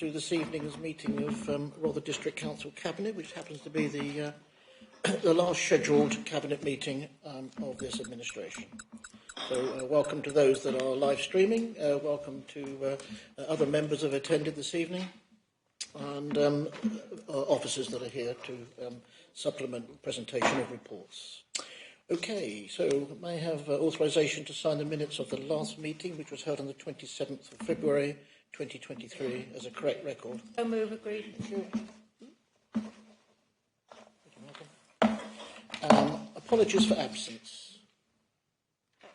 to this evening's meeting of Rother District Council Cabinet, which happens to be the last scheduled Cabinet meeting of this administration. So welcome to those that are live streaming, welcome to other members who have attended this evening, and officers that are here to supplement the presentation of reports. Okay, so may I have authorisation to sign the minutes of the last meeting, which was held on the 27th of February 2023, as a correct record? So move, agreed. Apologies for absence.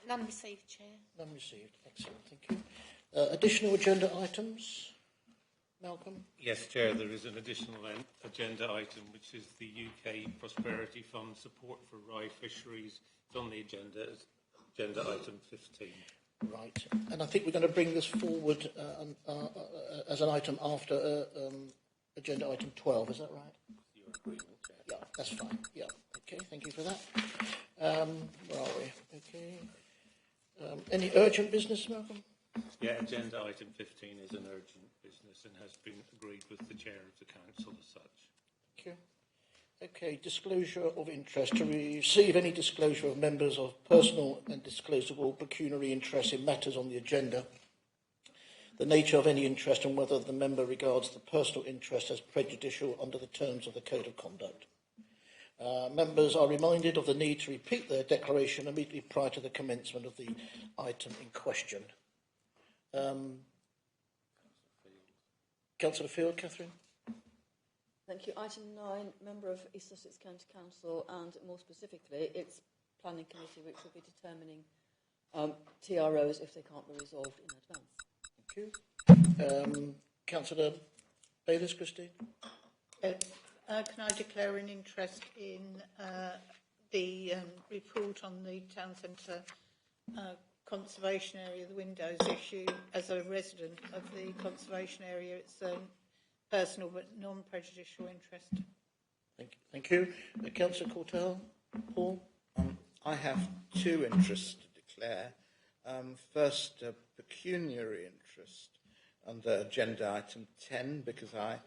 None received, Chair. None received. Excellent, thank you. Additional agenda items? Malcolm? Yes, Chair, there is an additional agenda item, which is the UK Prosperity Fund support for rye fisheries. It's on the agenda as agenda item 15. Right, and I think we're going to bring this forward as an item after agenda item 12, is that right? Your agreement, Chair. Yeah, that's fine. Yeah, okay, thank you for that. Where are we? Okay. Any urgent business, Malcolm? Yeah, agenda item 15 is an urgent business and has been agreed with the Chair of the Council as such. Thank you. Okay, disclosure of interest. To receive any disclosure of members of personal and disclosable pecuniary interest in matters on the agenda, the nature of any interest and whether the member regards the personal interest as prejudicial under the terms of the Code of Conduct. Members are reminded of the need to repeat their declaration immediately prior to the commencement of the item in question. Councillor Field, Catherine. Thank you. Item 9, member of East Sussex County Council, and more specifically, its planning committee, which will be determining TROs if they can't be resolved in advance. Thank you. Councillor Bayliss, Christine. Can I declare an interest in the report on the town centre conservation area, the windows issue? As a resident of the conservation area, it's personal but non-prejudicial interest. Thank you. Councillor Cortell, Paul? I have two interests to declare. First, a pecuniary interest under agenda item 10, because I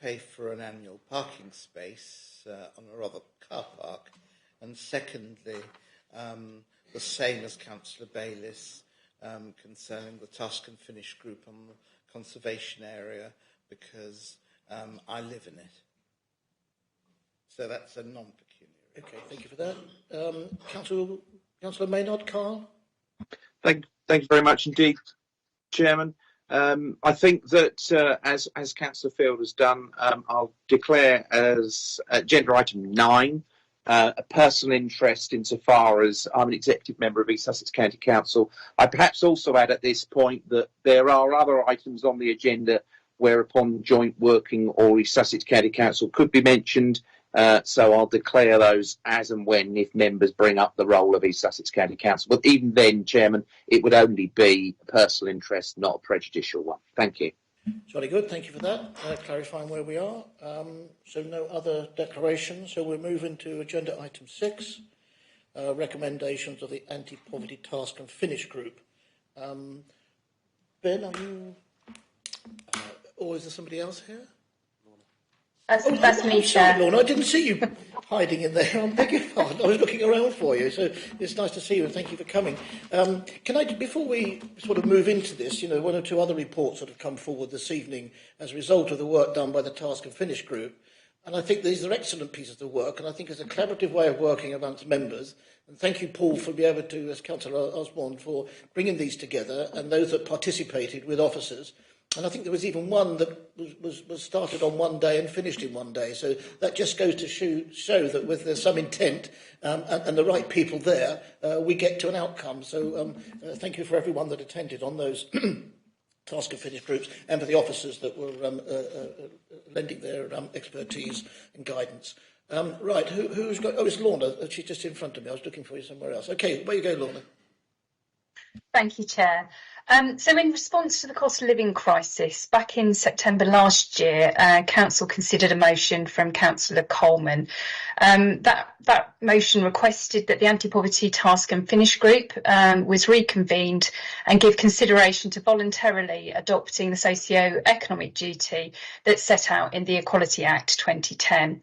pay for an annual parking space on a Rother car park. And secondly, the same as Councillor Bayliss, concerning the Task and Finish group on the conservation area, because I live in it. So that's a non-pecuniary. Okay, thank you for that. Councillor Maynard, Carl? Thank you very much indeed, Chairman. I think that, as Councillor Field has done, I'll declare as agenda item 9 a personal interest insofar as I'm an executive member of East Sussex County Council. I perhaps also add at this point that there are other items on the agenda whereupon joint working or East Sussex County Council could be mentioned, so I'll declare those as and when if members bring up the role of East Sussex County Council. But even then, Chairman, it would only be a personal interest, not a prejudicial one. Thank you. Jolly good, thank you for that, clarifying where we are. So no other declarations, so we'll move into agenda item 6, recommendations of the Anti-Poverty Task and Finish group. Ben, are you, or is there somebody else here? That's me, Chair. Lorna, I didn't see you hiding in there. I beg your pardon. I was looking around for you, so it's nice to see you and thank you for coming. Can I, before we sort of move into this, one or two other reports that have come forward this evening as a result of the work done by the Task and Finish group, and I think these are excellent pieces of work, and I think it's a collaborative way of working amongst members. And thank you, Paul, for being able to, as Councillor Osborne, for bringing these together, and those that participated with officers. And I think there was even one that was started on one day and finished in one day. So that just goes to show that with there's some intent and the right people there, we get to an outcome. So thank you for everyone that attended on those Task and Finish groups, and for the officers that were lending their expertise and guidance. Right, who's got... Oh, it's Lorna. She's just in front of me. I was looking for you somewhere else. Okay, where you go, Lorna. Thank you, Chair. So in response to the cost of living crisis, back in September last year, Council considered a motion from Councillor Coleman. That motion requested that the Anti-Poverty Task and Finish Group was reconvened and give consideration to voluntarily adopting the socio-economic duty that's set out in the Equality Act 2010.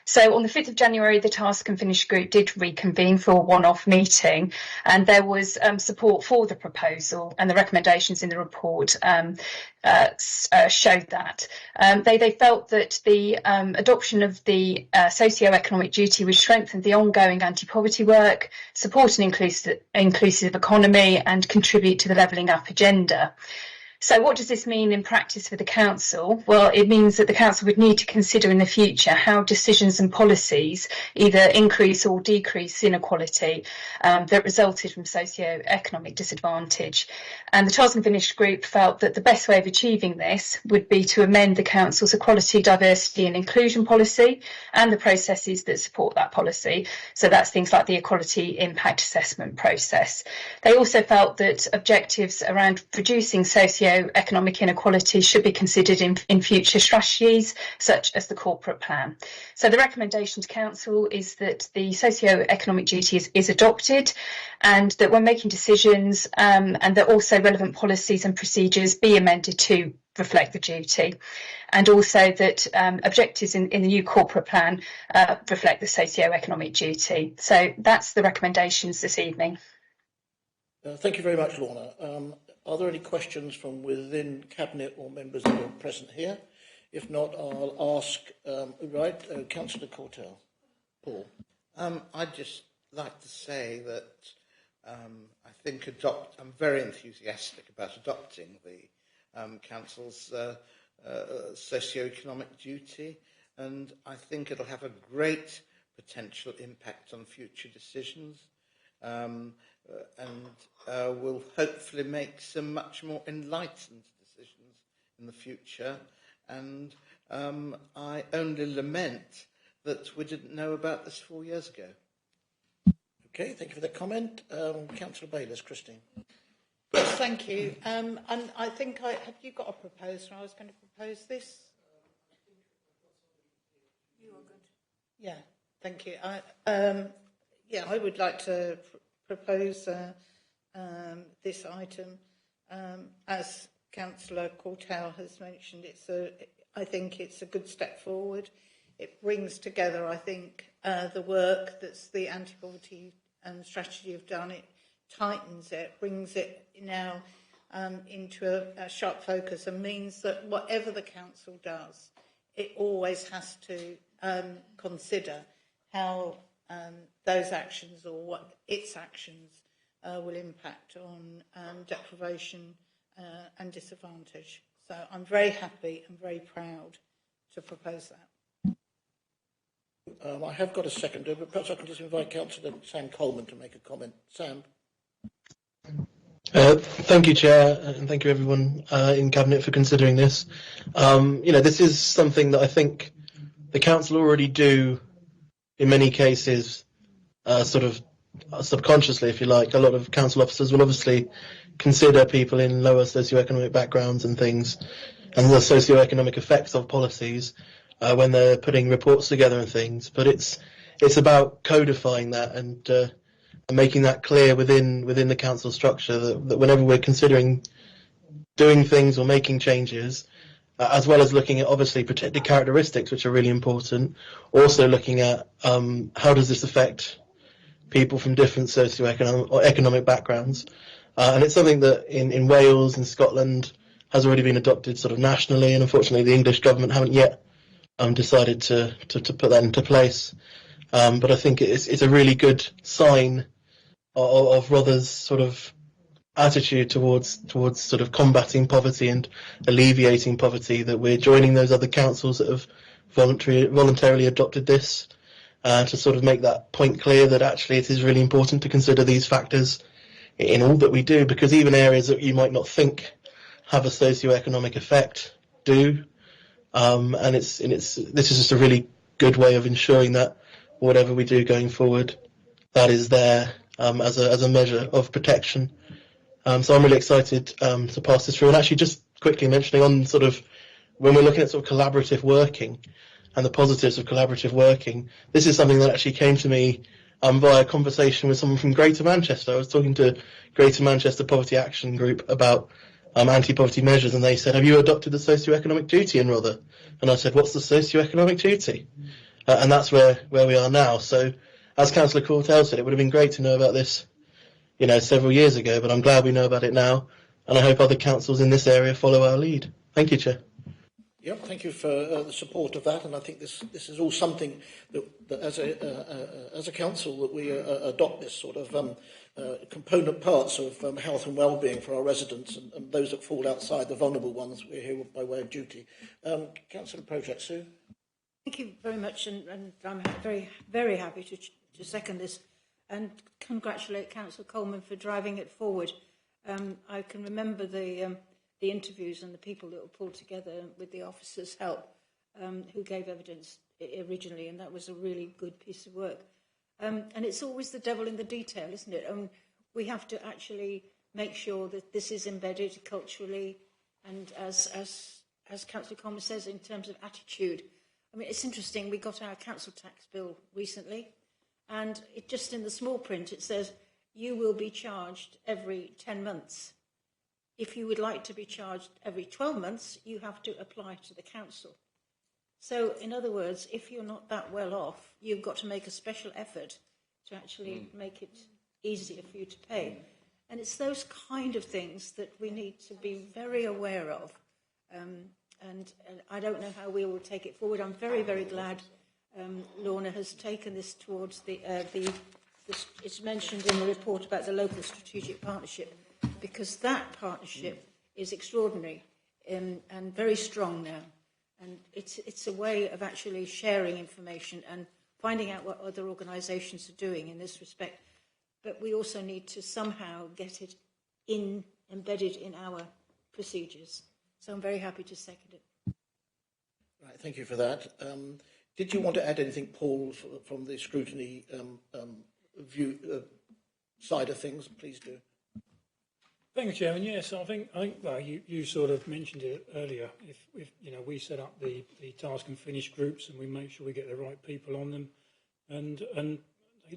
So on the 5th of January, the Task and Finish Group did reconvene for a one-off meeting, and there was support for the proposal, and the recommendations in the report showed that. They felt that the adoption of the socio-economic duty would strengthen the ongoing anti-poverty work, support an inclusive economy, and contribute to the levelling up agenda. So what does this mean in practice for the council? Well, it means that the council would need to consider in the future how decisions and policies either increase or decrease inequality that resulted from socio-economic disadvantage. And the Task and Finish Group felt that the best way of achieving this would be to amend the council's equality, diversity and inclusion policy and the processes that support that policy. So that's things like the equality impact assessment process. They also felt that objectives around reducing socio-economic inequality should be considered in future strategies, such as the corporate plan. So the recommendation to council is that the socio-economic duty is adopted, and that when making decisions and that also relevant policies and procedures be amended to reflect the duty, and also that objectives in the new corporate plan reflect the socio-economic duty. So that's the recommendations this evening. Thank you very much, Lorna. Are there any questions from within Cabinet or members that are present here? If not, I'll ask, Councillor Cortell. Paul. I'd just like to say that I think I'm very enthusiastic about adopting the Council's socio-economic duty, and I think it'll have a great potential impact on future decisions. And will hopefully make some much more enlightened decisions in the future. And I only lament that we didn't know about this 4 years ago. Okay, thank you for that comment. Councillor Bayliss, Christine. Yes, thank you. And I think have you got a proposal? I was going to propose this. You are good. Yeah, thank you. I would like to propose this item. As Councillor Cortell has mentioned, I think it's a good step forward. It brings together, I think, the work that's the anti-poverty strategy have done. It tightens it, brings it now into a sharp focus, and means that whatever the council does, it always has to consider how those actions or what its actions will impact on deprivation and disadvantage. So I'm very happy and very proud to propose that. I have got a seconder, but perhaps I can just invite Councillor Sam Coleman to make a comment. Sam. Thank you, Chair, and thank you everyone in Cabinet for considering this. This is something that I think the Council already do in many cases, sort of subconsciously, if you like. A lot of council officers will obviously consider people in lower socioeconomic backgrounds and things, and the socioeconomic effects of policies when they're putting reports together and things. But it's about codifying that and making that clear within the council structure that whenever we're considering doing things or making changes, as well as looking at obviously protected characteristics, which are really important, also looking at how does this affect people from different socioeconomic or economic backgrounds. And it's something that in Wales and Scotland has already been adopted sort of nationally, and unfortunately the English government haven't yet decided to put that into place. But I think it's a really good sign of Rother's sort of attitude towards sort of combating poverty and alleviating poverty, that we're joining those other councils that have voluntarily adopted this to sort of make that point clear that actually it is really important to consider these factors in all that we do, because even areas that you might not think have a socio-economic effect do. And this is just a really good way of ensuring that whatever we do going forward, that is there as a measure of protection So I'm really excited to pass this through. And actually, just quickly mentioning on sort of when we're looking at sort of collaborative working and the positives of collaborative working, this is something that actually came to me via a conversation with someone from Greater Manchester. I was talking to Greater Manchester Poverty Action Group about anti-poverty measures, and they said, "Have you adopted the socio-economic duty in Rother?" And I said, "What's the socio-economic duty?" And that's where we are now. So, as Councillor Courtell said, it would have been great to know about this, several years ago, but I'm glad we know about it now, and I hope other councils in this area follow our lead. Thank you, Chair. Yep, thank you for the support of that, and I think this is all something that as a council that we adopt this sort of component parts of health and well-being for our residents and those that fall outside, the vulnerable ones. We're here by way of duty. Councillor Project, Sue. Thank you very much, and I'm very, very happy to second this and congratulate Councillor Coleman for driving it forward. I can remember the interviews and the people that were pulled together with the officers' help who gave evidence originally, and that was a really good piece of work. And it's always the devil in the detail, isn't it? We have to actually make sure that this is embedded culturally, and as Councillor Coleman says, in terms of attitude. I mean, it's interesting, we got our council tax bill recently, and it just in the small print, it says, you will be charged every 10 months. If you would like to be charged every 12 months, you have to apply to the council. So, in other words, if you're not that well off, you've got to make a special effort to actually make it easier for you to pay. And it's those kind of things that we need to be very aware of. And I don't know how we will take it forward. I'm very, very glad Lorna has taken this towards it's mentioned in the report about the local strategic partnership, because that partnership is extraordinary and very strong now. And it's a way of actually sharing information and finding out what other organisations are doing in this respect. But we also need to somehow get it embedded in our procedures. So I'm very happy to second it. Right, thank you for that. Did you want to add anything, Paul, from the scrutiny view side of things? Please do. Thank you, Chairman. Yes, I think well, you sort of mentioned it earlier. If we set up the task and finish groups and we make sure we get the right people on them, and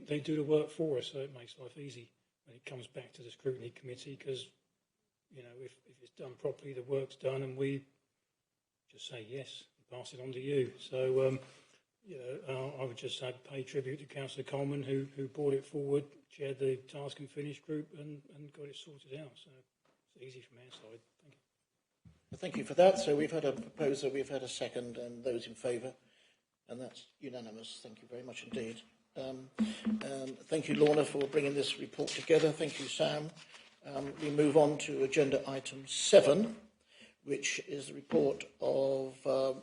they do the work for us, so it makes life easy when it comes back to the scrutiny committee. Because if it's done properly, the work's done, and we just say yes and pass it on to you. So I would just pay tribute to Councillor Coleman who brought it forward, chaired the task and finish group, and got it sorted out. So it's easy from our side. Thank you. Well, thank you for that. So we've had a proposer, we've had a second, and those in favour, and that's unanimous. Thank you very much indeed. Thank you, Lorna, for bringing this report together. Thank you, Sam. We move on to agenda item 7, which is the report of,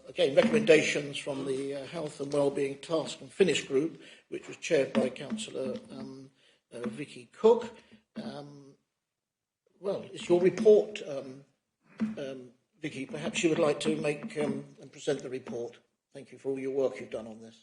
again, recommendations from the Health and Wellbeing Task and Finish Group, which was chaired by Councillor Vicky Cook. Well, it's your report, Vicky. Perhaps you would like to make and present the report. Thank you for all your work you've done on this.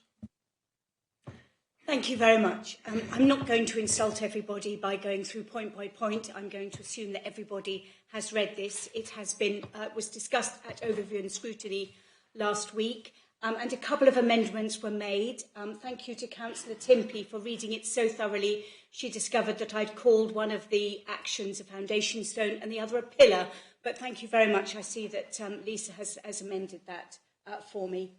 Thank you very much. I'm not going to insult everybody by going through point by point. I'm going to assume that everybody has read this. It has been was discussed at overview and scrutiny last week, and a couple of amendments were made. Thank you to Councillor Timpey for reading it so thoroughly. She discovered that I'd called one of the actions a foundation stone and the other a pillar. But thank you very much. I see that Lisa has amended that for me.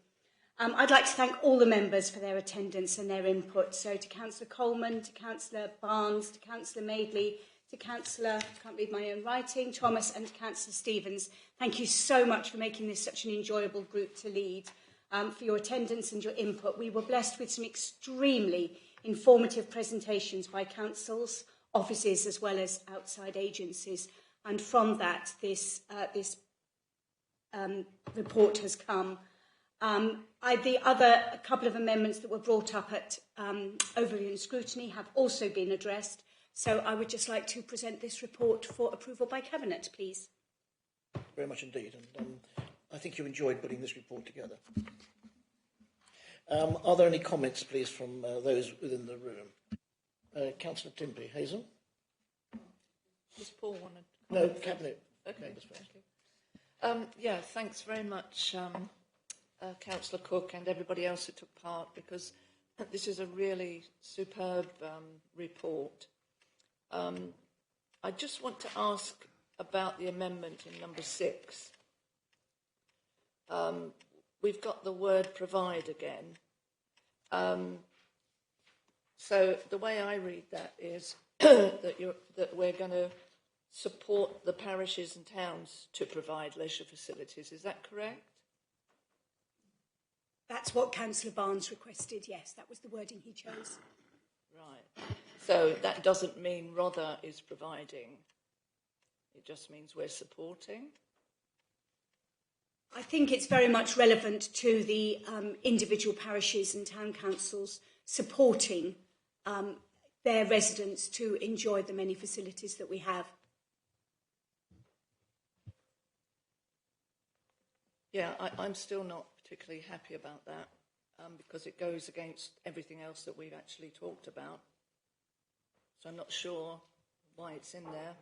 I'd like to thank all the members for their attendance and their input. So to Councillor Coleman, to Councillor Barnes, to Councillor Madeley, to Councillor, I can't read my own writing, Thomas, and to Councillor Stevens. Thank you so much for making this such an enjoyable group to lead, for your attendance and your input. We were blessed with some extremely informative presentations by councils, offices, as well as outside agencies. And from that, this report has come. The other couple of amendments that were brought up at overview and scrutiny have also been addressed. So I would just like to present this report for approval by Cabinet, please. Very much indeed. And I think you enjoyed putting this report together. Are there any comments, please, from those within the room? Councillor Timpey. Hazel? Does Paul want to? No, Cabinet. Okay, Members first. thank you. Yeah, thanks very much, Councillor Cook and everybody else who took part, because this is a really superb report. I just want to ask about the amendment in number 6. We've got the word provide again. So the way I read that is that we're going to support the parishes and towns to provide leisure facilities. Is that correct? That's what Councillor Barnes requested, yes. That was the wording he chose. Right. So that doesn't mean Rother is providing. It just means we're supporting. I think it's very much relevant to the individual parishes and town councils supporting their residents to enjoy the many facilities that we have. Yeah, I'm still not particularly happy about that because it goes against everything else that we've actually talked about. So I'm not sure why it's in there.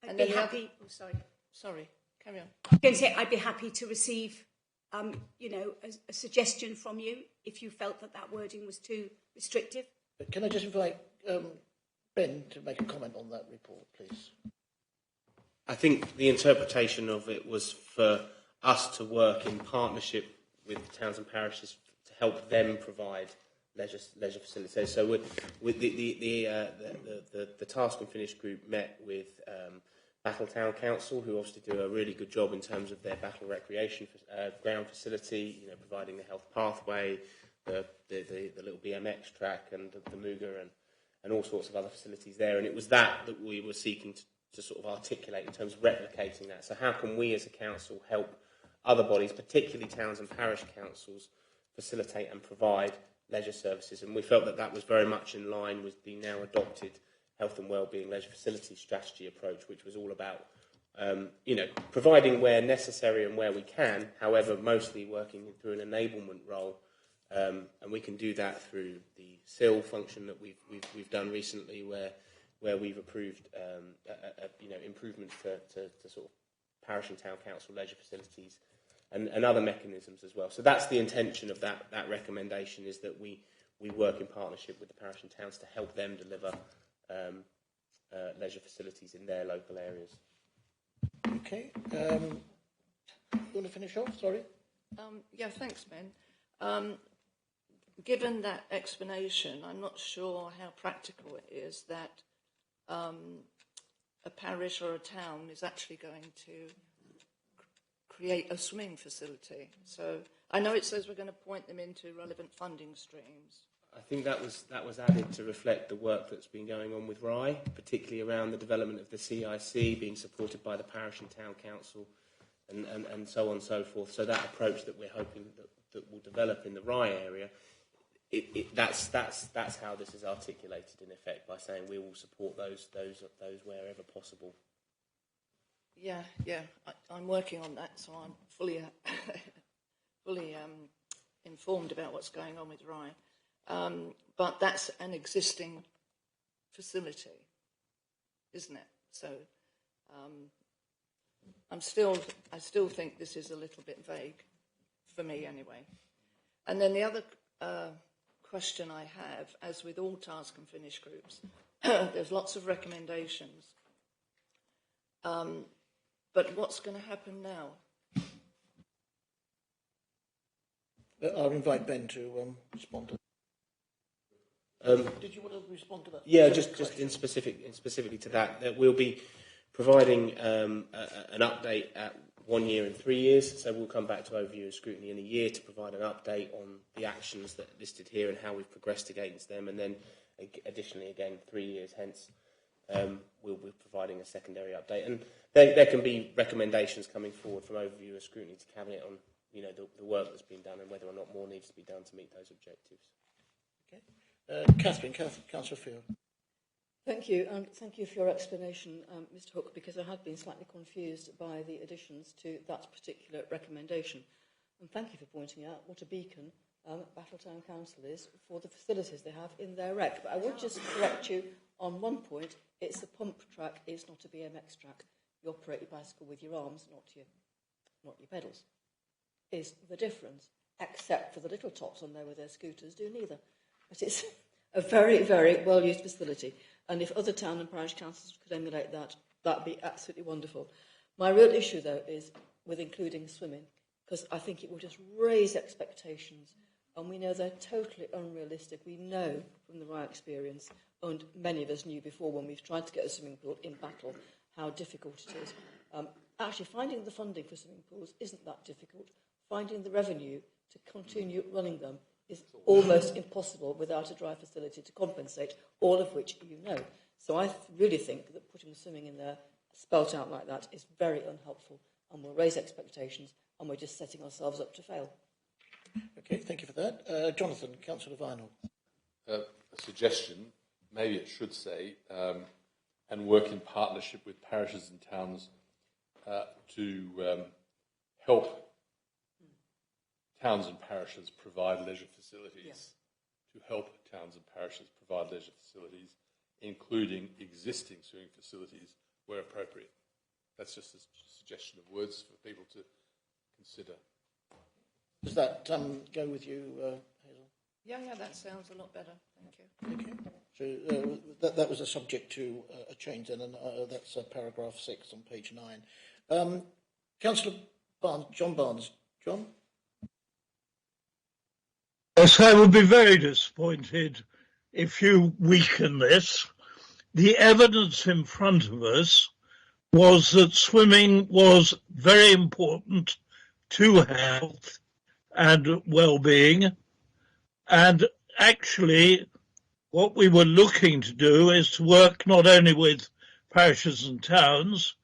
I'd be happy. Oh, sorry. Sorry, carry on. I was going to say I'd be happy to receive, a suggestion from you if you felt that wording was too restrictive. Can I just invite Ben to make a comment on that report, please? I think the interpretation of it was for us to work in partnership with towns and parishes to help them provide leisure facilities. So with the Task and Finish group met with Battle Town Council, who obviously do a really good job in terms of their Battle recreation ground facility, providing the health pathway, the little BMX track and the Muga and all sorts of other facilities there. And it was that we were seeking to sort of articulate in terms of replicating that. So how can we as a council help other bodies, particularly towns and parish councils, facilitate and provide leisure services? And we felt that was very much in line with the now adopted health and wellbeing leisure facility strategy approach, which was all about providing where necessary and where we can, however, mostly working through an enablement role. And we can do that through the SIL function that we've done recently, where we've approved improvements to sort of parish and town council leisure facilities and other mechanisms as well. So that's the intention of that recommendation, is that we work in partnership with the parish and towns to help them deliver leisure facilities in their local areas. Okay. You want to finish off? Sorry. Yeah, thanks, Ben. Given that explanation, I'm not sure how practical it is that a parish or a town is actually going to create a swimming facility. So I know it says we're going to point them into relevant funding streams. I think that was added to reflect the work that's been going on with RYE, particularly around the development of the CIC being supported by the parish and town council and so on and so forth. So that approach that we're hoping that will develop in the RYE area, that's how this is articulated in effect, by saying we will support those wherever possible. Yeah, I'm working on that, so I'm fully informed about what's going on with RYE. But that's an existing facility, isn't it? So I still think this is a little bit vague, for me anyway. And then the other question I have, as with all Task and Finish groups, there's lots of recommendations. But what's going to happen now? I'll invite Ben to respond to that. Did you want to respond to that? Yeah, just specifically to that we'll be providing an update at 1 year and 3 years. So we'll come back to overview and scrutiny in a year to provide an update on the actions that are listed here and how we've progressed against them. And then additionally, again, 3 years hence, we'll be providing a secondary update. And there can be recommendations coming forward from overview and scrutiny to Cabinet on the work that's been done and whether or not more needs to be done to meet those objectives. Okay. Councillor Field. Thank you, and thank you for your explanation, Mr Hook, because I had been slightly confused by the additions to that particular recommendation. And thank you for pointing out what a beacon Battle Town Council is for the facilities they have in their rec. But I would just correct you on one point, it's a pump track, it's not a BMX track. You operate your bicycle with your arms, not your pedals. Is the difference, except for the little tots on there with their scooters do neither. But it's a very, very well-used facility. And if other town and parish councils could emulate that, that'd be absolutely wonderful. My real issue, though, is with including swimming, because I think it will just raise expectations, and we know they're totally unrealistic. We know from the Rye experience, and many of us knew before when we've tried to get a swimming pool in Battle, how difficult it is. Actually, finding the funding for swimming pools isn't that difficult. Finding the revenue to continue running them is almost impossible without a dry facility to compensate, all of which you know. So I really think that putting swimming in there, spelt out like that, is very unhelpful and will raise expectations, and we're just setting ourselves up to fail. Okay, thank you for that. Jonathan, Councillor Vinal. A suggestion, maybe it should say, and work in partnership with parishes and towns to help towns and parishes provide leisure facilities, to help towns and parishes provide leisure facilities, including existing swimming facilities where appropriate. That's just a suggestion of words for people to consider. Does that go with you, Hazel? Yeah, that sounds a lot better. Thank you. Okay. So that was a subject to a change then, and that's paragraph 6 on page 9. Councillor Barnes, John Barnes. John? Yes, I would be very disappointed if you weaken this. The evidence in front of us was that swimming was very important to health and well-being, and actually what we were looking to do is to work not only with parishes and towns,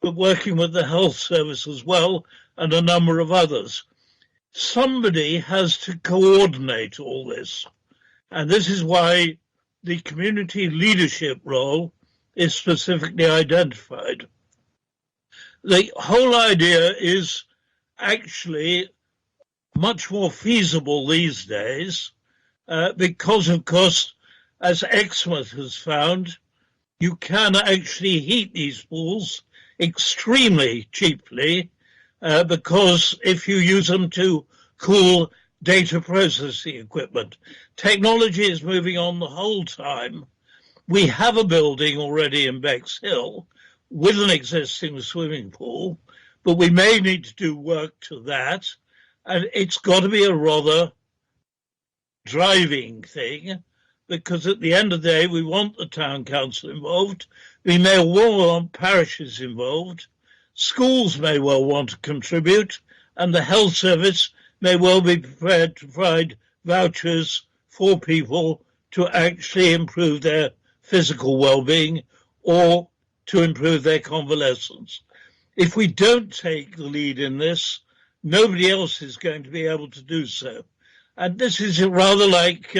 but working with the health service as well and a number of others. Somebody has to coordinate all this, and this is why the community leadership role is specifically identified. The whole idea is actually much more feasible these days because, of course, as Exmouth has found, you can actually heat these pools extremely cheaply because if you use them to cool data processing equipment. Technology is moving on the whole time. We have a building already in Bexhill with an existing swimming pool, but we may need to do work to that, and it's got to be a rather driving thing, because at the end of the day, we want the town council involved. We may well want parishes involved. Schools may well want to contribute, and the health service may well be prepared to provide vouchers for people to actually improve their physical well-being or to improve their convalescence. If we don't take the lead in this, nobody else is going to be able to do so. And this is rather like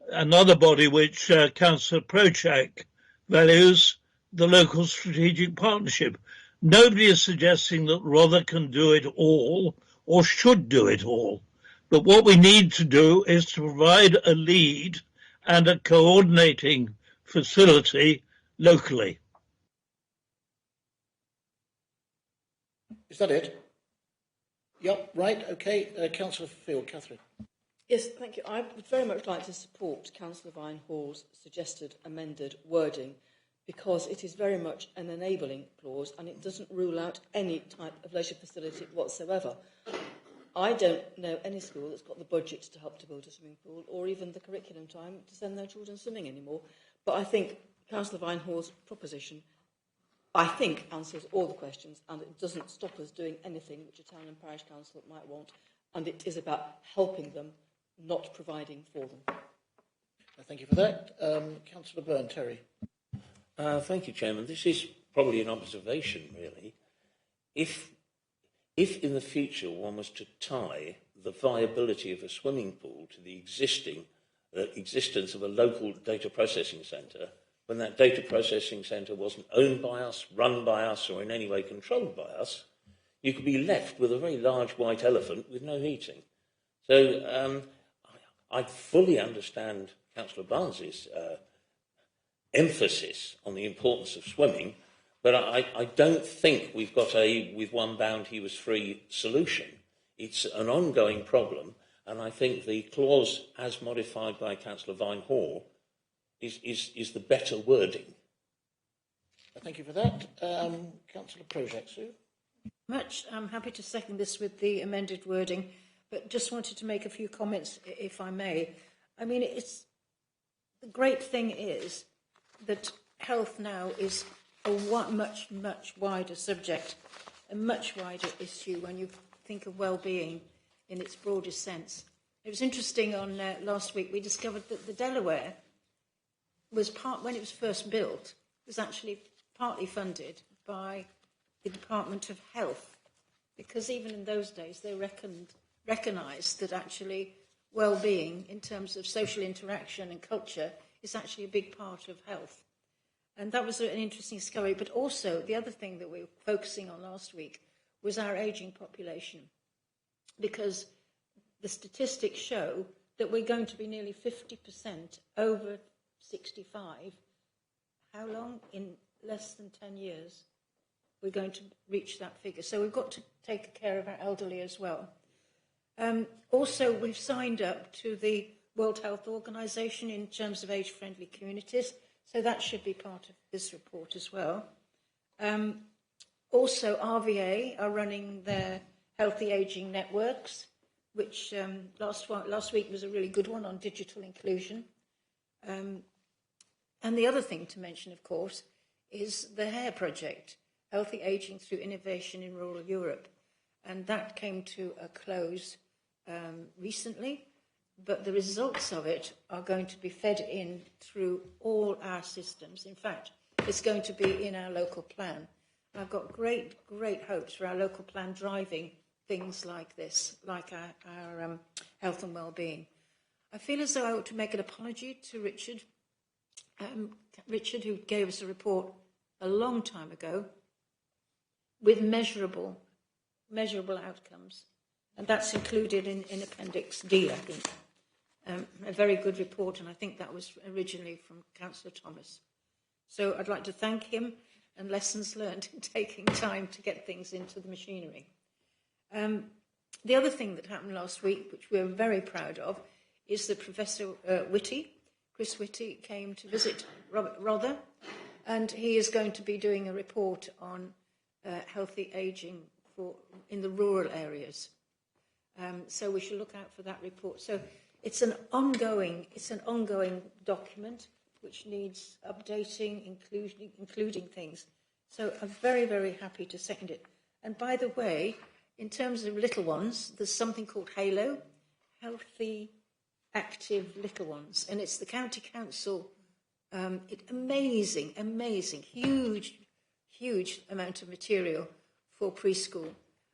another body which Councillor Prochak values, the local strategic partnership. Nobody is suggesting that Rother can do it all or should do it all. But what we need to do is to provide a lead and a coordinating facility locally. Is that it? Yep, right, okay. Councillor Field, Catherine. Yes, thank you. I would very much like to support Councillor Vine-Hall's suggested amended wording, because it is very much an enabling clause and it doesn't rule out any type of leisure facility whatsoever. I don't know any school that's got the budget to help to build a swimming pool or even the curriculum time to send their children swimming anymore. But I think Councillor Vine-Hall's proposition, I think, answers all the questions, and it doesn't stop us doing anything which a town and parish council might want, and it is about helping them, not providing for them. Thank you for that. Councillor Byrne, Terry. Thank you, Chairman. This is probably an observation, really. If in the future one was to tie the viability of a swimming pool to the existence of a local data processing centre, when that data processing centre wasn't owned by us, run by us, or in any way controlled by us, you could be left with a very large white elephant with no heating. So I fully understand Councillor Barnes's emphasis on the importance of swimming, but I don't think we've got a with one bound he was free solution. It's an ongoing problem, and I think the clause as modified by Councillor Vine-Hall is the better wording. Thank you for that. Councillor Project, Sue? I'm happy to second this with the amended wording, but just wanted to make a few comments, if I may. I mean, the great thing is that health now is a much, much wider subject, a much wider issue when you think of well-being in its broadest sense. It was interesting on last week, we discovered that the Delaware was when it was first built, was actually partly funded by the Department of Health, because even in those days they recognised that actually well-being in terms of social interaction and culture is actually a big part of health. And that was an interesting discovery. But also the other thing that we were focusing on last week was our ageing population, because the statistics show that we're going to be nearly 50% over 65. How long? In less than 10 years, we're going to reach that figure. So we've got to take care of our elderly as well. Also, we've signed up to the World Health Organization in terms of age-friendly communities, so that should be part of this report as well. Also, RVA are running their healthy ageing networks, which last week was a really good one on digital inclusion. And the other thing to mention, of course, is the HARE project, Healthy Ageing Through Innovation in Rural Europe. And that came to a close recently, but the results of it are going to be fed in through all our systems. In fact, it's going to be in our local plan. I've got great, great hopes for our local plan driving things like this, like our health and well-being. I feel as though I ought to make an apology to Richard. Richard, who gave us a report a long time ago with measurable outcomes. And that's included in Appendix D, I think. A very good report, and I think that was originally from Councillor Thomas. So I'd like to thank him, and lessons learned in taking time to get things into the machinery. The other thing that happened last week, which we're very proud of, is that Professor Chris Whitty, came to visit Rother, and he is going to be doing a report on healthy ageing in the rural areas. So we should look out for that report. So it's an ongoing document which needs updating, including things. So I'm very, very happy to second it. And by the way, in terms of little ones, there's something called HALO, Healthy Active Little Ones, and it's the county council. Amazing, huge amount of material for preschool.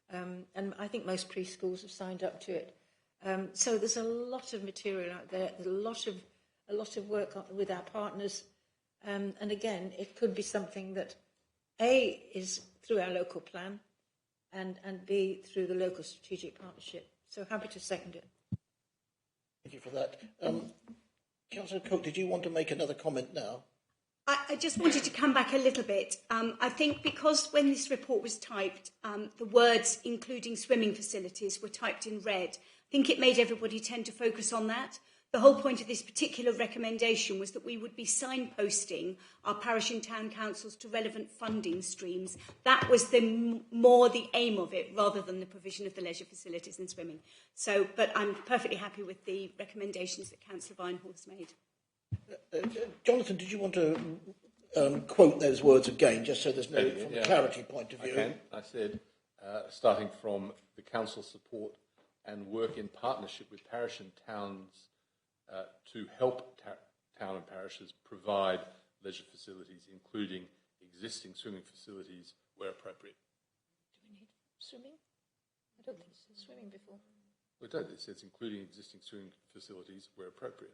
And I think most preschools have signed up to it. So there's a lot of material out there. There's a lot of work with our partners. And again, it could be something that A, is through our local plan, and B, through the local strategic partnership. So happy to second it. Thank you for that. Councillor Cook, did you want to make another comment now? I just wanted to come back a little bit. I think because when this report was typed, the words including swimming facilities were typed in red. I think it made everybody tend to focus on that. The whole point of this particular recommendation was that we would be signposting our parish and town councils to relevant funding streams. That was more the aim of it, rather than the provision of the leisure facilities and swimming. So, but I'm perfectly happy with the recommendations that Councillor Vine-Hall has made. Jonathan, did you want to quote those words again, just so there's no, from a clarity point of view? I can. I said, starting from the council support and work in partnership with parish and towns to help town and parishes provide leisure facilities, including existing swimming facilities where appropriate. Do we need swimming? I don't think it said swimming before. Well, it does. It says including existing swimming facilities where appropriate.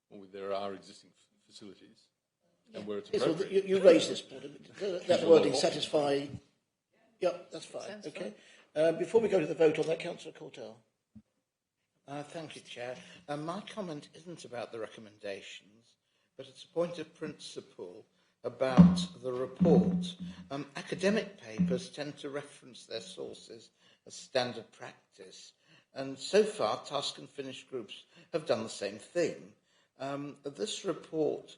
Well, there are existing facilities, and where it's appropriate. Yes, well, you raised this point. That wording satisfy? Yep, that's fine. Sounds okay. Before we go to the vote on that, Councillor Cortell. Thank you, Chair. My comment isn't about the recommendations. but it's a point of principle about the report. Academic papers tend to reference their sources as standard practice, and so far task and finish groups have done the same thing. This report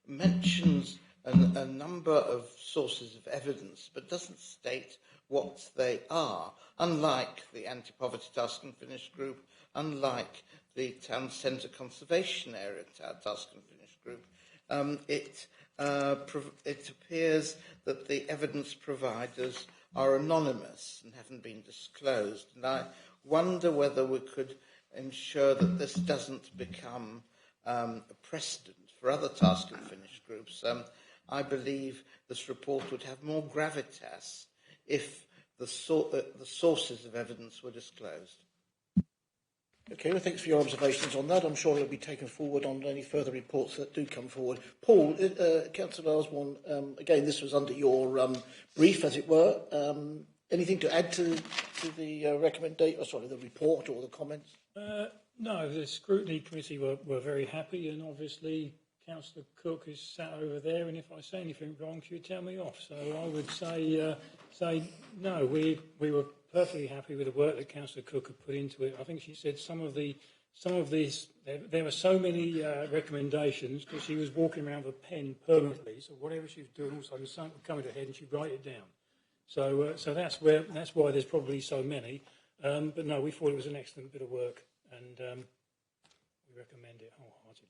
mentions a number of sources of evidence, but doesn't state what they are, unlike the Anti-Poverty Task and Finish Group, unlike the Town Centre Conservation Area Task and Finish Group. It appears that the evidence providers are anonymous and haven't been disclosed, and I wonder whether we could ensure that this doesn't become a precedent for other task and finish groups. I believe this report would have more gravitas if the sources of evidence were disclosed. Okay, well, thanks for your observations on that. I'm sure it'll be taken forward on any further reports that do come forward. Paul, Councillor Osborne, again, this was under your brief, as it were. Anything to add to the recommendation, the report or the comments? No, the scrutiny committee were very happy, and obviously Councillor Cook is sat over there, and if I say anything wrong, she'll tell me off. So I would say no. We were perfectly happy with the work that Councillor Cook had put into it. I think she said some of these there were so many recommendations because she was walking around with a pen permanently. So whatever she was doing, all of a sudden something would come into her head and she'd write it down. So that's why there's probably so many. But no, we thought it was an excellent bit of work, and we recommend it wholeheartedly.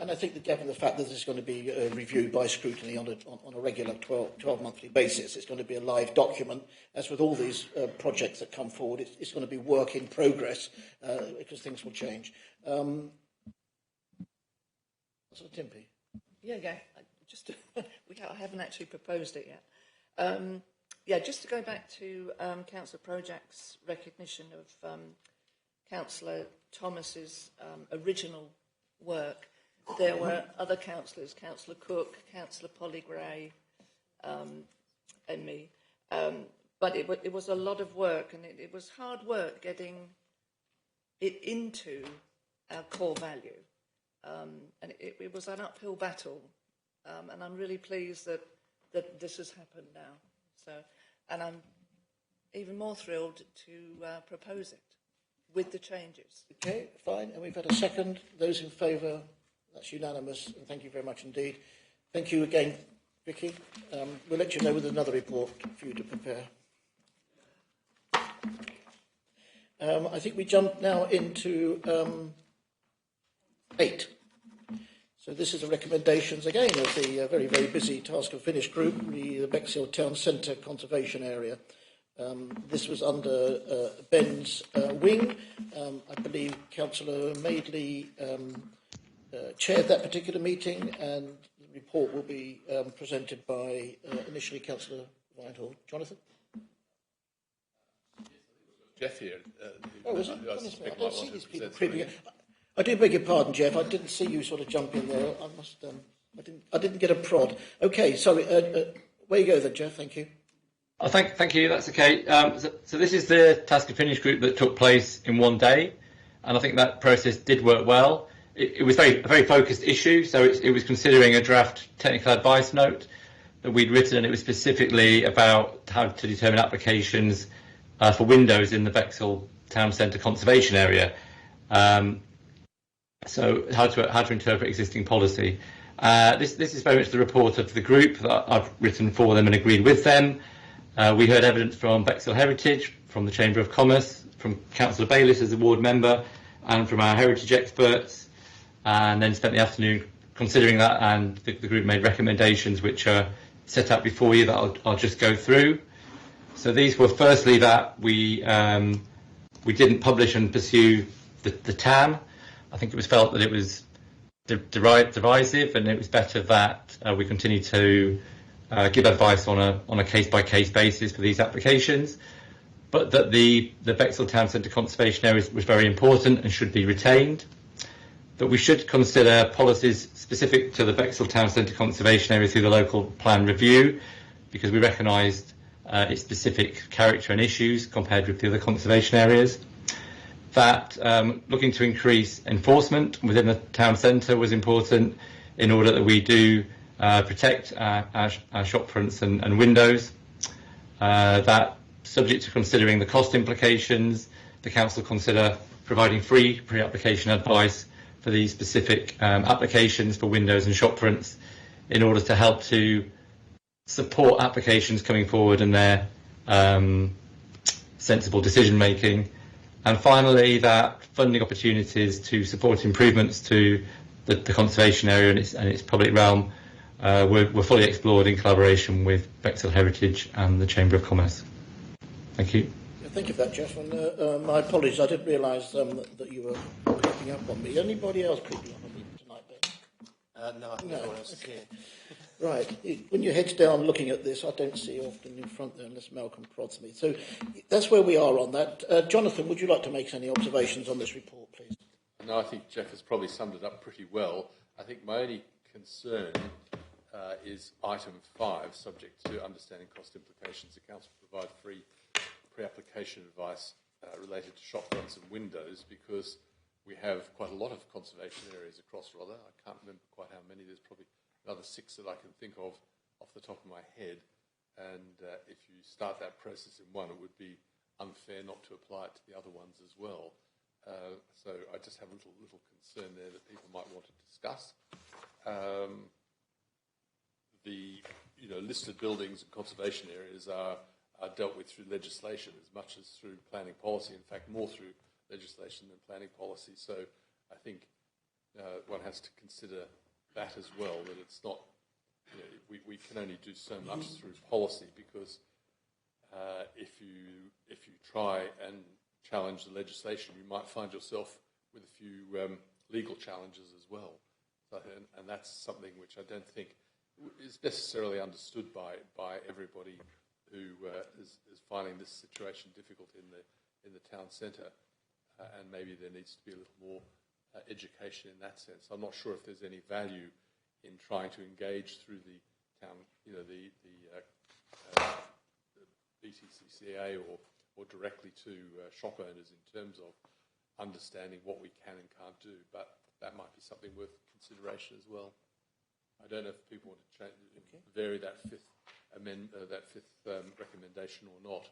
And I think that given the fact that this is going to be reviewed by scrutiny on a regular 12 monthly basis, it's going to be a live document. As with all these projects that come forward, it's going to be work in progress because things will change. Timpy? Yeah. I haven't actually proposed it yet. Just to go back to Councillor Projak's recognition of Councillor Thomas's original work. There were other councillors, Councillor Cook, Councillor Polly Gray, and me. But it was a lot of work, and it was hard work getting it into our core value. And it was an uphill battle. And I'm really pleased that this has happened now. And I'm even more thrilled to propose it with the changes. Okay, fine. And we've had a second. Those in favour? That's unanimous, and thank you very much indeed. Thank you again, Vicky. We'll let you know with another report for you to prepare. I think we jump now into 8. So this is the recommendations again of the very, very busy Task and Finish group, the Bexhill Town Centre Conservation Area. This was under Ben's wing. I believe Councillor Madeley chaired that particular meeting, and the report will be presented by initially Councillor Whitehall. Jonathan? Jeff here. Was it? I don't see these people creeping in. I do beg your pardon, Jeff. I didn't see you sort of jump in there. I didn't get a prod. Okay, sorry. Where you go then, Jeff? Thank you. Oh, thank you. That's okay. So this is the Task and Finish group that took place in one day, and I think that process did work well. It was a very focused issue, so it was considering a draft technical advice note that we'd written, and it was specifically about how to determine applications for windows in the Bexhill Town Centre Conservation Area. So how to interpret existing policy. This is very much the report of the group that I've written for them and agreed with them. We heard evidence from Bexhill Heritage, from the Chamber of Commerce, from Councillor Bayliss as a ward member, and from our heritage experts, and then spent the afternoon considering that, and the group made recommendations which are set out before you that I'll just go through. So these were firstly that we didn't publish and pursue the TAM. I think it was felt that it was divisive, and it was better that we continue to give advice on a case-by-case basis for these applications, but that the Bexhill Town Centre Conservation Area was very important and should be retained. That we should consider policies specific to the Bexhill Town Centre Conservation Area through the local plan review, because we recognised its specific character and issues compared with the other conservation areas. that looking to increase enforcement within the town centre was important in order that we do protect our shop fronts and windows. That, subject to considering the cost implications, the council consider providing free pre-application advice for these specific applications for windows and shop fronts in order to help to support applications coming forward and their sensible decision making. And finally, that funding opportunities to support improvements to the conservation area and its public realm were fully explored in collaboration with Bexhill Heritage and the Chamber of Commerce. Thank you. Thank you for that, Jeff. And my apologies, I didn't realise that you were creeping up on me. Anybody else creeping up on me tonight, Ben? No, I think everyone else is here. Right. When your head's down looking at this, I don't see you often in front there unless Malcolm prods me. So that's where we are on that. Jonathan, would you like to make any observations on this report, please? No, I think Jeff has probably summed it up pretty well. I think my only concern is item 5, subject to understanding cost implications. The council provide free pre-application advice related to shop fronts and windows, because we have quite a lot of conservation areas across Rother. I can't remember quite how many. There's probably another 6 that I can think of off the top of my head. And if you start that process in one, it would be unfair not to apply it to the other ones as well. So I just have a little concern there that people might want to discuss. The listed buildings and conservation areas are dealt with through legislation as much as through planning policy. In fact, more through legislation than planning policy. So I think one has to consider that as well, that it's not, we can only do so much through policy, because if you try and challenge the legislation, you might find yourself with a few legal challenges as well. So, and that's something which I don't think is necessarily understood by everybody who is finding this situation difficult in the town centre, and maybe there needs to be a little more education in that sense. I'm not sure if there's any value in trying to engage through the town, the BTCCA or directly to shop owners in terms of understanding what we can and can't do, but that might be something worth consideration as well. I don't know if people want to vary that fifth recommendation or not.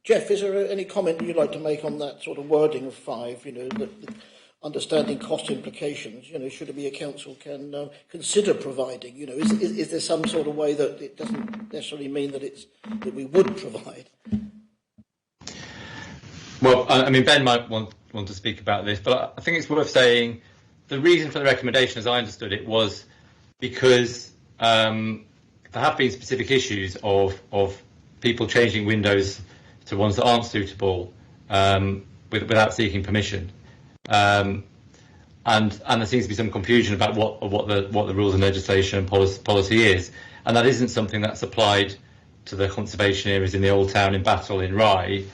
Jeff, is there any comment you'd like to make on that sort of wording of 5? The understanding cost implications. Should it be a council can consider providing? Is there some sort of way that it doesn't necessarily mean that we would provide? Well, I mean, Ben might want to speak about this, but I think it's worth saying the reason for the recommendation, as I understood it, was because there have been specific issues of people changing windows to ones that aren't suitable without seeking permission, and there seems to be some confusion about what the rules and legislation and policy is, and that isn't something that's applied to the conservation areas in the Old Town, in Battle, in Rye,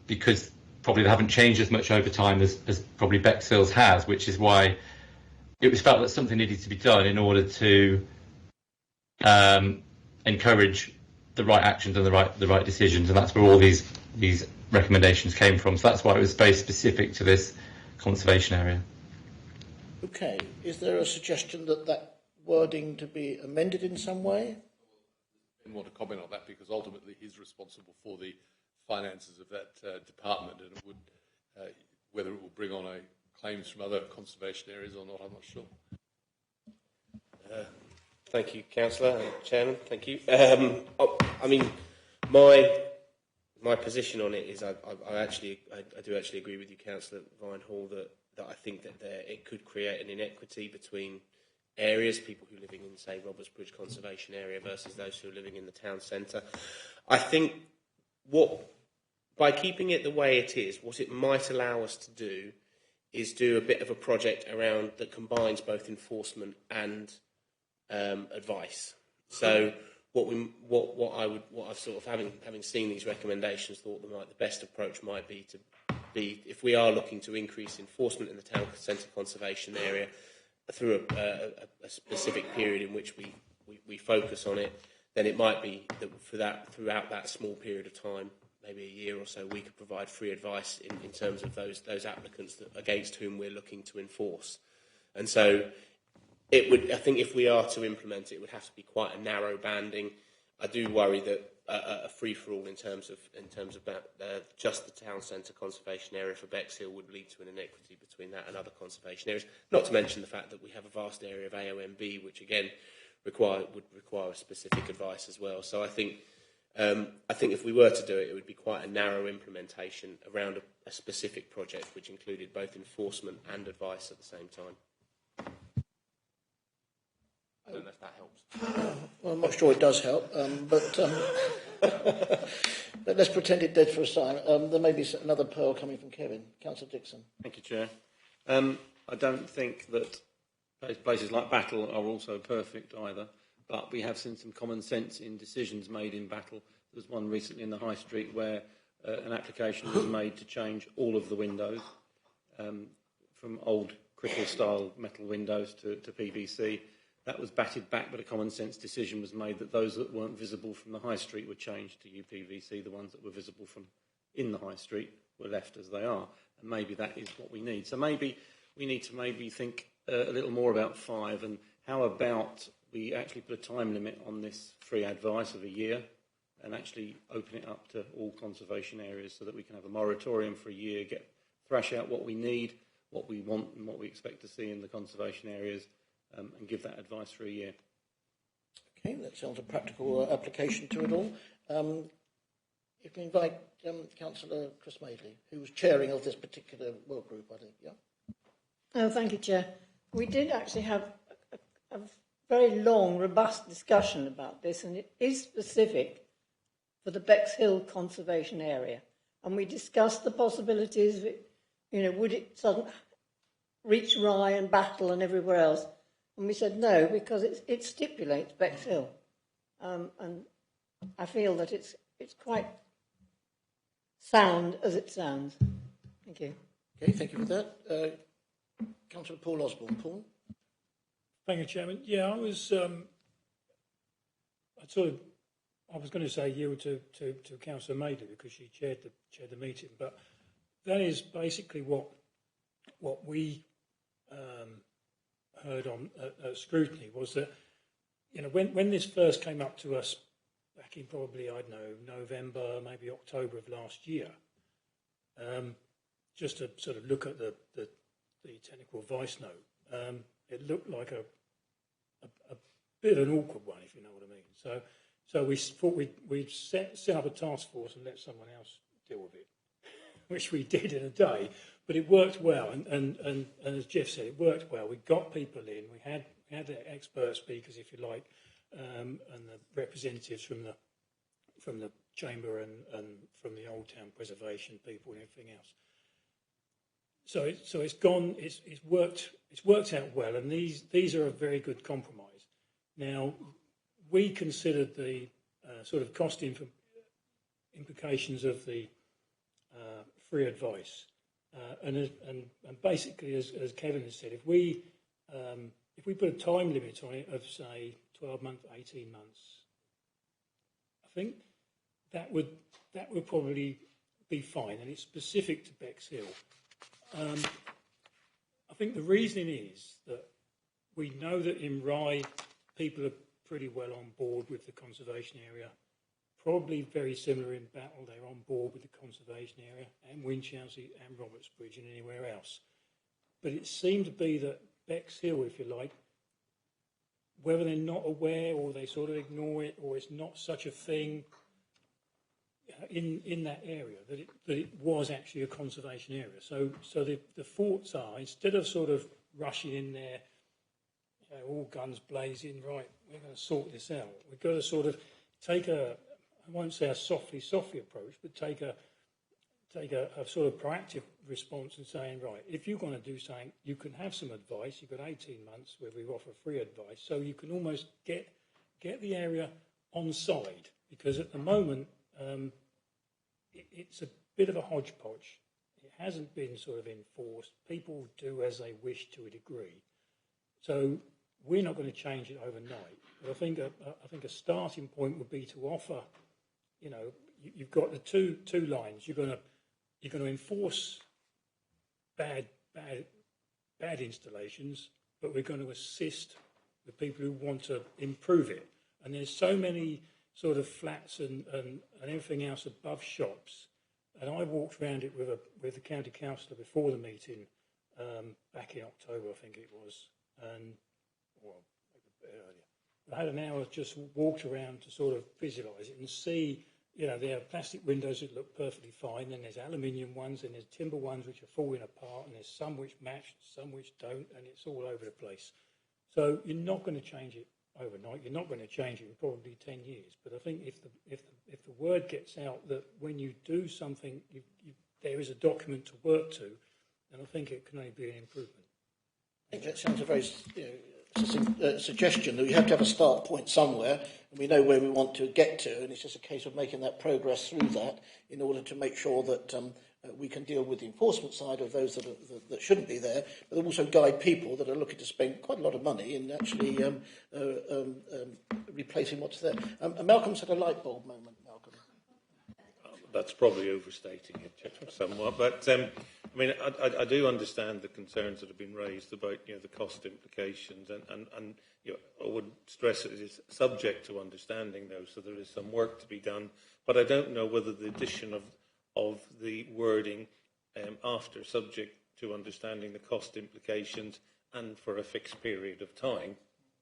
because probably they haven't changed as much over time as probably Bexhill's has, which is why it was felt that something needed to be done in order to encourage the right actions and the right decisions, and that's where all these recommendations came from. So that's why it was very specific to this conservation area. Okay. Is there a suggestion that wording to be amended in some way? I didn't want to comment on that because ultimately he's responsible for the finances of that department, and it would whether it will bring on claims from other conservation areas or not, I'm not sure. Thank you, Councillor and Chairman. Thank you. I mean, my position on it is I do actually agree with you, Councillor Vinehall, that I think that it could create an inequity between areas, people who are living in, say, Robertsbridge Conservation Area versus those who are living in the town centre. I think by keeping it the way it is, what it might allow us to do is do a bit of a project around that combines both enforcement and advice. So what I've sort of having seen these recommendations, thought the best approach might be if we are looking to increase enforcement in the town centre conservation area through a specific period in which we focus on it, then it might be that throughout that small period of time maybe a year or so, we could provide free advice in terms of those applicants against whom we're looking to enforce. And so it would, I think if we are to implement it, it would have to be quite a narrow banding. I do worry that a free-for-all in terms of just the town centre conservation area for Bexhill would lead to an inequity between that and other conservation areas, not to mention the fact that we have a vast area of AOMB, which again would require specific advice as well. So I think if we were to do it, it would be quite a narrow implementation around a specific project which included both enforcement and advice at the same time. I don't know if that helps. Well, I'm not sure it does help, but let's pretend it did for a time. There may be another pearl coming from Kevin. Councillor Dixon. Thank you, Chair. I don't think that places like Battle are also perfect either, but we have seen some common sense in decisions made in Battle. There was one recently in the High Street where an application was made to change all of the windows from old Crickle-style metal windows to PVC. That was batted back, but a common sense decision was made that those that weren't visible from the High Street were changed to UPVC. The ones that were visible from in the High Street were left as they are. And maybe that is what we need. So maybe we need to think a little more about 5, and how about we actually put a time limit on this free advice of a year and actually open it up to all conservation areas so that we can have a moratorium for a year, thrash out what we need, what we want and what we expect to see in the conservation areas, and give that advice for a year. Okay, that sounds a practical application to it all. If we invite Councillor Chris Madeley, who was chairing of this particular work group, I think, yeah? Oh, thank you, Chair. We did actually have a very long, robust discussion about this, and it is specific for the Bexhill Conservation Area. And we discussed the possibilities of it, would it suddenly reach Rye and Battle and everywhere else? And we said no, because it stipulates Bexhill. And I feel that it's quite sound as it sounds. Thank you. Okay, thank you for that. Councillor Paul Osborne. Paul? Thank you, Chairman. Yeah, I was going to say yield to Councillor Madeley because she chaired the meeting, but that is basically what we heard on scrutiny was that when this first came up to us back in probably November, maybe October of last year, just to sort of look at the technical advice note, it looked like a bit of an awkward one, if you know what I mean. So we thought we'd set up a task force and let someone else deal with it, which we did in a day. But it worked well, and as Jeff said, it worked well. We got people in. We had the expert speakers, if you like, and the representatives from the chamber and from the Old Town Preservation people and everything else. So it's worked out well, and these are a very good compromise. Now, we considered the sort of cost implications of the free advice. And basically, as Kevin has said, if we put a time limit on it of say 12 months, 18 months, I think that would probably be fine, and it's specific to Bexhill. I think the reasoning is that we know that in Rye people are pretty well on board with the conservation area. Probably very similar in Battle, they're on board with the conservation area, and Winchelsea and Robertsbridge and anywhere else. But it seemed to be that Bexhill, if you like, whether they're not aware or they sort of ignore it or it's not such a thing in that area, that it was actually a conservation area. So the thoughts are, instead of sort of rushing in there, all guns blazing, right, we're going to sort this out. We've got to sort of take I won't say a softly approach, but take a sort of proactive response and saying, right, if you're going to do something, you can have some advice. You've got 18 months where we offer free advice, so you can almost get the area on side, because at the moment it's a bit of a hodgepodge. It hasn't been sort of enforced. People do as they wish to a degree. So we're not going to change it overnight. But I think a starting point would be to offer you know, you've got the two lines. You're going to enforce bad installations, but we're going to assist the people who want to improve it. And there's so many sort of flats and everything else above shops. And I walked around it with the county councillor before the meeting back in October, I think it was, and well, maybe a bit earlier. I had an hour just walked around to sort of visualise it and see, you know, there are plastic windows that look perfectly fine, then there's aluminium ones, and there's timber ones which are falling apart, and there's some which match, some which don't, and it's all over the place. So you're not going to change it overnight. You're not going to change it in probably 10 years. But I think if the word gets out that when you do something, there is a document to work to, then I think it can only be an improvement. I think that sounds a very suggestion that we have to have a start point somewhere, and we know where we want to get to, and it's just a case of making that progress through that in order to make sure that we can deal with the enforcement side of those that shouldn't be there, but also guide people that are looking to spend quite a lot of money in actually replacing what's there. Malcolm's had a light bulb moment, Malcolm. That's probably overstating it somewhat, but I mean, I do understand the concerns that have been raised about, you know, the cost implications, and you know, I would stress it is subject to understanding those, so there is some work to be done. But I don't know whether the addition of the wording after subject to understanding the cost implications and for a fixed period of time,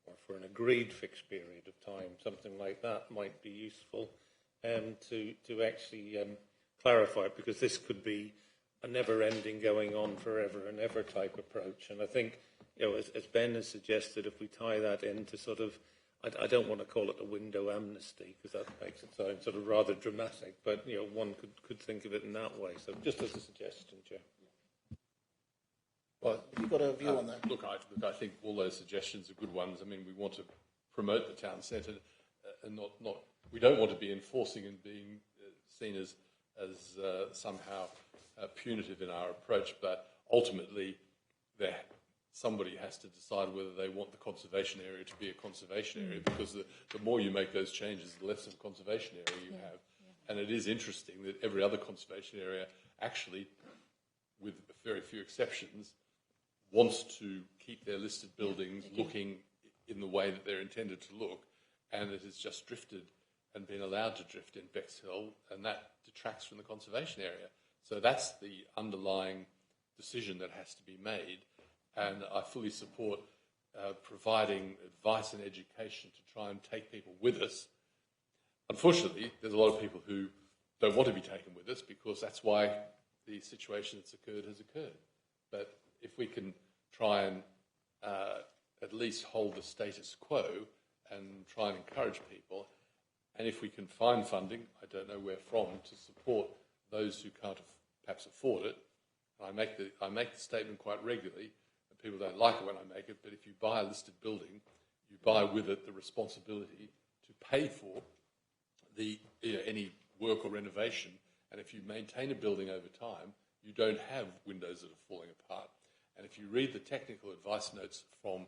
or for an agreed fixed period of time, something like that might be useful to actually clarify it, because this could be a never-ending, going on forever and ever type approach. And I think, you know, as Ben has suggested, if we tie that into sort of, I don't want to call it a window amnesty, because that makes it sound sort of rather dramatic, but, you know, one could think of it in that way. So just as a suggestion, Chair. Well, have you got a view on that? Look, I think all those suggestions are good ones. I mean, we want to promote the town centre, and not we don't want to be enforcing and being seen as somehow punitive in our approach. But ultimately, somebody has to decide whether they want the conservation area to be a conservation area, because the more you make those changes, the less of a conservation area you have. And it is interesting that every other conservation area actually, with very few exceptions, wants to keep their listed buildings looking in the way that they're intended to look, and it has just drifted and been allowed to drift in Bexhill, and that detracts from the conservation area. So that's the underlying decision that has to be made, and I fully support providing advice and education to try and take people with us. Unfortunately, there's a lot of people who don't want to be taken with us, because that's why the situation that's occurred has occurred. But if we can try and at least hold the status quo and try and encourage people, and if we can find funding, I don't know where from, to support those who can't perhaps afford it. I make the statement quite regularly, and people don't like it when I make it, but if you buy a listed building, you buy with it the responsibility to pay for any work or renovation. And if you maintain a building over time, you don't have windows that are falling apart. And if you read the technical advice notes from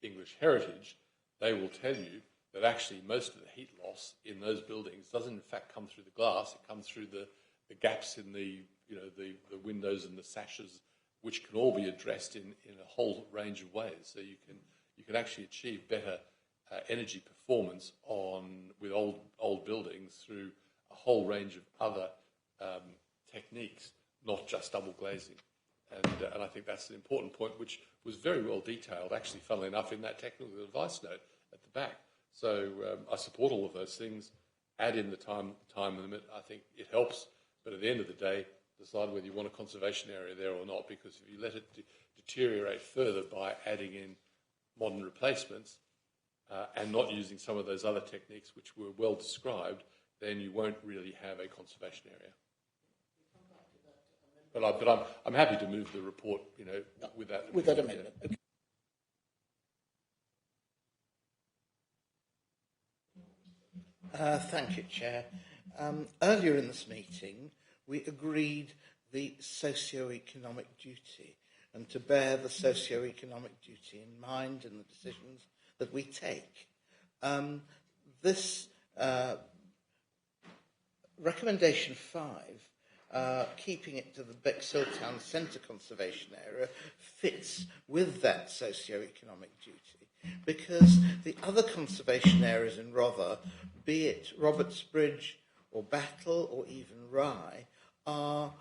English Heritage, they will tell you that actually most of the heat loss in those buildings doesn't in fact come through the glass. It comes through the gaps in the windows and the sashes, which can all be addressed in a whole range of ways. So you can actually achieve better energy performance with old buildings through a whole range of other techniques, not just double glazing. And I think that's an important point, which was very well detailed, actually, funnily enough, in that technical advice note at the back. So I support all of those things. Add in the time limit. I think it helps. But at the end of the day, decide whether you want a conservation area there or not, because if you let it deteriorate further by adding in modern replacements and not using some of those other techniques which were well described, then you won't really have a conservation area. But I'm happy to move the report, with that amendment. Okay. Thank you, Chair. Earlier in this meeting, we agreed the socio-economic duty, and to bear the socio-economic duty in mind in the decisions that we take. This recommendation 5, keeping it to the Bexhill Town Centre conservation area, fits with that socio-economic duty, because the other conservation areas in Rother, be it Robertsbridge or Battle or even Rye, are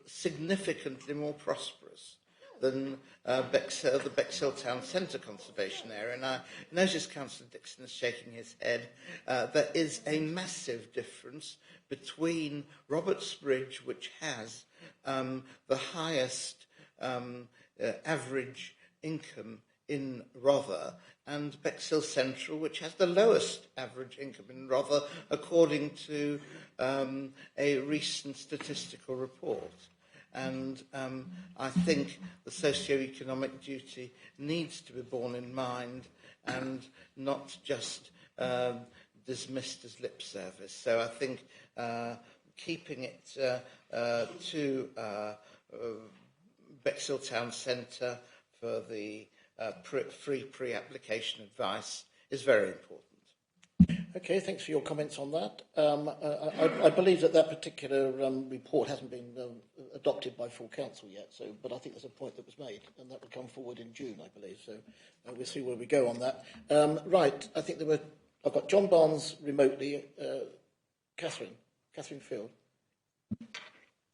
significantly more prosperous than the Bexhill Town Centre conservation area. And I notice Councillor Dixon is shaking his head. There is a massive difference between Robertsbridge, which has the highest average income in Rother, and Bexhill Central, which has the lowest average income in Rother, according to a recent statistical report. And I think the socio-economic duty needs to be borne in mind and not just dismissed as lip service. So I think keeping it to Bexhill Town Centre for the free pre-application advice is very important. Okay, thanks for your comments on that. I believe that particular report hasn't been adopted by full council yet, but I think there's a point that was made, and that will come forward in June, I believe. So we'll see where we go on that. Right, I think I've got John Barnes remotely. Catherine Field.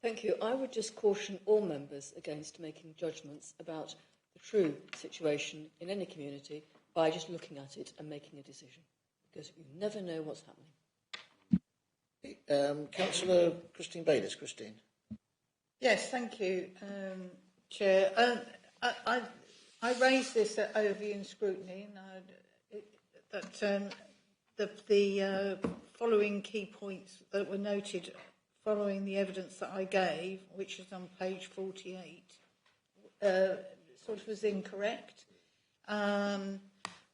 Thank you. I would just caution all members against making judgments about the true situation in any community by just looking at it and making a decision, because you never know what's happening. Councillor Christine Bayliss. Christine. Yes, thank you, Chair. I raised this at overview and scrutiny, and the following key points that were noted following the evidence that I gave, which is on page 48, sort of was incorrect.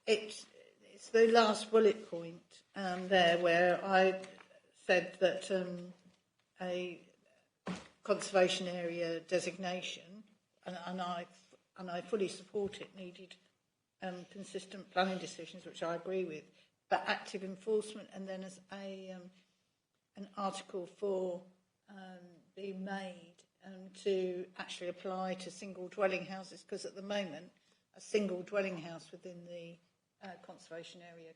It's the last bullet point there where I said that a conservation area designation, and I fully support it, needed consistent planning decisions, which I agree with, but active enforcement, and then as an Article 4 being made to actually apply to single dwelling houses, because at the moment a single dwelling house within the conservation area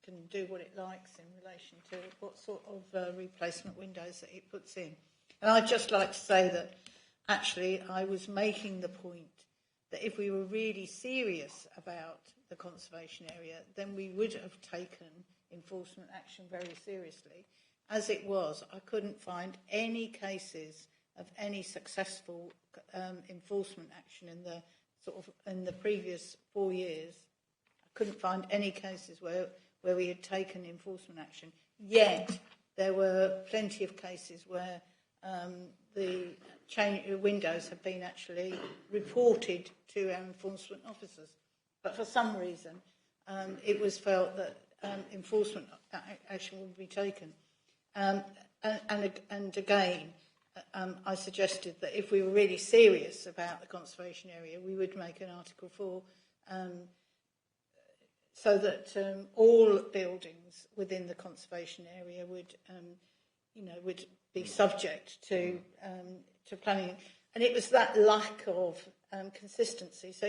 can do what it likes in relation to what sort of replacement windows that it puts in. And I'd just like to say that actually I was making the point that if we were really serious about the conservation area, then we would have taken enforcement action very seriously. As it was, I couldn't find any cases of any successful enforcement action in the previous 4 years. I couldn't find any cases where we had taken enforcement action. Yet there were plenty of cases where the windows have been actually reported to our enforcement officers. But for some reason, it was felt that enforcement action would be taken. And again, I suggested that if we were really serious about the conservation area, we would make an Article 4 so that all buildings within the conservation area would be subject to planning. And it was that lack of consistency. So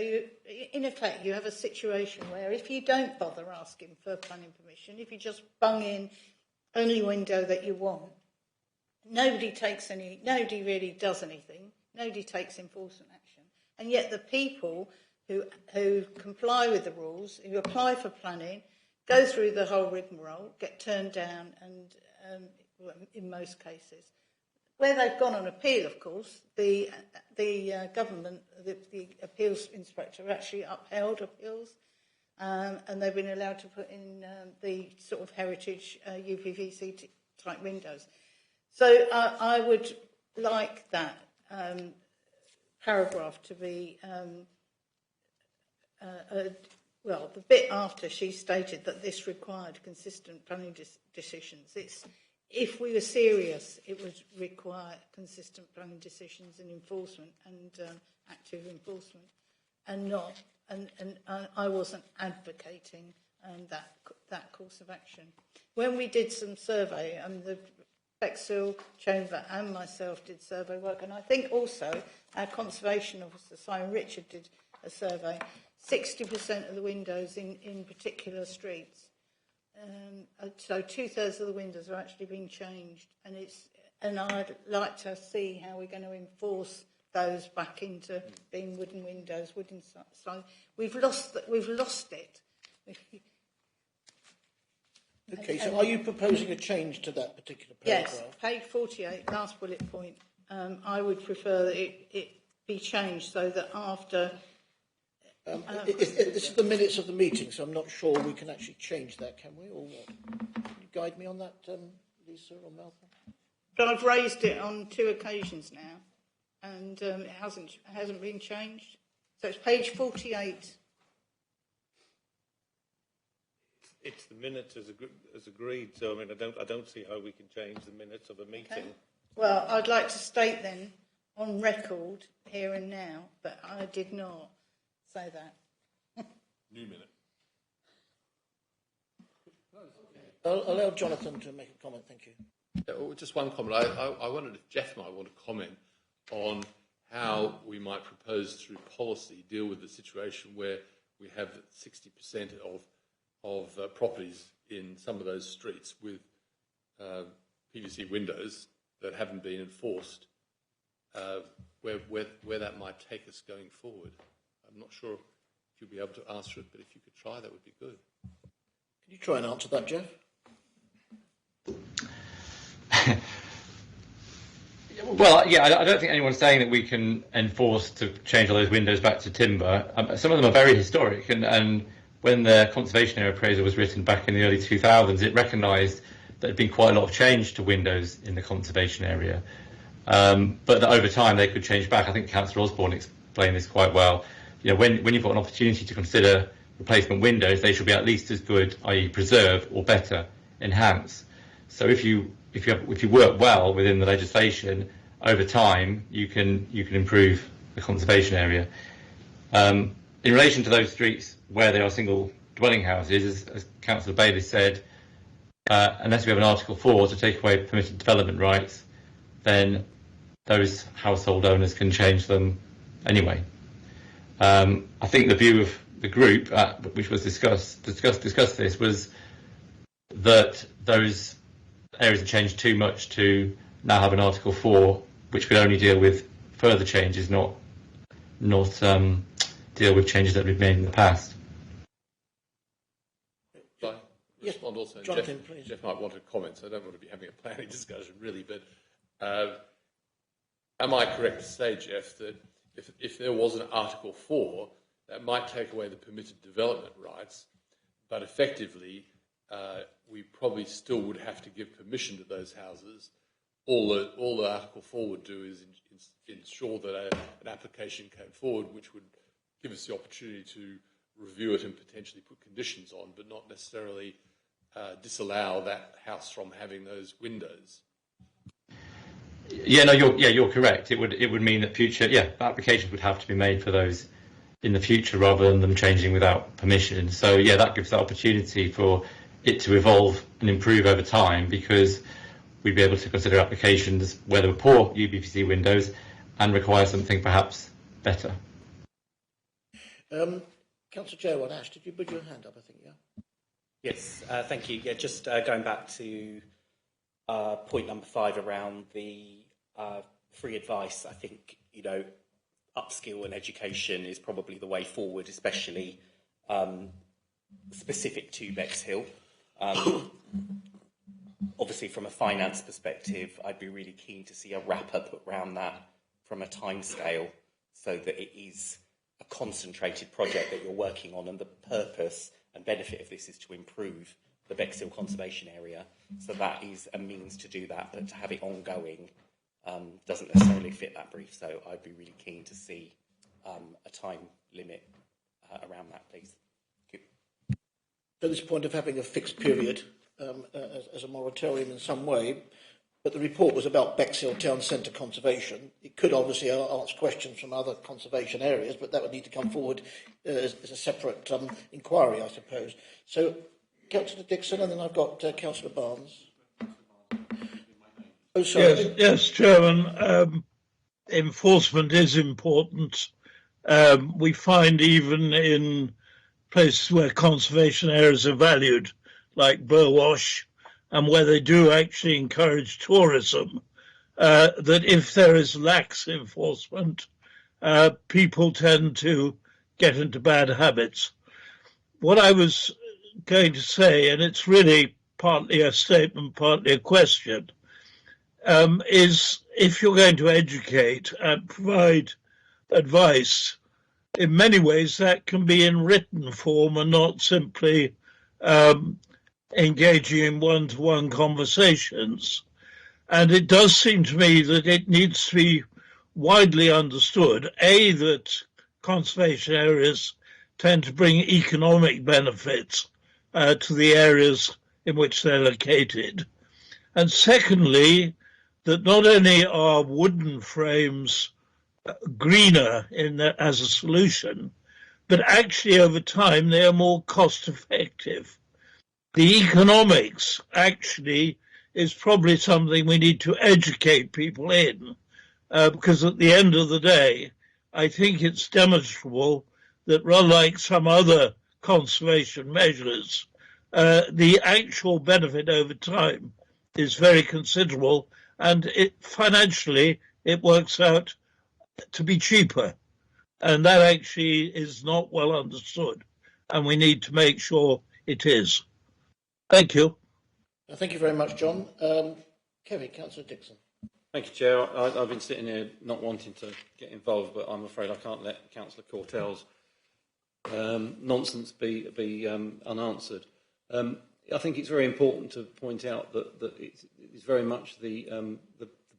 in effect, you have a situation where if you don't bother asking for planning permission, if you just bung in any window that you want, nobody really does anything, nobody takes enforcement action. And yet the people who comply with the rules, who apply for planning, go through the whole rigmarole, get turned down, and in most cases. Where they've gone on appeal, of course, the government, the appeals inspector actually upheld appeals, and they've been allowed to put in the sort of heritage UPVC type windows. So I would like that paragraph to be, the bit after she stated that this required consistent planning decisions. If we were serious, it would require consistent planning decisions and enforcement and active enforcement, and not. And I wasn't advocating that course of action. When we did some survey, the Bexhill Chamber and myself did survey work, and I think also our conservation officer Simon Richard did a survey. 60% of the windows in particular streets, so 2/3 of the windows are actually being changed, and I'd like to see how we're going to enforce those back into being wooden windows, wooden signs. We've lost it. Okay, so are you proposing a change to that particular paragraph? Yes, page 48, last bullet point. I would prefer that it be changed so that after... this is the minutes of the meeting, so I'm not sure we can actually change that, can we, or what? Can you guide me on that, Lisa or Malcolm? But I've raised it on 2 occasions now, and it hasn't been changed. So it's page 48. It's the minutes as agreed. So I mean, I don't see how we can change the minutes of a meeting. Okay. Well, I'd like to state then on record here and now, but I did not say that. New minute. I'll allow Jonathan to make a comment. Thank you. Yeah, well, just one comment. I wondered if Jeff might want to comment on how we might propose through policy deal with the situation where we have 60% of properties in some of those streets with PVC windows that haven't been enforced, where that might take us going forward. I'm not sure if you'll be able to answer it, but if you could try, that would be good. Can you try and answer that, Jeff? Well, yeah, I don't think anyone's saying that we can enforce to change all those windows back to timber. Some of them are very historic, and when the conservation area appraisal was written back in the early 2000s, it recognised that there had been quite a lot of change to windows in the conservation area, but that over time they could change back. I think Councillor Osborne explained this quite well. You know, when you've got an opportunity to consider replacement windows, they should be at least as good, i.e. preserve, or better, enhance. So if you work well within the legislation, over time you can improve the conservation area. In relation to those streets where there are single dwelling houses, as Councillor Bailey said, unless we have an Article 4 to take away permitted development rights, then those household owners can change them anyway. I think the view of the group, which was discussed this, was that those areas have changed too much to now have an Article 4, which could only deal with further changes, not deal with changes that we've made in the past. Yes, respond also. Jonathan, please. Jeff might want to comment, so I don't want to be having a planning discussion really, but am I correct to say, Jeff, that if there was an Article 4, that might take away the permitted development rights, but effectively we probably still would have to give permission to those houses. All the Article 4 would do is ensure that an application came forward which would give us the opportunity to review it and potentially put conditions on, but not necessarily disallow that house from having those windows. Yeah, no, you're correct. It would mean that future applications would have to be made for those in the future rather than them changing without permission. So yeah, that gives the opportunity for it to evolve and improve over time, because we'd be able to consider applications where there were poor UPVC windows and require something perhaps better. Councillor Gerard Ash, did you put your hand up, I think, yeah? Yes, thank you. Yeah, just going back to point number 5 around the free advice. I think, upskill and education is probably the way forward, especially specific to Bexhill. Obviously, from a finance perspective, I'd be really keen to see a wrapper put around that from a timescale, so that it is a concentrated project that you're working on, and the purpose and benefit of this is to improve the Bexhill conservation area. So that is a means to do that, but to have it ongoing doesn't necessarily fit that brief. So I'd be really keen to see a time limit around that, please. Thank you. So this point of having a fixed period as a moratorium in some way, but the report was about Bexhill Town Centre conservation. It could obviously ask questions from other conservation areas, but that would need to come forward as a separate inquiry, I suppose. So, Councillor Dixon, and then I've got Councillor Barnes. Oh, sorry. Yes, Chairman. Enforcement is important. We find even in places where conservation areas are valued, like Burwash, and where they do actually encourage tourism, that if there is lax enforcement, people tend to get into bad habits. What I was going to say, and it's really partly a statement, partly a question, is if you're going to educate and provide advice, in many ways that can be in written form and not simply engaging in one-to-one conversations. And it does seem to me that it needs to be widely understood, A, that conservation areas tend to bring economic benefits to the areas in which they're located. And secondly, that not only are wooden frames greener as a solution, but actually over time they are more cost effective. The economics actually is probably something we need to educate people in, because at the end of the day, I think it's demonstrable that rather like some other conservation measures, the actual benefit over time is very considerable, and financially it works out to be cheaper. And that actually is not well understood, and we need to make sure it is. Thank you. Thank you very much, John. Kevin, Councillor Dixon. Thank you, Chair. I've been sitting here not wanting to get involved, but I'm afraid I can't let Councillor Cortell's nonsense be unanswered. I think it's very important to point out that it's very much the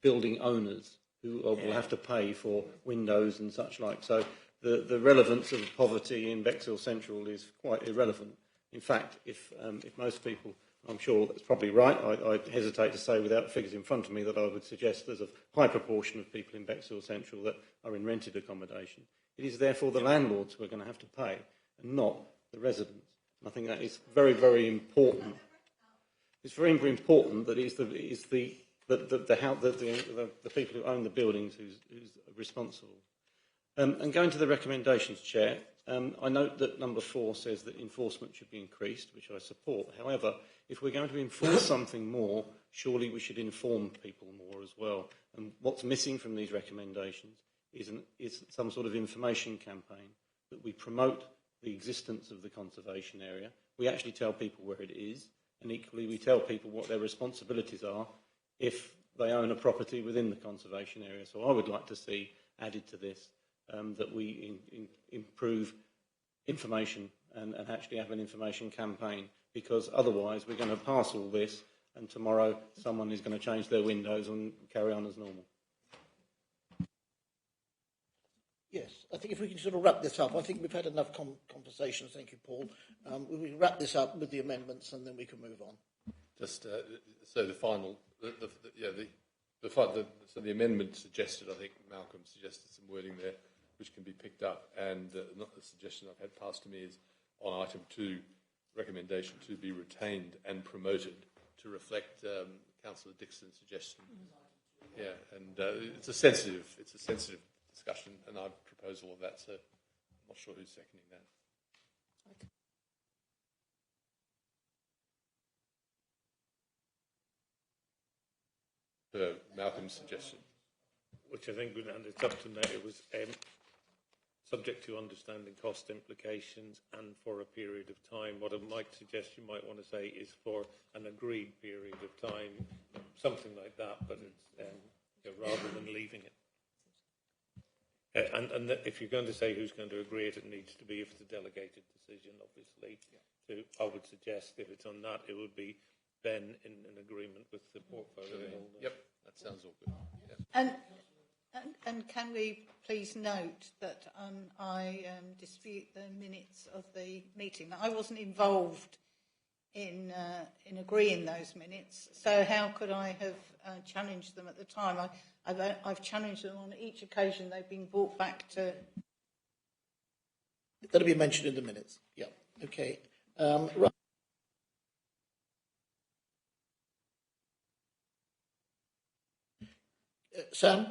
building owners who will have to pay for windows and such like. So the relevance of poverty in Bexhill Central is quite irrelevant. In fact, if most people, I'm sure that's probably right, I hesitate to say without figures in front of me that I would suggest there's a high proportion of people in Bexhill Central that are in rented accommodation. It is therefore the landlords who are going to have to pay and not the residents. And I think that is very, very important. It's very, very important that the people who own the buildings who's responsible. And going to the recommendations, Chair, I note that number 4 says that enforcement should be increased, which I support. However, if we're going to enforce something more, surely we should inform people more as well. And what's missing from these recommendations is some sort of information campaign that we promote the existence of the conservation area. We actually tell people where it is, and equally we tell people what their responsibilities are if they own a property within the conservation area. So I would like to see added to this that we improve information and actually have an information campaign, because otherwise we're going to pass all this and tomorrow someone is going to change their windows and carry on as normal. Yes, I think if we can sort of wrap this up, I think we've had enough conversations. Thank you, Paul. We can wrap this up with the amendments and then we can move on. Just so the final, so the amendment suggested, I think Malcolm suggested some wording there which can be picked up, and not the suggestion I've had passed to me is on item 2, recommendation to be retained and promoted to reflect Councillor Dixon's suggestion. Yeah, and it's a sensitive discussion, and I propose all of that, so I'm not sure who's seconding that. Malcolm's suggestion. Which I think, and it's up to now, it was subject to understanding cost implications and for a period of time. What I might suggest you might want to say is for an agreed period of time, something like that, but it's rather than leaving it. And if you're going to say who's going to agree it, it needs to be, if it's a delegated decision, obviously. Yeah. I would suggest if it's on that, it would be Ben in an agreement with the portfolio holder. Yep, that sounds all good. Yeah. And can we please note that I dispute the minutes of the meeting. I wasn't involved in agreeing those minutes. So how could I have challenged them at the time? I've challenged them on each occasion they've been brought back to. That'll be mentioned in the minutes. Yeah. Okay. Right. Sam?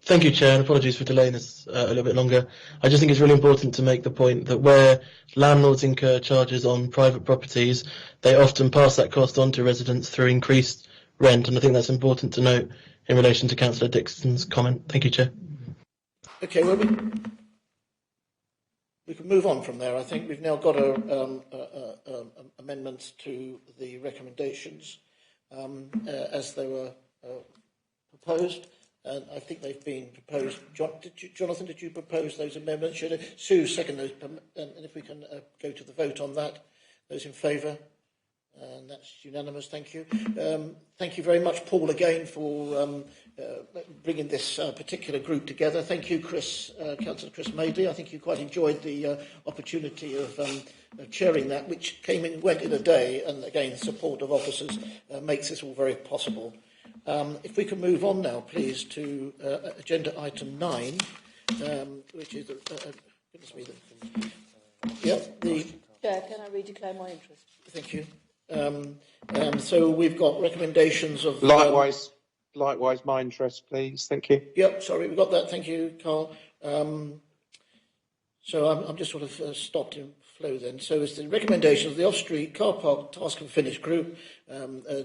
Thank you, Chair, and apologies for delaying this a little bit longer. I just think it's really important to make the point that where landlords incur charges on private properties, they often pass that cost on to residents through increased rent, and I think that's important to note in relation to Councillor Dixon's comment. Thank you, Chair. Okay, well, we can move on from there. I think we've now got amendments to the recommendations as they were proposed. And I think they've been proposed. Jonathan, did you propose those amendments? Should Sue second those? And if we can go to the vote on that. Those in favour? And that's unanimous. Thank you. Thank you very much, Paul, again for bringing this particular group together. Thank you, Chris, Councillor Chris Madeley. I think you quite enjoyed the opportunity of chairing that, which went in a day. And again, the support of officers makes this all very possible. If we can move on now, please, to agenda item 9, which is goodness me. Chair, can I redeclare my interest? Thank you. So we've got recommendations of likewise my interest, please. Thank you. Yep. Sorry, we've got that. Thank you, Carl. So I'm just sort of stopped in flow then. So it's the recommendations of the off-street car park task and finish group.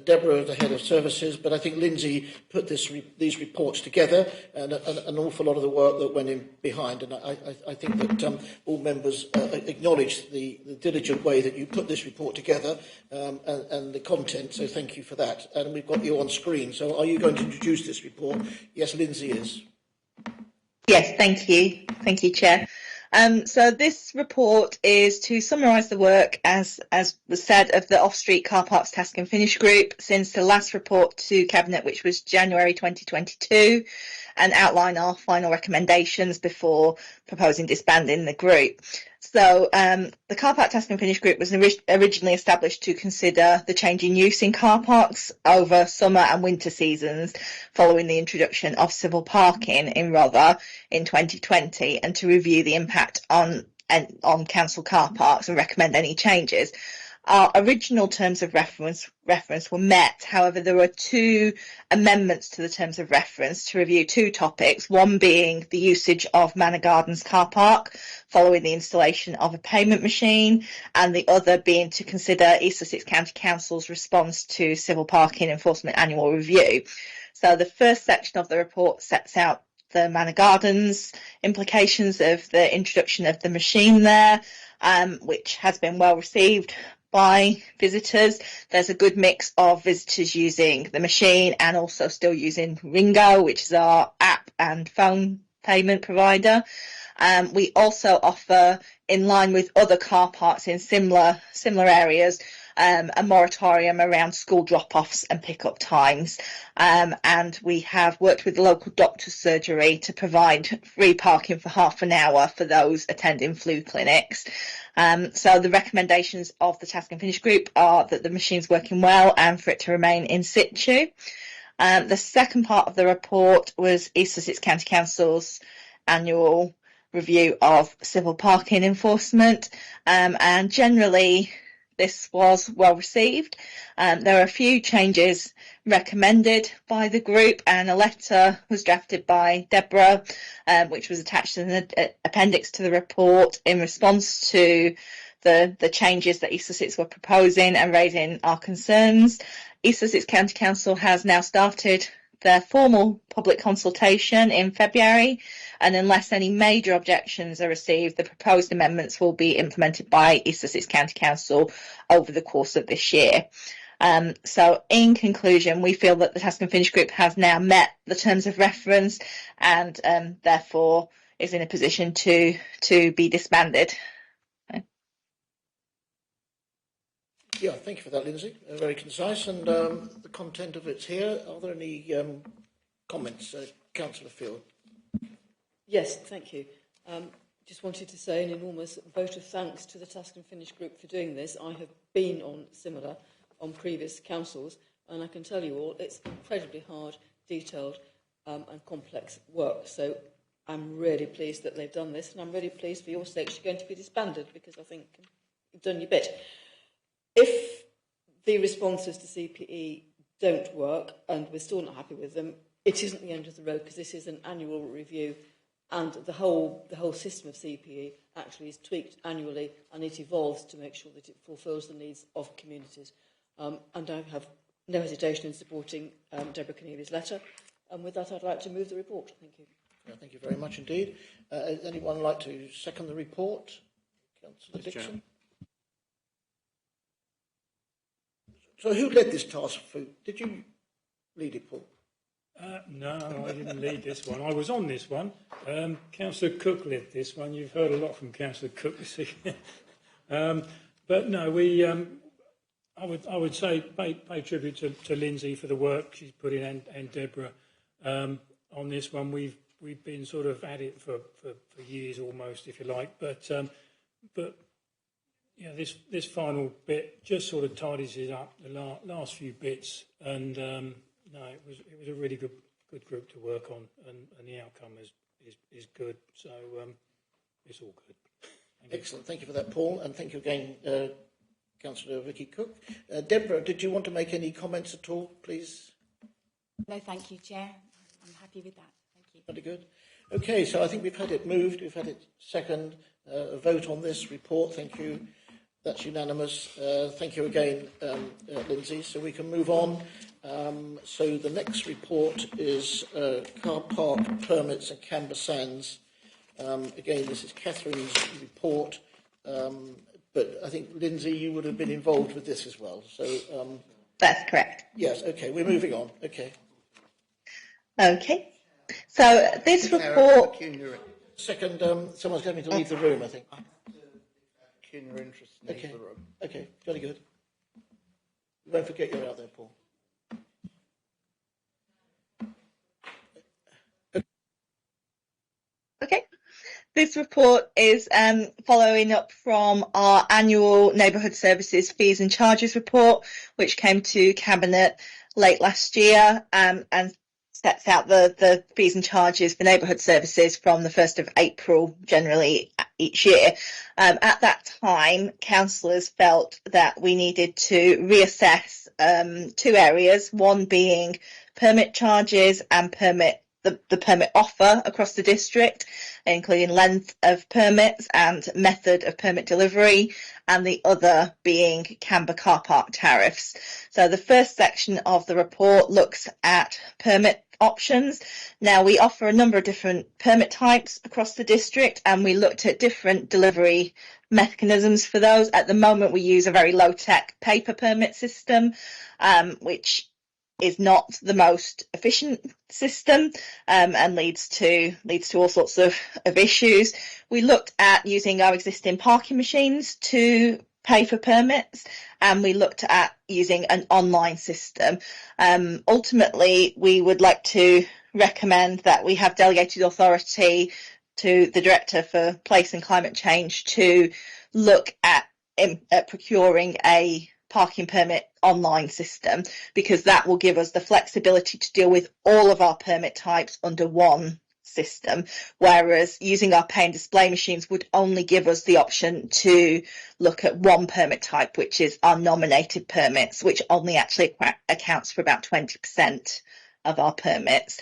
Deborah, the head of services, but I think Lindsay put these reports together, and an awful lot of the work that went in behind. And I think that all members acknowledge the diligent way that you put this report together and the content. So thank you for that. And we've got you on screen. So are you going to introduce this report? Yes, Lindsay is. Yes, thank you. Thank you, Chair. So this report is to summarise the work, as was said, of the Off-Street Car Parks Task and Finish Group since the last report to Cabinet, which was January 2022, and outline our final recommendations before proposing disbanding the group. So the Car Park Task and Finish Group was originally established to consider the change in use in car parks over summer and winter seasons following the introduction of civil parking in Rother in 2020, and to review the impact on council car parks and recommend any changes. Our original terms of reference were met. However, there were 2 amendments to the terms of reference to review 2 topics, one being the usage of Manor Gardens car park following the installation of a payment machine, and the other being to consider East Sussex County Council's response to civil parking enforcement annual review. So the first section of the report sets out the Manor Gardens implications of the introduction of the machine there, which has been well received by visitors. There's a good mix of visitors using the machine and also still using Ringo, which is our app and phone payment provider. We also offer, in line with other car parks in similar areas, a moratorium around school drop-offs and pick-up times. And we have worked with the local doctor's surgery to provide free parking for half an hour for those attending flu clinics. So the recommendations of the Task and Finish Group are that the machine's working well and for it to remain in situ. The second part of the report was East Sussex County Council's annual review of civil parking enforcement, and generally this was well received. There are a few changes recommended by the group, and a letter was drafted by Deborah, which was attached in the appendix to the report in response to the changes that East Sussex were proposing and raising our concerns. East Sussex County Council has now started their formal public consultation in February, and unless any major objections are received, the proposed amendments will be implemented by East Sussex County Council over the course of this year. So in conclusion, we feel that the Task and Finish Group has now met the terms of reference and therefore is in a position to be disbanded. Yeah, thank you for that, Lindsay. Very concise, and the content of it's here. Are there any comments, Councillor Field? Yes, thank you. just wanted to say an enormous vote of thanks to the Task and Finish group for doing this. I have been on similar on previous councils, and I can tell you all it's incredibly hard, detailed and complex work. So I'm really pleased that they've done this, and I'm really pleased for your sakes you're going to be disbanded, because I think you've done your bit. If the responses to CPE don't work and we're still not happy with them, it isn't the end of the road, because this is an annual review, and the whole system of CPE actually is tweaked annually, and it evolves to make sure that it fulfils the needs of communities. And I have no hesitation in supporting Deborah Keneally's letter. And with that, I'd like to move the report. Thank you. Thank you very much indeed. Anyone like to second the report? Councillor Dixon. So who led this task force? Did you lead it, Paul? No, I didn't lead this one. I was on this one. Councillor Cook led this one. You've heard a lot from Councillor Cook this evening. But no, we. I would say pay tribute to Lindsay for the work she's put in, and Deborah on this one. We've been sort of at it for years almost, if you like. But yeah, this final bit just sort of tidies it up, the last few bits, and no, it was a really good group to work on, and the outcome is good. So it's all good. Excellent. Thank you for that, Paul, and thank you again, Councillor Vicky Cook. Deborah, did you want to make any comments at all, please? No, thank you, Chair. I'm happy with that. Thank you. Very good. Okay, so I think we've had it moved, we've had it second, a vote on this report. Thank you. That's unanimous. Thank you again, Lindsay. So we can move on. So the next report is car park permits and Camber Sands. Again, this is Catherine's report. But I think, Lindsay, you would have been involved with this as well. So that's correct. Yes, okay, we're moving on. Okay. Okay. So this report... Second, someone's going to leave the room, I think. Peculiar interest in Okay. the room. Okay, very good. You won't forget you're out there, Paul. Okay. This report is following up from our annual Neighbourhood Services Fees and Charges report, which came to Cabinet late last year and sets out the fees and charges for neighbourhood services from the 1st of April, generally each year. At that time, councillors felt that we needed to reassess two areas, one being permit charges and the permit offer across the district, including length of permits and method of permit delivery, and the other being Camber car park tariffs. So the first section of the report looks at permit options. Now, we offer a number of different permit types across the district, and we looked at different delivery mechanisms for those. At the moment, we use a very low-tech paper permit system, which is not the most efficient system and leads to all sorts of issues. We looked at using our existing parking machines to pay for permits, and we looked at using an online system. Ultimately, we would like to recommend that we have delegated authority to the Director for Place and Climate Change to look at procuring a parking permit online system, because that will give us the flexibility to deal with all of our permit types under one system, whereas using our pay and display machines would only give us the option to look at one permit type, which is our nominated permits, which only actually accounts for about 20% of our permits.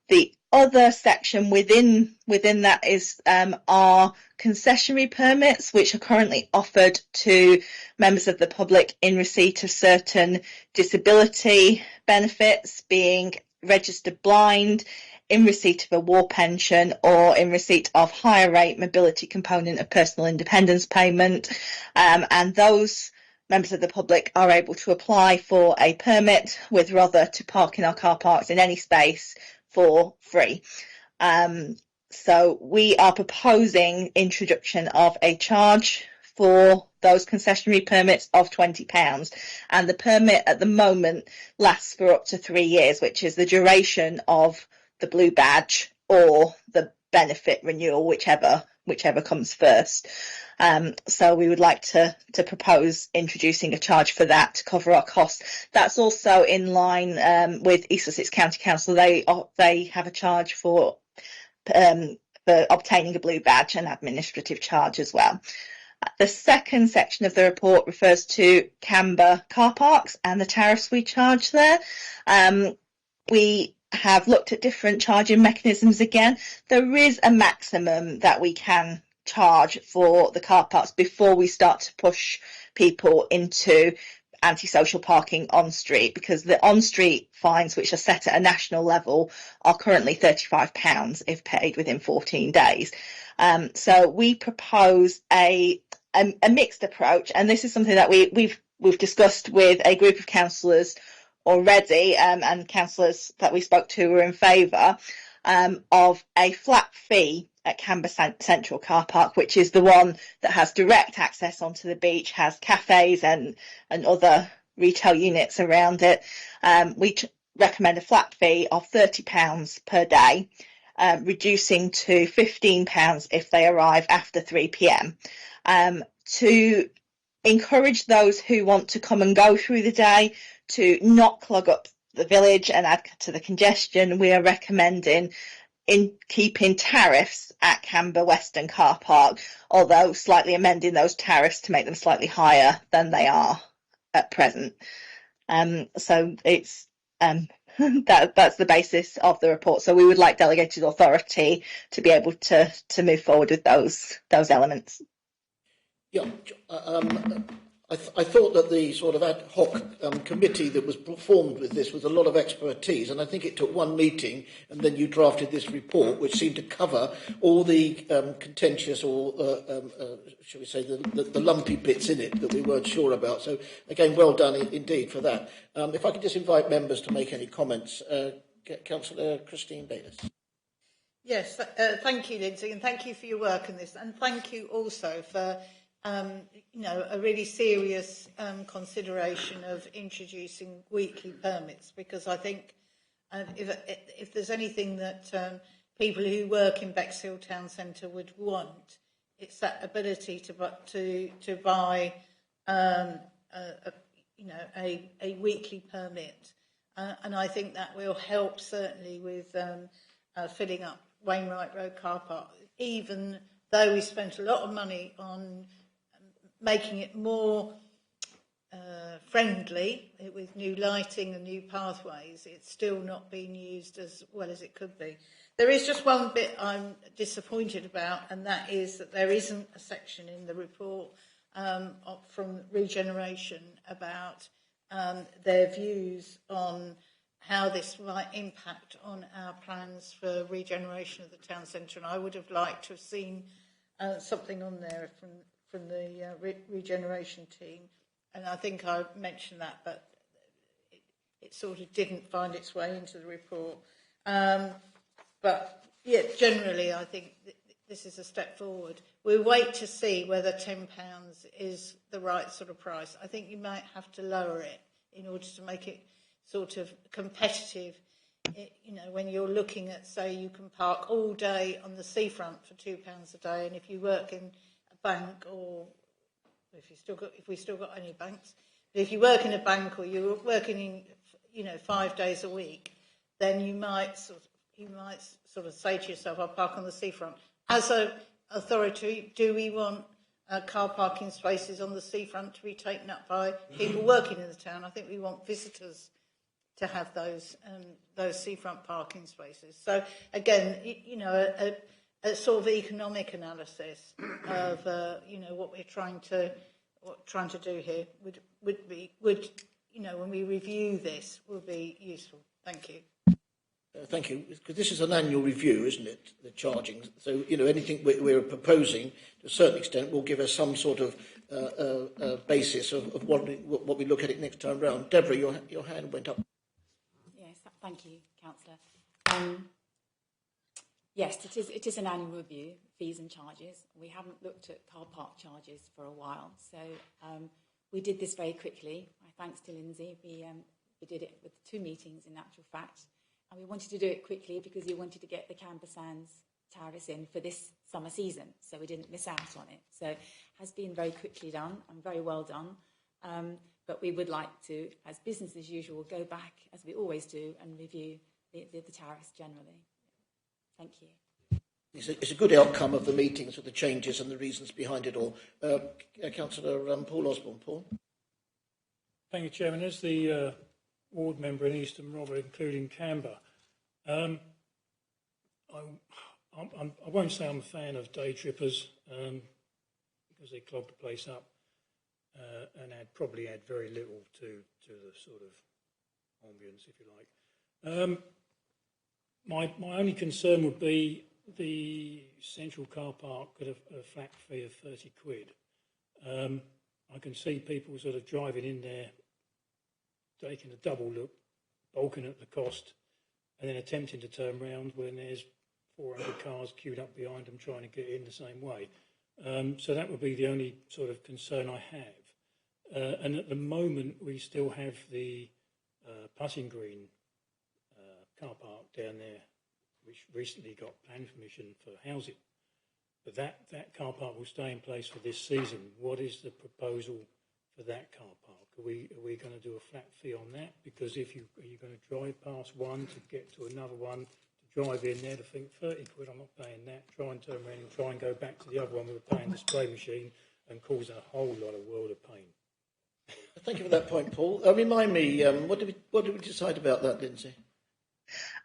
The other section within that is our concessionary permits, which are currently offered to members of the public in receipt of certain disability benefits, being registered blind, in receipt of a war pension, or in receipt of higher rate mobility component of personal independence payment. And those members of the public are able to apply for a permit with Rother to park in our car parks in any space for free. So we are proposing introduction of a charge for those concessionary permits of £20, and the permit at the moment lasts for up to 3 years, which is the duration of the blue badge or the benefit renewal, whichever whichever comes first. So we would like to propose introducing a charge for that to cover our costs. That's also in line with East Sussex County Council. They have a charge for obtaining a blue badge, and administrative charge as well. The second section of the report refers to Camber car parks and the tariffs we charge there. We have looked at different charging mechanisms again. There is a maximum that we can charge for the car parks before we start to push people into antisocial parking on street, because the on street fines, which are set at a national level, are currently £35 if paid within 14 days. So we propose a mixed approach, and this is something that we've discussed with a group of councillors already, and councillors that we spoke to were in favour of a flat fee at Camber Central Car Park, which is the one that has direct access onto the beach, has cafes and other retail units around it. We recommend a flat fee of £30 per day, reducing to £15 if they arrive after 3 p.m. To encourage those who want to come and go through the day to not clog up the village and add to the congestion, we are recommending in keeping tariffs at Camber Western Car Park, although slightly amending those tariffs to make them slightly higher than they are at present. So it's that's the basis of the report. So we would like delegated authority to be able to move forward with those elements. Yeah, I thought that the sort of ad hoc committee that was formed with this was a lot of expertise, and I think it took one meeting and then you drafted this report which seemed to cover all the contentious or, shall we say, the lumpy bits in it that we weren't sure about. So, again, well done indeed for that. If I could just invite members to make any comments. Councillor Christine Bayliss. Yes, thank you, Lindsay, and thank you for your work on this, and thank you also for a really serious consideration of introducing weekly permits, because I think if there's anything that people who work in Bexhill Town Centre would want, it's that ability to buy a weekly permit, and I think that will help certainly with filling up Wainwright Road car park, even though we spent a lot of money on making it more friendly with new lighting and new pathways. It's still not being used as well as it could be. There is just one bit I'm disappointed about, and that is that there isn't a section in the report from Regeneration about their views on how this might impact on our plans for regeneration of the town centre, and I would have liked to have seen something on there from the regeneration team, and I think I mentioned that, but it sort of didn't find its way into the report. But yeah, generally I think this is a step forward. We'll wait to see whether £10 is the right sort of price. I think you might have to lower it in order to make it sort of competitive. When you're looking at, say, you can park all day on the seafront for £2 a day, and if you work in a bank, or if we still got any banks, but if you work in a bank or you're working in 5 days a week, then you might sort of say to yourself, I'll park on the seafront. As an authority, do we want car parking spaces on the seafront to be taken up by people working in the town? I think we want visitors to have those seafront parking spaces. So again, a sort of economic analysis of what we're trying to do here would when we review this will be useful. Thank you. Thank you. Because this is an annual review, isn't it? The charging. So anything we're proposing to a certain extent will give us some sort of basis of what we look at it next time round. Deborah, your hand went up. Yes, thank you, Councillor. Yes, it is an annual review, fees and charges. We haven't looked at car park charges for a while, so we did this very quickly. Thanks to Lindsay, we did it with 2 meetings in actual fact, and we wanted to do it quickly because we wanted to get the Camber Sands tariffs in for this summer season, so we didn't miss out on it. So it has been very quickly done and very well done. But we would like to, as business as usual, go back, as we always do, and review the tariffs generally. Thank you. It's a good outcome of the meetings with the changes and the reasons behind it all. Councillor Paul Osborne. Paul? Thank you, Chairman. As the ward member in Eastern Rother, including Canberra, I won't say I'm a fan of day trippers because they clog the place up and probably add very little to the sort of ambience, if you like. My only concern would be the central car park at a flat fee of 30 quid. I can see people sort of driving in there, taking a double look, balking at the cost, and then attempting to turn round when there's 400 cars queued up behind them trying to get in the same way. So that would be the only sort of concern I have. And at the moment, we still have the Putting Green car park down there, which recently got planning permission for housing. But that car park will stay in place for this season. What is the proposal for that car park? Are we going to do a flat fee on that? Because are you going to drive past one to get to another one, to drive in there to think 30 quid, I'm not paying that, try and turn around and try and go back to the other one with a paying display machine and cause a whole lot of world of pain. Thank you for that point, Paul. Remind me, what did we decide about that, Lindsay?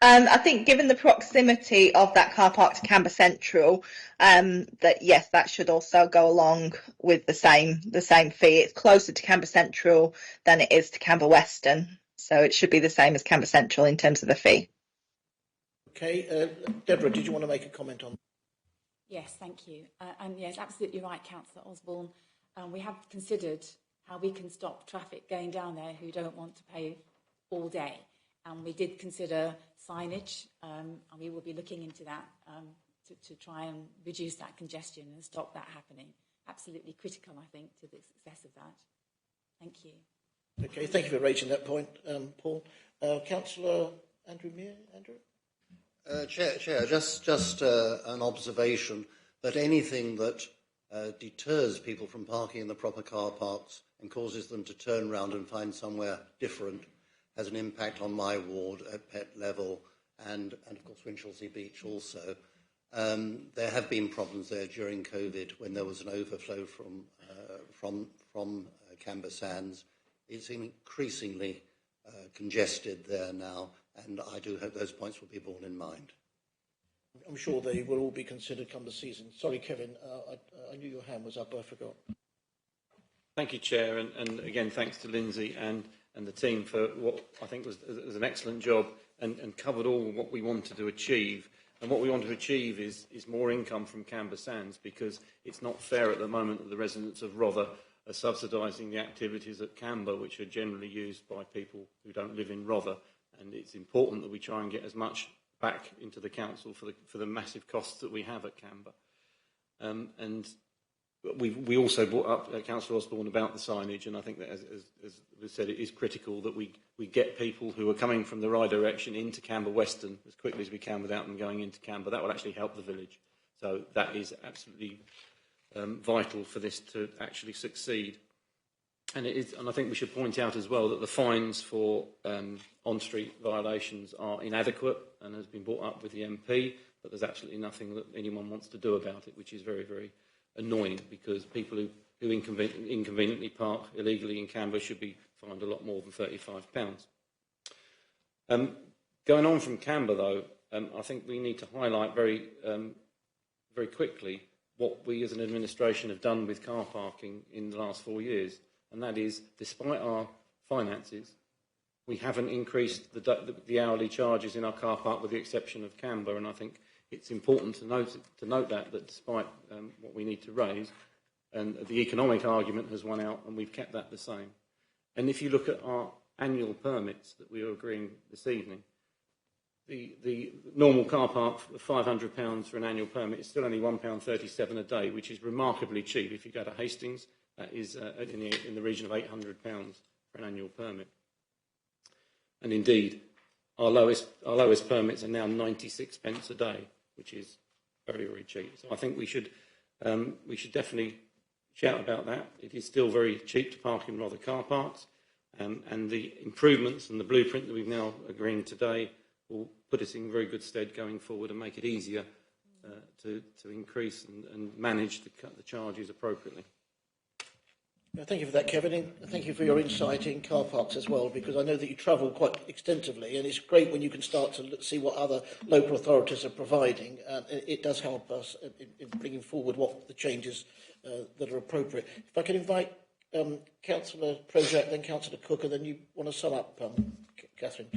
I think given the proximity of that car park to Canberra Central, that yes, that should also go along with the same fee. It's closer to Canberra Central than it is to Canberra Western, so it should be the same as Canberra Central in terms of the fee. Okay, Deborah, did you want to make a comment on that? Yes, thank you. And yes, absolutely right, Councillor Osborne. We have considered how we can stop traffic going down there who don't want to pay all day. And we did consider signage, and we will be looking into that to try and reduce that congestion and stop that happening. Absolutely critical, I think, to the success of that. Thank you. Okay, thank you for raising that point, Paul. Councillor Andrew Mear. Andrew? Chair, just an observation that anything that deters people from parking in the proper car parks and causes them to turn round and find somewhere different has an impact on my ward at Pett level and of course Winchelsea Beach also. There have been problems there during COVID when there was an overflow from Canberra Sands. It's increasingly congested there now, and I do hope those points will be borne in mind. I'm sure they will all be considered come the season. Sorry, Kevin, I knew your hand was up, I forgot. Thank you, Chair, and again, thanks to Lindsay and the team for what I think was an excellent job and covered all what we wanted to achieve. And what we want to achieve is more income from Canberra Sands, because it's not fair at the moment that the residents of Rother are subsidising the activities at Canberra, which are generally used by people who don't live in Rother. And it's important that we try and get as much back into the council for the massive costs that we have at Canberra. And we also brought up Councillor Osborne about the signage, and I think that, as was said, it is critical that we get people who are coming from the right direction into Canberra Western as quickly as we can without them going into Canberra. That will actually help the village. So that is absolutely vital for this to actually succeed. And I think we should point out as well that the fines for on-street violations are inadequate and has been brought up with the MP, but there's absolutely nothing that anyone wants to do about it, which is very, very annoying, because people who inconveniently park illegally in Canberra should be fined a lot more than £35. Going on from Canberra, though, I think we need to highlight very quickly what we as an administration have done with car parking in the last 4 years. And that is, despite our finances, we haven't increased the hourly charges in our car park with the exception of Canberra. And I think it's important to note that despite what we need to raise, and the economic argument has won out, and we've kept that the same. And if you look at our annual permits that we are agreeing this evening, the normal car park of £500 for an annual permit is still only £1.37 a day, which is remarkably cheap. If you go to Hastings, that is in the region of £800 for an annual permit. And indeed, our lowest permits are now 96 pence a day, which is very, very cheap. So I think we should definitely shout about that. It is still very cheap to park in rather car parks, and the improvements and the blueprint that we've now agreeing today will put us in very good stead going forward and make it easier to increase and manage the charges appropriately. Thank you for that, Kevin, and thank you for your insight in car parks as well, because I know that you travel quite extensively, and it's great when you can start to see what other local authorities are providing. It does help us in bringing forward what the changes that are appropriate. If I can invite Councillor Project, then Councillor Cook, and then you want to sum up, Catherine.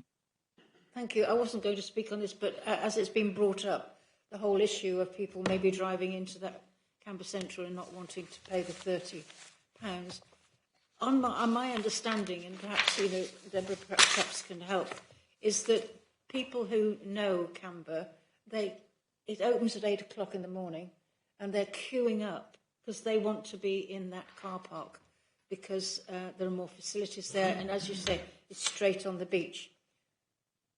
Thank you. I wasn't going to speak on this, but as it's been brought up, the whole issue of people maybe driving into that Canberra Central and not wanting to pay the £30. On my understanding, and perhaps Deborah perhaps can help, is that people who know Canberra, it opens at 8 o'clock in the morning, and they're queuing up because they want to be in that car park because there are more facilities there, and as you say, it's straight on the beach.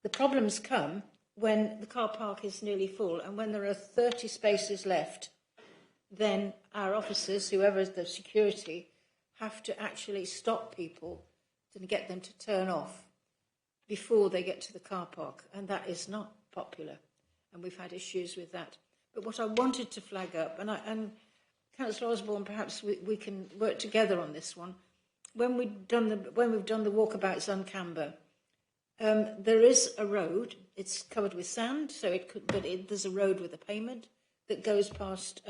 The problems come when the car park is nearly full, and when there are 30 spaces left, then our officers, whoever is the security, have to actually stop people to get them to turn off before they get to the car park, and that is not popular, and we've had issues with that. But what I wanted to flag up, and Councillor Osborne, perhaps we can work together on this one. When we've done the walkabouts on Canberra, there is a road. It's covered with sand, so there's a road with a pavement that goes past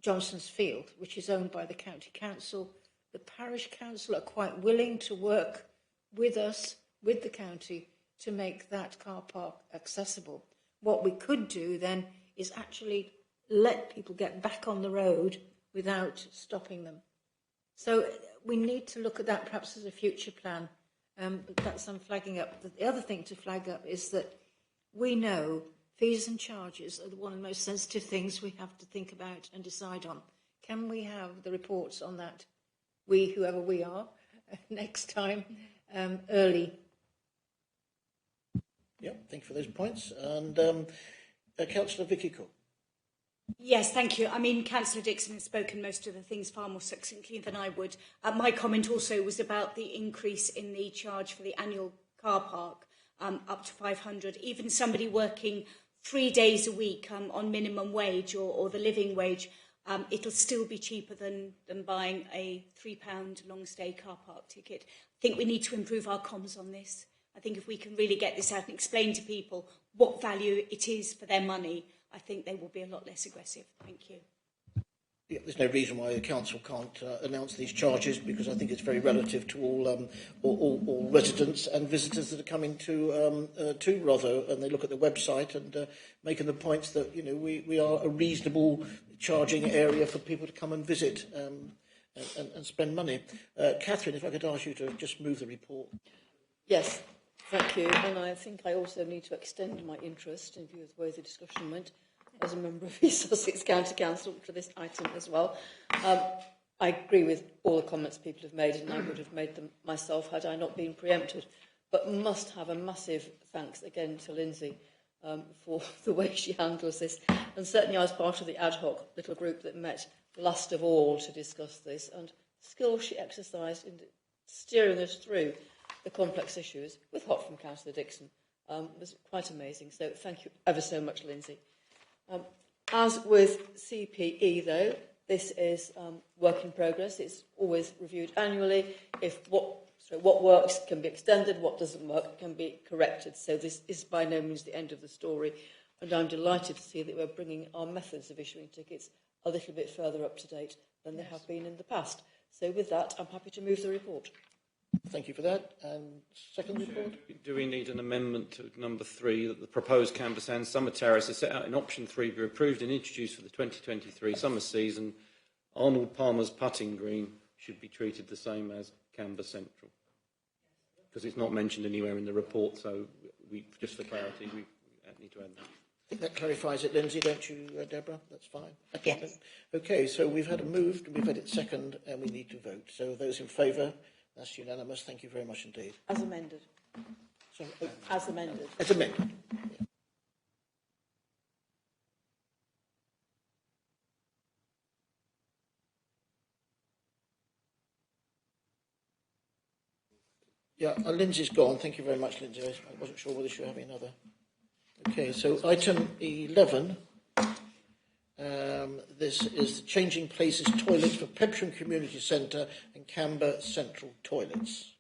Johnson's Field, which is owned by the County Council. The Parish Council are quite willing to work with us, with the county, to make that car park accessible. What we could do then is actually let people get back on the road without stopping them. So we need to look at that perhaps as a future plan. But that's I'm flagging up. The other thing to flag up is that we know fees and charges are one of the most sensitive things we have to think about and decide on. Can we have the reports on that, whoever we are, next time, early? Yeah, thank you for those points. And Councillor Vicky Cook. Yes, thank you. I mean, Councillor Dixon has spoken most of the things far more succinctly than I would. My comment also was about the increase in the charge for the annual car park, up to 500. Even somebody working 3 days a week on minimum wage or the living wage, it'll still be cheaper than buying a £3 long stay car park ticket. I think we need to improve our comms on this. I think if we can really get this out and explain to people what value it is for their money, I think they will be a lot less aggressive. Thank you. Yeah, there's no reason why the council can't announce these charges, because I think it's very relative to all residents and visitors that are coming to Rotho, and they look at the website and making the points that we are a reasonable charging area for people to come and visit and spend money. Catherine, if I could ask you to just move the report. Yes, thank you. And I think I also need to extend my interest, in view of the way the discussion went, as a member of East Sussex County Council, to this item as well. I agree with all the comments people have made, and I would have made them myself had I not been preempted. But must have a massive thanks again to Lindsay for the way she handles this. And certainly I was part of the ad hoc little group that met last of all to discuss this, and the skill she exercised in steering us through the complex issues, with help from Councillor Dixon, was quite amazing. So thank you ever so much, Lindsay. As with CPE, though, this is work in progress. It's always reviewed annually. If what works can be extended, what doesn't work can be corrected. So this is by no means the end of the story. And I'm delighted to see that we're bringing our methods of issuing tickets a little bit further up to date than they have been in the past. So with that, I'm happy to move the report. Thank you for that. And second report? Do we need an amendment to number 3 that the proposed Canberra Sands Summer Terrace is set out in option 3 be approved and introduced for the 2023 summer season? Arnold Palmer's putting green should be treated the same as Canberra Central, because it's not mentioned anywhere in the report. So just for clarity, we need to add that. I think that clarifies it, Lindsay, don't you, Deborah? That's fine. Yes. Okay, so we've had it moved, we've had it second, and we need to vote. So those in favour? That's unanimous. Thank you very much indeed. As amended. So, as amended. As amended. Yeah, Lindsay's gone. Thank you very much, Lindsay. I wasn't sure whether she was having another. Okay, so item 11. This is the Changing Places toilets for Pembrokeshire Community Centre and Canberra Central toilets.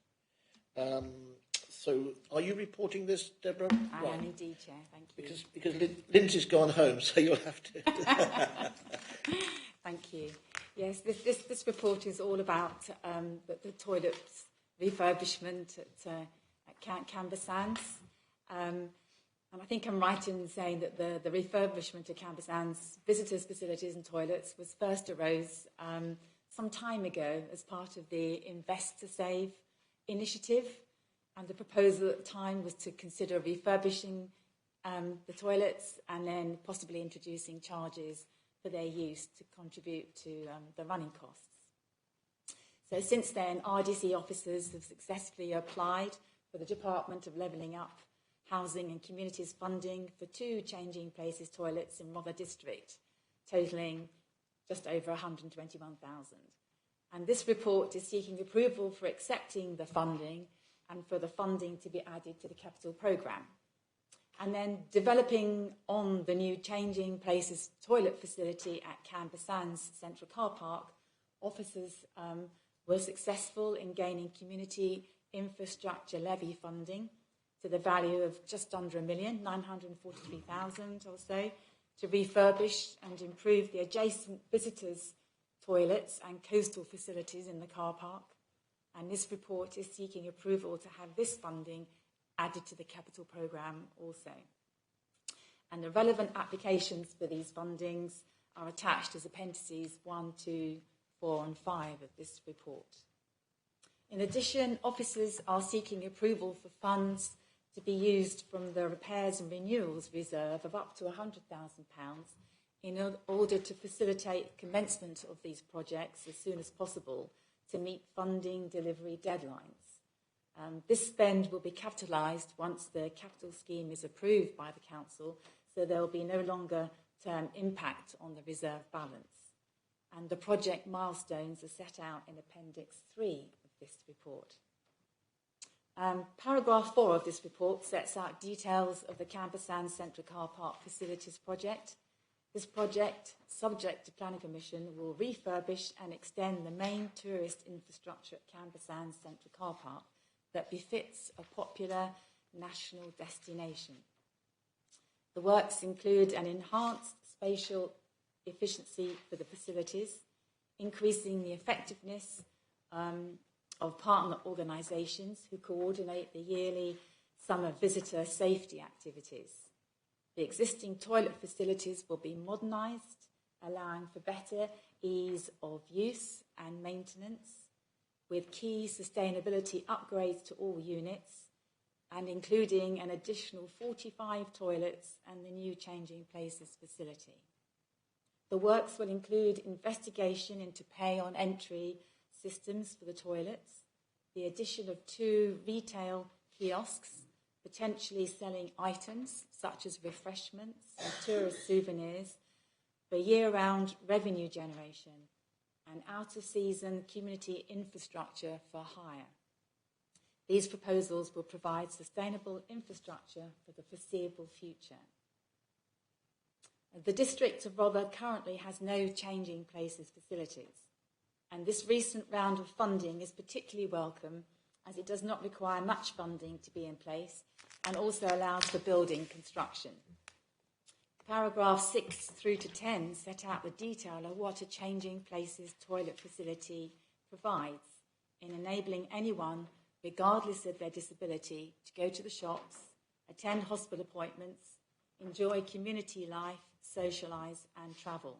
So, are you reporting this, Deborah? I am indeed, Chair. Thank you. Because Lindsay's gone home, so you'll have to. Thank you. Yes, this report is all about the toilets refurbishment at Canberra Sands. And I think I'm right in saying that the refurbishment of Canberra Sands visitors' facilities and toilets was first arose some time ago as part of the Invest to Save initiative. And the proposal at the time was to consider refurbishing the toilets and then possibly introducing charges for their use to contribute to the running costs. So since then, RDC officers have successfully applied for the Department of Levelling Up, Housing and Communities funding for 2 Changing Places toilets in Rother District, totalling just over 121,000. And this report is seeking approval for accepting the funding and for the funding to be added to the capital programme. And then developing on the new Changing Places toilet facility at Canberra Sands Central Car Park, officers were successful in gaining community infrastructure levy funding to the value of just under $1,943,000 or so to refurbish and improve the adjacent visitors' toilets and coastal facilities in the car park. And this report is seeking approval to have this funding added to the capital programme also. And the relevant applications for these fundings are attached as appendices 1, 2, 4 and 5 of this report. In addition, officers are seeking approval for funds to be used from the Repairs and Renewals Reserve of up to £100,000 in order to facilitate commencement of these projects as soon as possible to meet funding delivery deadlines. This spend will be capitalised once the capital scheme is approved by the Council, so there will be no longer term impact on the reserve balance. And the project milestones are set out in Appendix 3 of this report. Paragraph 4 of this report sets out details of the Canberra Sands Central Car Park Facilities project. This project, subject to planning permission, will refurbish and extend the main tourist infrastructure at Canberra Sands Central Car Park that befits a popular national destination. The works include an enhanced spatial efficiency for the facilities, increasing the effectiveness of partner organisations who coordinate the yearly summer visitor safety activities. The existing toilet facilities will be modernised, allowing for better ease of use and maintenance, with key sustainability upgrades to all units, and including an additional 45 toilets and the new Changing Places facility. The works will include investigation into pay on entry systems for the toilets, the addition of 2 retail kiosks, potentially selling items such as refreshments and tourist souvenirs for year-round revenue generation, and out-of-season community infrastructure for hire. These proposals will provide sustainable infrastructure for the foreseeable future. The District of Rother currently has no Changing Places facilities, and this recent round of funding is particularly welcome as it does not require much funding to be in place and also allows for building construction. Paragraphs 6 through to 10 set out the detail of what a Changing Places toilet facility provides in enabling anyone, regardless of their disability, to go to the shops, attend hospital appointments, enjoy community life, socialise and travel.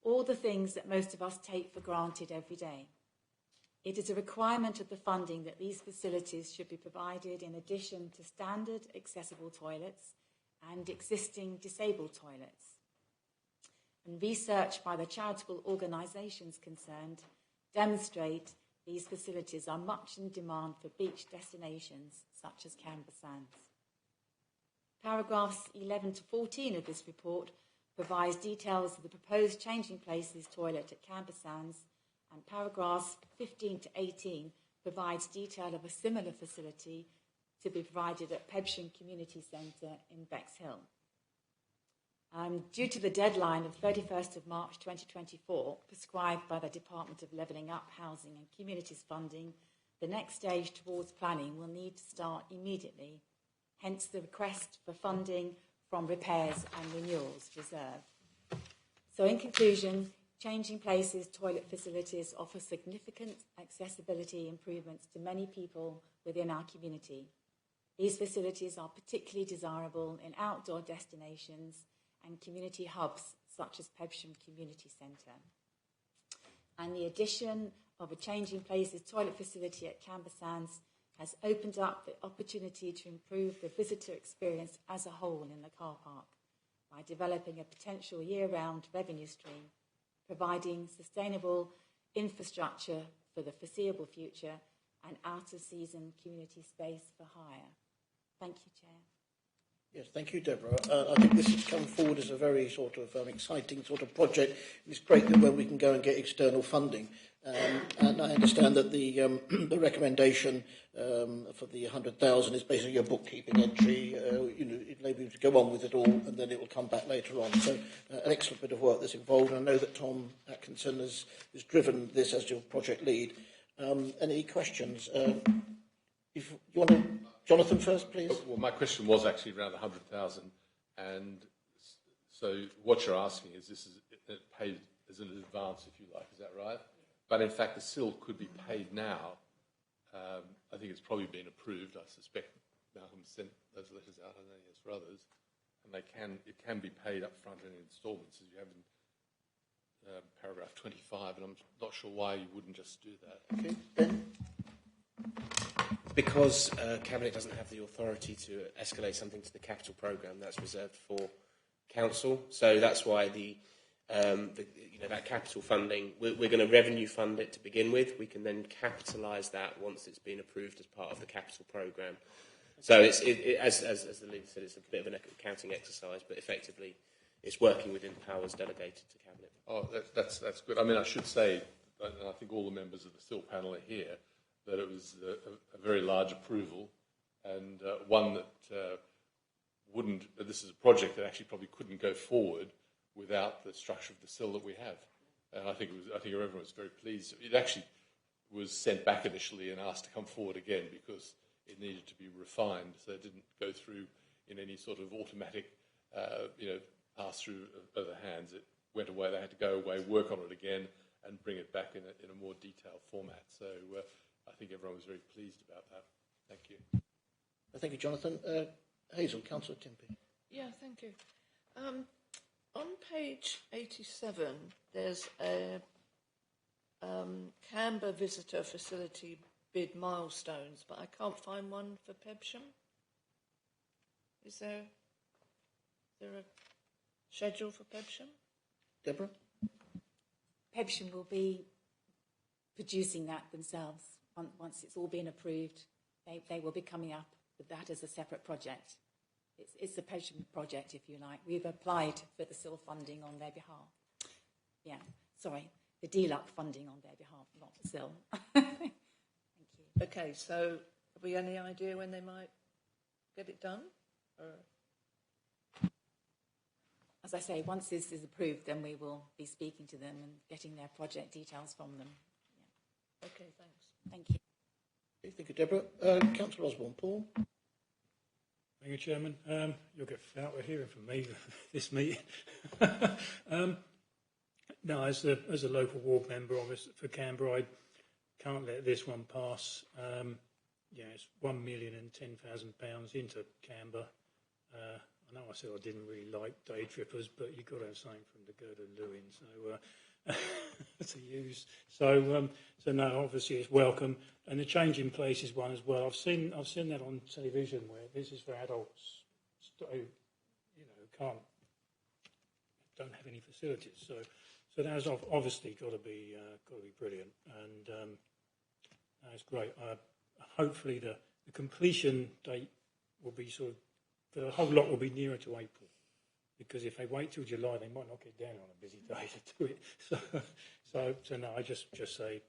All the things that most of us take for granted every day. It is a requirement of the funding that these facilities should be provided in addition to standard accessible toilets and existing disabled toilets. And research by the charitable organisations concerned demonstrate these facilities are much in demand for beach destinations such as Canberra Sands. Paragraphs 11 to 14 of this report provides details of the proposed Changing Places toilet at Canberra Sands, and paragraphs 15 to 18 provides detail of a similar facility to be provided at Pebsham Community Centre in Bexhill. Due to the deadline of 31st of March 2024, prescribed by the Department of Levelling Up, Housing and Communities Funding, the next stage towards planning will need to start immediately, hence the request for funding from Repairs and Renewals Reserve. So in conclusion, Changing Places toilet facilities offer significant accessibility improvements to many people within our community. These facilities are particularly desirable in outdoor destinations and community hubs such as Pebsham Community Centre. And the addition of a Changing Places toilet facility at Camber Sands has opened up the opportunity to improve the visitor experience as a whole in the car park by developing a potential year-round revenue stream, providing sustainable infrastructure for the foreseeable future and out-of-season community space for hire. Thank you, Chair. Yes, thank you, Deborah. I think this has come forward as a very sort of exciting sort of project. It's great that when we can go and get external funding. And I understand that the recommendation for the 100,000 is basically a bookkeeping entry. It may be to go on with it all, and then it will come back later on. So an excellent bit of work that's involved. And I know that Tom Atkinson has driven this as your project lead. Any questions? If you want to, Jonathan first, please. Well, my question was actually around 100,000, and so what you're asking is this is paid as an advance, if you like. Is that right? But in fact, the SIL could be paid now. I think it's probably been approved. I suspect Malcolm sent those letters out. I don't know, yes, for others, and it can be paid up front in instalments, as you have in paragraph 25. And I'm not sure why you wouldn't just do that. Okay, Ben. Because Cabinet doesn't have the authority to escalate something to the capital programme, that's reserved for Council. So that's why that capital funding, we're going to revenue fund it to begin with. We can then capitalise that once it's been approved as part of the capital programme. So as the leader said, it's a bit of an accounting exercise, but effectively it's working within powers delegated to Cabinet. Oh, that's good. I mean, I should say, and I think all the members of the SIL panel are here, that it was a very large approval, and one that wouldn't. This is a project that actually probably couldn't go forward without the structure of the SIL that we have. And I think everyone was very pleased. It actually was sent back initially and asked to come forward again because it needed to be refined, so it didn't go through in any sort of automatic, pass through of the hands. It went away. They had to go away, work on it again, and bring it back in a more detailed format. So. I think everyone was very pleased about that. Thank you. Thank you, Jonathan. Hazel, Councillor Timpey. Yeah, thank you. On page 87, there's a Canberra Visitor Facility bid milestones, but I can't find one for Pebsham. Is there a schedule for Pebsham? Deborah? Pebsham will be producing that themselves. Once it's all been approved, they will be coming up with that as a separate project. It's a Pebsham project, if you like. We've applied for the SIL funding on their behalf. Yeah, sorry, the DLUC funding on their behalf, not the SIL. Thank you. Okay, so have we any idea when they might get it done? As I say, once this is approved, then we will be speaking to them and getting their project details from them. Yeah. Okay, thanks. Thank you. Okay, thank you, Deborah. Councillor Osborne, Paul. Thank you, Chairman. You'll get fed up with hearing from me this meeting. No, as a local ward member for Canberra, I can't let this one pass. It's £1,010,000 into Canberra. I know I said I didn't really like day trippers, but you've got to have something from the Gerda Lewin, so to use. So no, obviously it's welcome, and the Changing Places one as well. I've seen that on television where this is for adults who don't have any facilities. So that's obviously got to be brilliant, and that's great. Hopefully the completion date will be the whole lot will be nearer to April, because if they wait till July, they might not get down on a busy day to do it. So no, I just say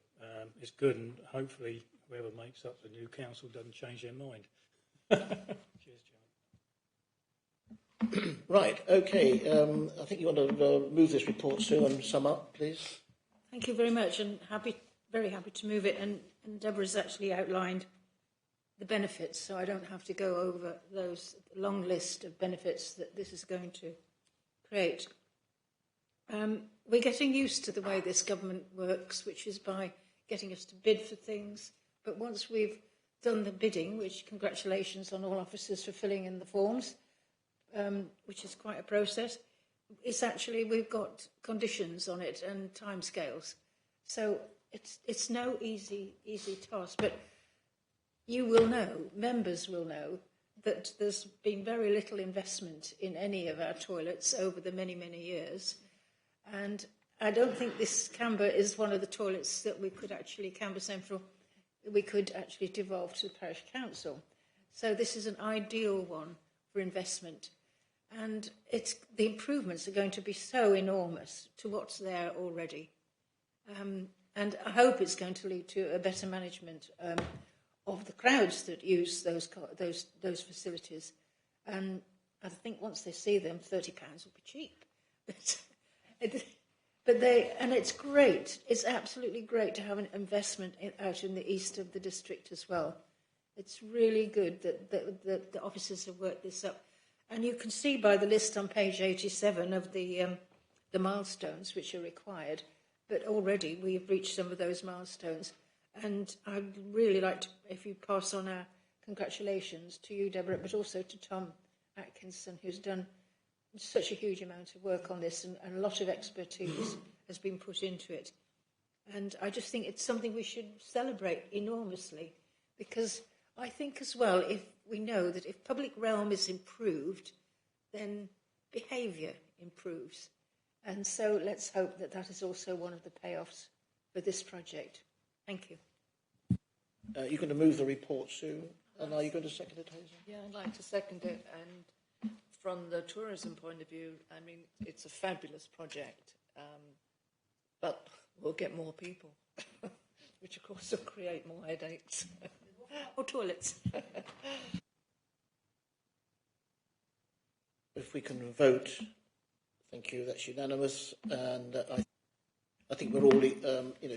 it's good, and hopefully whoever makes up the new council doesn't change their mind. Cheers, Chairman. Right, okay. I think you want to move this report, Sue, and sum up, please. Thank you very much, and very happy to move it. And Deborah's actually outlined the benefits, so I don't have to go over those long list of benefits that this is going to create. We're getting used to the way this government works, which is by getting us to bid for things. But once we've done the bidding, which congratulations on all officers for filling in the forms, which is quite a process, it's actually, we've got conditions on it and timescales. So it's no easy task. But you will know, members will know, that there's been very little investment in any of our toilets over the many, many years. And I don't think this Canberra is one of the toilets that we could actually, Canberra Central, we could actually devolve to the parish council. So this is an ideal one for investment. And the improvements are going to be so enormous to what's there already. And I hope it's going to lead to a better management of the crowds that use those facilities. And I think once they see them, £30 will be cheap. And it's great. It's absolutely great to have an investment out in the east of the district as well. It's really good that the officers have worked this up. And you can see by the list on page 87 of the milestones which are required, but already we've reached some of those milestones. And I'd really like to, if you pass on our congratulations to you, Deborah, but also to Tom Atkinson, who's done such a huge amount of work on this, and a lot of expertise has been put into it. And I just think it's something we should celebrate enormously, because I think as well, if we know that if public realm is improved, then behaviour improves. And so let's hope that that is also one of the payoffs for this project. Thank you. You're going to move the report, Sue, and are you going to second it, Hazel? Yeah, I'd like to second it. And from the tourism point of view, I mean, it's a fabulous project, but we'll get more people, which of course will create more headaches. Or toilets. If we can vote, thank you, that's unanimous. And I think we're all,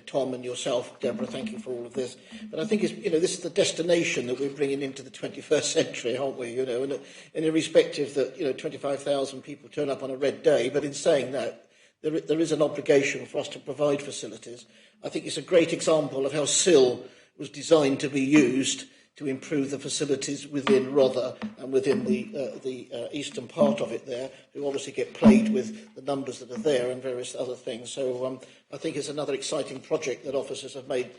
Tom and yourself, Deborah, thank you for all of this. But I think this is the destination that we're bringing into the 21st century, aren't we? And irrespective that, 25,000 people turn up on a red day, but in saying that, there is an obligation for us to provide facilities. I think it's a great example of how SIL was designed to be used to improve the facilities within Rother and within the eastern part of it there, who obviously get plagued with the numbers that are there and various other things. So I think it's another exciting project that officers have made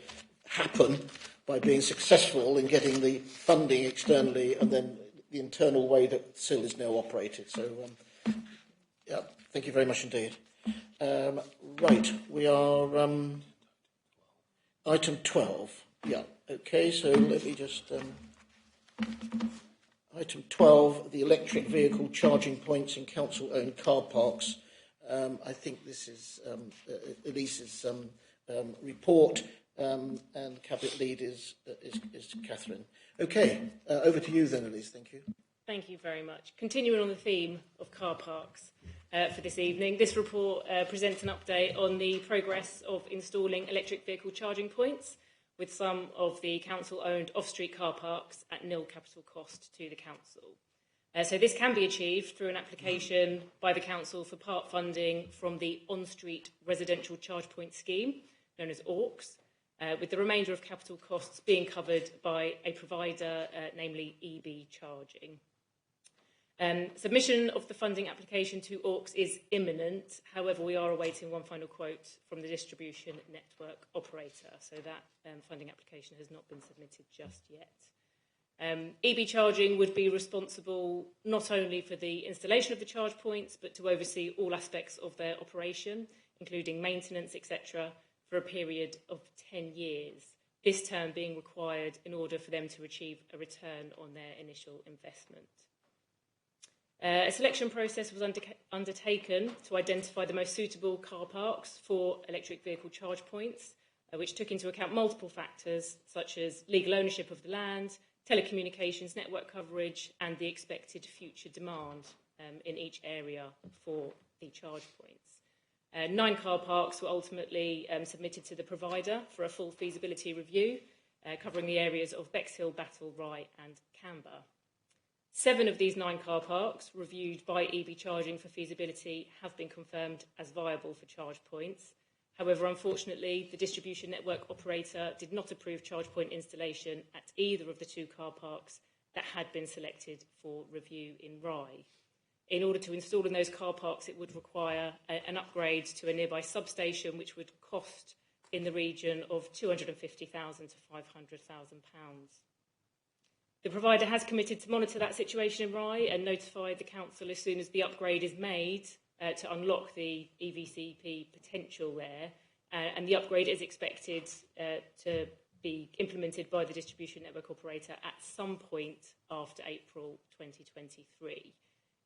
happen by being successful in getting the funding externally and then the internal way that SIL is now operated. So, yeah, thank you very much indeed. Right, we are item 12. Yeah, okay, so let me just... item 12, the electric vehicle charging points in council-owned car parks. I think this is Elise's report, and Cabinet Lead is Catherine. Okay, over to you then, Elise, thank you. Thank you very much. Continuing on the theme of car parks for this evening, this report presents an update on the progress of installing electric vehicle charging points with some of the council-owned off-street car parks at nil capital cost to the council. So this can be achieved through an application by the council for part funding from the on-street residential charge point scheme, known as AUX, with the remainder of capital costs being covered by a provider, namely EB Charging. Submission of the funding application to AUX is imminent. However, we are awaiting one final quote from the distribution network operator, so that funding application has not been submitted just yet. EB Charging would be responsible not only for the installation of the charge points, but to oversee all aspects of their operation, including maintenance, etc., for a period of 10 years, this term being required in order for them to achieve a return on their initial investment. A selection process was undertaken to identify the most suitable car parks for electric vehicle charge points, which took into account multiple factors such as legal ownership of the land, telecommunications network coverage, and the expected future demand in each area for the charge points. 9 car parks were ultimately submitted to the provider for a full feasibility review, covering the areas of Bexhill, Battle, Rye and Camber. 7 of these 9 car parks reviewed by EV Charging for feasibility have been confirmed as viable for charge points. However, unfortunately, the distribution network operator did not approve charge point installation at either of the 2 car parks that had been selected for review in Rye. In order to install in those car parks, it would require an upgrade to a nearby substation, which would cost in the region of £250,000 to £500,000. The provider has committed to monitor that situation in Rye and notify the council as soon as the upgrade is made to unlock the EVCP potential there. And the upgrade is expected to be implemented by the distribution network operator at some point after April 2023.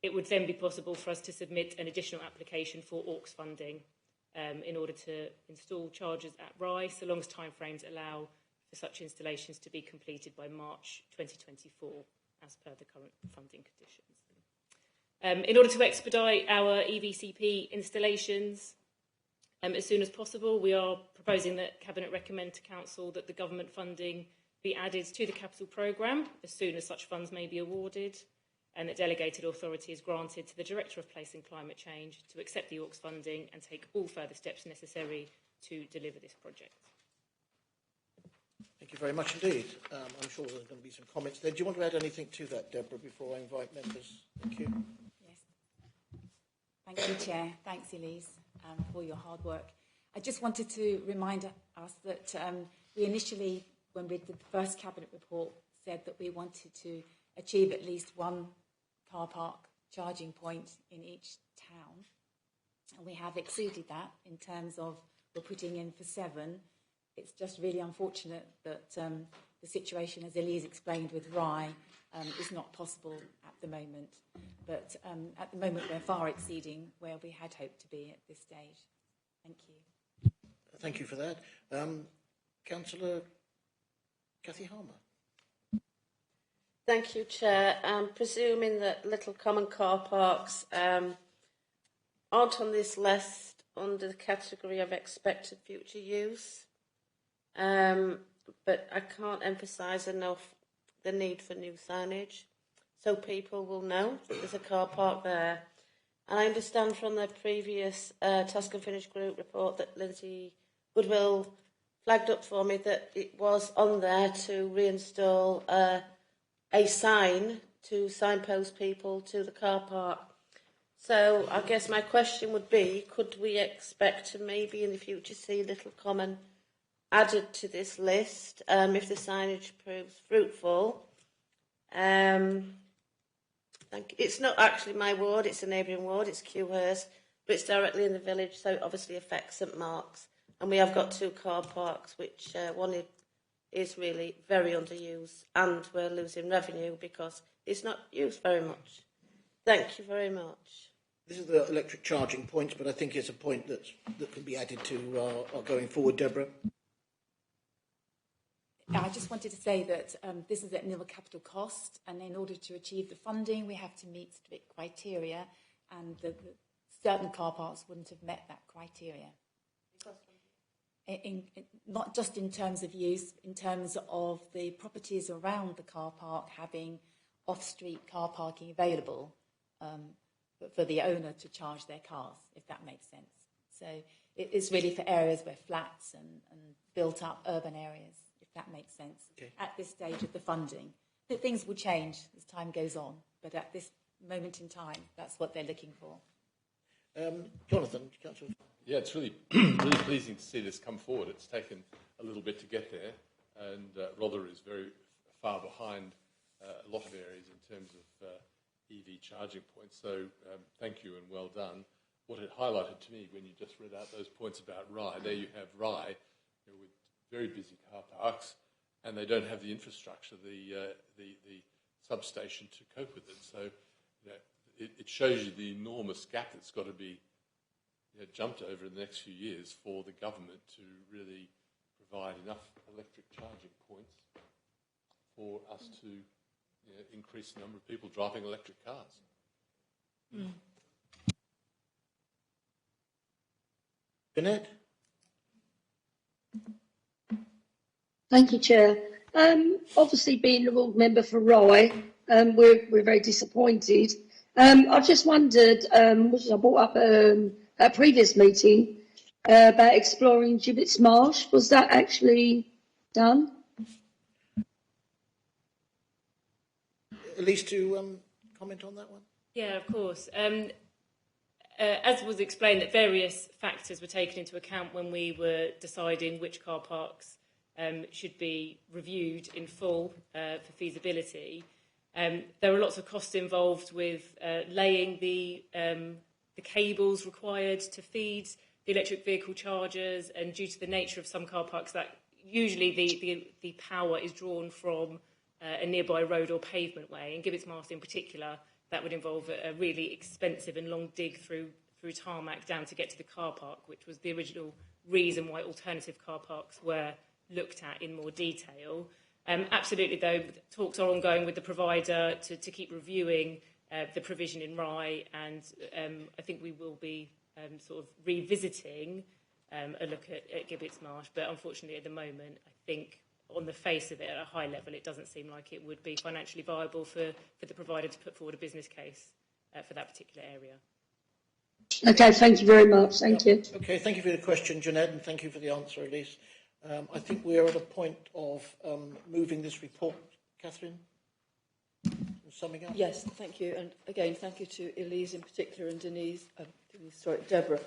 It would then be possible for us to submit an additional application for AUX funding in order to install chargers at Rye, so long as timeframes allow for such installations to be completed by March 2024, as per the current funding conditions. In order to expedite our EVCP installations as soon as possible, we are proposing that Cabinet recommend to Council that the government funding be added to the capital programme as soon as such funds may be awarded, and that delegated authority is granted to the Director of Place and Climate Change to accept the AUX funding and take all further steps necessary to deliver this project. Thank you very much indeed. I'm sure there's going to be some comments there. Do you want to add anything to that, Deborah, before I invite members? Thank you. Yes. Thank you, Chair. Thanks, Elise, for your hard work. I just wanted to remind us that we initially, when we did the first Cabinet report, said that we wanted to achieve at least 1 car park charging point in each town. And we have exceeded that in terms of we're putting in for 7. It's just really unfortunate that the situation, as Elise explained with Rye, is not possible at the moment. But at the moment, we're far exceeding where we had hoped to be at this stage. Thank you. Thank you for that. Councillor Cathy Harmer. Thank you, Chair. Presuming that little common car parks aren't on this list under the category of expected future use, but I can't emphasise enough the need for new signage so people will know that there's a car park there. And I understand from the previous Task and Finish Group report that Lindsay Goodwill flagged up for me that it was on there to reinstall a sign to signpost people to the car park. So I guess my question would be, could we expect to maybe in the future see Little Common added to this list if the signage proves fruitful? It's not actually my ward, it's a neighbouring ward, it's Kewhurst, but it's directly in the village, so it obviously affects St Mark's. And we have got 2 car parks, which one is really very underused, and we're losing revenue because it's not used very much. Thank you very much. This is the electric charging points, but I think it's a point that can be added to our going forward, Deborah. I just wanted to say that this is at nil capital cost, and in order to achieve the funding, we have to meet strict criteria, and the certain car parks wouldn't have met that criteria. Not just in terms of use, in terms of the properties around the car park having off-street car parking available for the owner to charge their cars, if that makes sense. So it is really for areas where flats and built-up urban areas, if that makes sense, at this stage of the funding. That things will change as time goes on, but at this moment in time, that's what they're looking for. Jonathan, Councillor. Yeah, it's really really pleasing to see this come forward. It's taken a little bit to get there, and Rother is very far behind a lot of areas in terms of EV charging points. So thank you and well done. What it highlighted to me when you just read out those points about Rye, there you have Rye with very busy car parks, and they don't have the infrastructure, the substation to cope with it. So it shows you the enormous gap that's got to be jumped over in the next few years for the government to really provide enough electric charging points for us to increase the number of people driving electric cars. Mm. Jeanette? Thank you, Chair. Obviously, being a ward member for Rye, we're very disappointed. I just wondered, which I brought up at a previous meeting, about exploring Gibbets Marsh. Was that actually done? Elise, to comment on that one? Yeah, of course. As was explained, that various factors were taken into account when we were deciding which car parks should be reviewed in full for feasibility. There were lots of costs involved with laying the cables required to feed the electric vehicle chargers, and due to the nature of some car parks, that usually the power is drawn from a nearby road or pavement way. In Gibbets Marsh in particular, that would involve a really expensive and long dig through tarmac down to get to the car park, which was the original reason why alternative car parks were looked at in more detail. Absolutely, though, talks are ongoing with the provider to keep reviewing the provision in Rye, and I think we will be sort of revisiting a look at Gibbets Marsh, but unfortunately at the moment, I think on the face of it, at a high level, it doesn't seem like it would be financially viable for the provider to put forward a business case for that particular area. Okay, thank you very much. Thank you. Okay, thank you for the question, Jeanette, and thank you for the answer, Elise. I think we are at a point of moving this report. Catherine, summing up? Yes, thank you. And again, thank you to Elise in particular and Deborah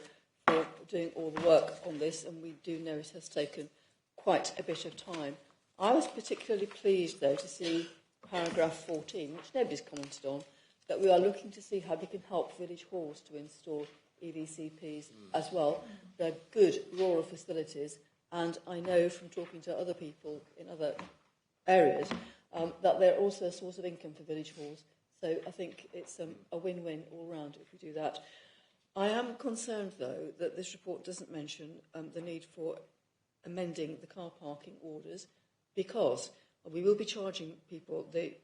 for doing all the work on this. And we do know it has taken quite a bit of time. I was particularly pleased, though, to see paragraph 14, which nobody's commented on, that we are looking to see how we can help village halls to install EVCPs as well. They're good rural facilities, and I know from talking to other people in other areas that they're also a source of income for village halls. So I think it's a win-win all round if we do that. I am concerned, though, that this report doesn't mention the need for amending the car parking orders, because we will be charging people the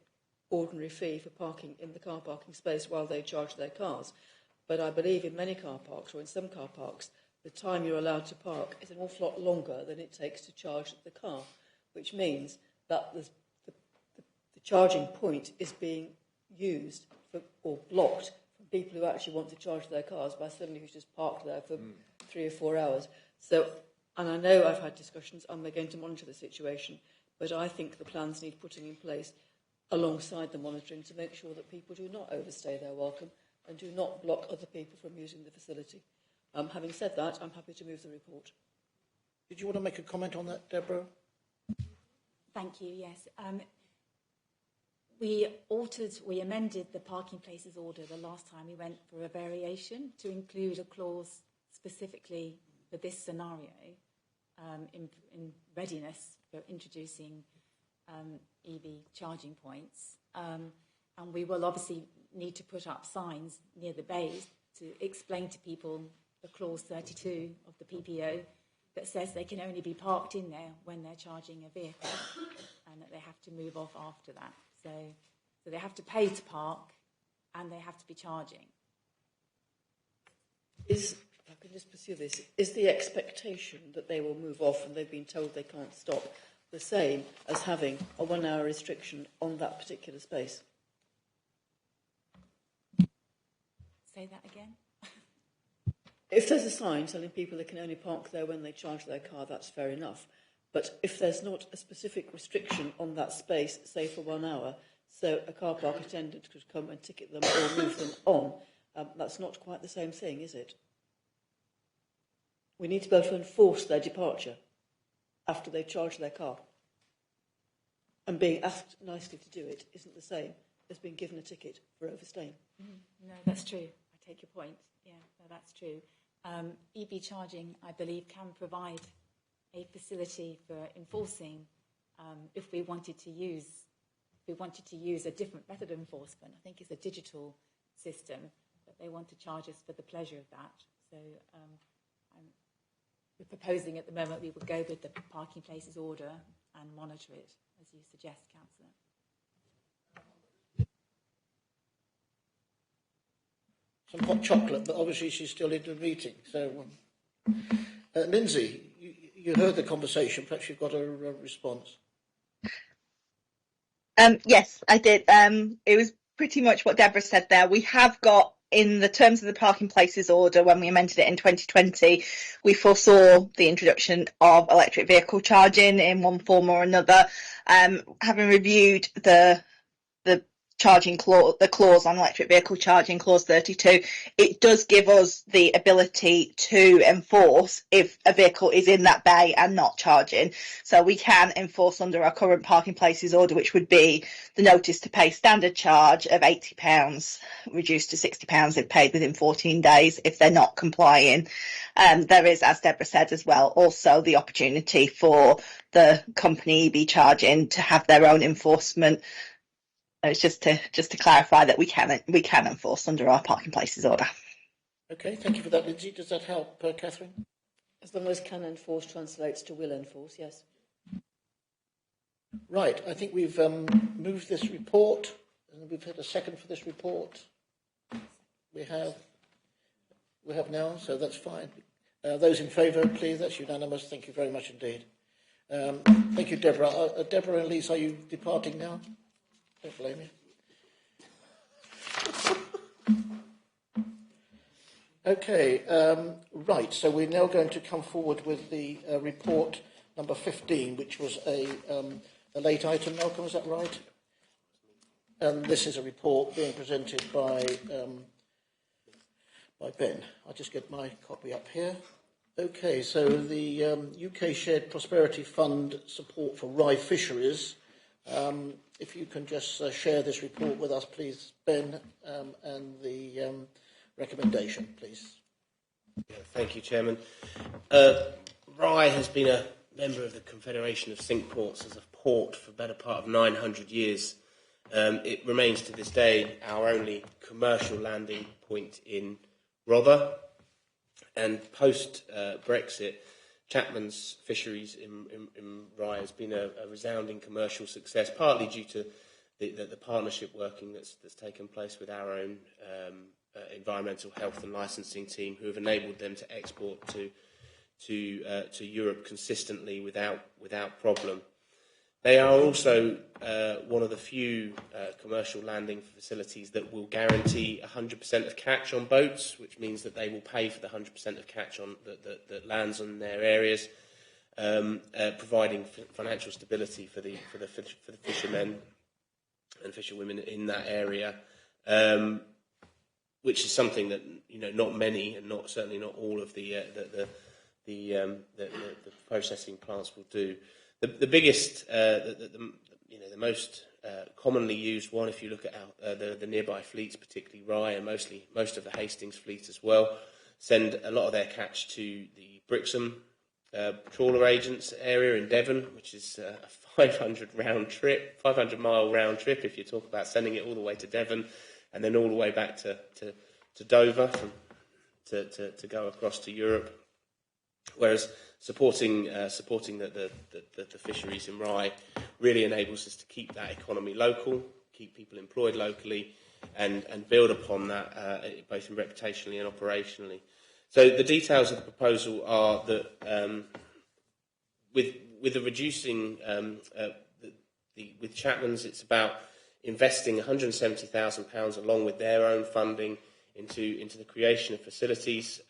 ordinary fee for parking in the car parking space while they charge their cars. But I believe in many car parks, or in some car parks, the time you're allowed to park is an awful lot longer than it takes to charge the car, which means that the charging point is being used or blocked for people who actually want to charge their cars by somebody who's just parked there for 3 or 4 hours. So, and I know I've had discussions, and we're going to monitor the situation, but I think the plans need putting in place alongside the monitoring to make sure that people do not overstay their welcome and do not block other people from using the facility. Having said that, I'm happy to move the report. Did you want to make a comment on that, Deborah? Thank you, yes. We amended the parking places order the last time we went for a variation to include a clause specifically for this scenario in readiness for introducing EV charging points. And we will obviously need to put up signs near the bays to explain to people the clause 32 of the PPO that says they can only be parked in there when they're charging a vehicle and that they have to move off after that. So they have to pay to park and they have to be charging. If I can just pursue this, is the expectation that they will move off and they've been told they can't stop the same as having a 1 hour restriction on that particular space? Say that again? If there's a sign telling people they can only park there when they charge their car, that's fair enough. But if there's not a specific restriction on that space, say for 1 hour, so a car park attendant could come and ticket them or move them on, that's not quite the same thing, is it? We need to be able to enforce their departure after they charge their car. And being asked nicely to do it isn't the same as being given a ticket for overstaying. No, that's true. I take your point. Yeah, no, that's true. EV charging, I believe, can provide a facility for enforcing if we wanted to use a different method of enforcement. I think it's a digital system, but they want to charge us for the pleasure of that. So we're proposing at the moment we will go with the parking places order and monitor it, as you suggest, Councillor. Some hot chocolate, but obviously she's still in the meeting. So, Lindsay, you heard the conversation. Perhaps you've got a response. Yes, I did. It was pretty much what Deborah said there. We have got, in the terms of the parking places order, when we amended it in 2020, we foresaw the introduction of electric vehicle charging in one form or another. Having reviewed the charging clause, the clause on electric vehicle charging, clause 32, it does give us the ability to enforce if a vehicle is in that bay and not charging. So we can enforce under our current parking places order, which would be the notice to pay standard charge of £80, reduced to £60 if paid within 14 days if they're not complying. There is, as Deborah said as well, also the opportunity for the company EB Charging to have their own enforcement. It's just to clarify that we can enforce under our parking places order. Okay, thank you for that, Lindsay. Does that help, Catherine? As long as can enforce translates to will enforce, yes. Right, I think we've moved this report, and we've had a second for this report. We have now, so that's fine. Those in favour, please. That's unanimous. Thank you very much indeed. Thank you, Deborah. Deborah and Lisa, are you departing now? Don't blame you. Okay, right, so we're now going to come forward with the report number 15, which was a late item. Malcolm, is that right? And this is a report being presented by Ben. I'll just get my copy up here. Okay, so the UK Shared Prosperity Fund support for Rye fisheries. If you can just share this report with us, please, Ben, and the recommendation, please. Yeah, thank you, Chairman. Rye has been a member of the Confederation of Cinque Ports as a port for the better part of 900 years. It remains to this day our only commercial landing point in Rother, and post-Brexit, Chapman's Fisheries in Rye has been a resounding commercial success, partly due to the partnership working that's taken place with our own environmental health and licensing team, who have enabled them to export to Europe consistently without problem. They are also one of the few commercial landing facilities that will guarantee 100% of catch on boats, which means that they will pay for the 100% of catch on that lands on their areas, providing financial stability for the fishermen and fisherwomen in that area, which is something that not many, and certainly not all of the processing plants will do. The biggest, the most commonly used one, if you look at the nearby fleets, particularly Rye and most of the Hastings fleet as well, send a lot of their catch to the Brixham trawler agents area in Devon, which is a 500-mile round trip if you talk about sending it all the way to Devon and then all the way back to Dover to go across to Europe. Whereas supporting the fisheries in Rye really enables us to keep that economy local, keep people employed locally, and build upon that both reputationally and operationally. So the details of the proposal are that with the reducing with Chapman's, it's about investing £170,000 along with their own funding into the creation of facilities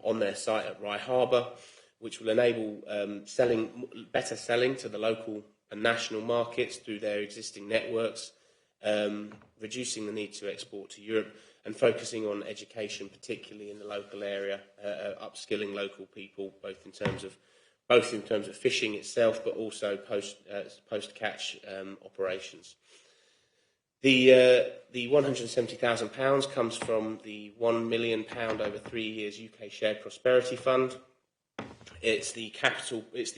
on their site at Rye Harbour, which will enable better selling to the local and national markets through their existing networks, reducing the need to export to Europe, and focusing on education, particularly in the local area, upskilling local people, both in terms of fishing itself, but also post-catch operations. The £170,000 comes from the £1 million over 3 years UK Shared Prosperity Fund. It's the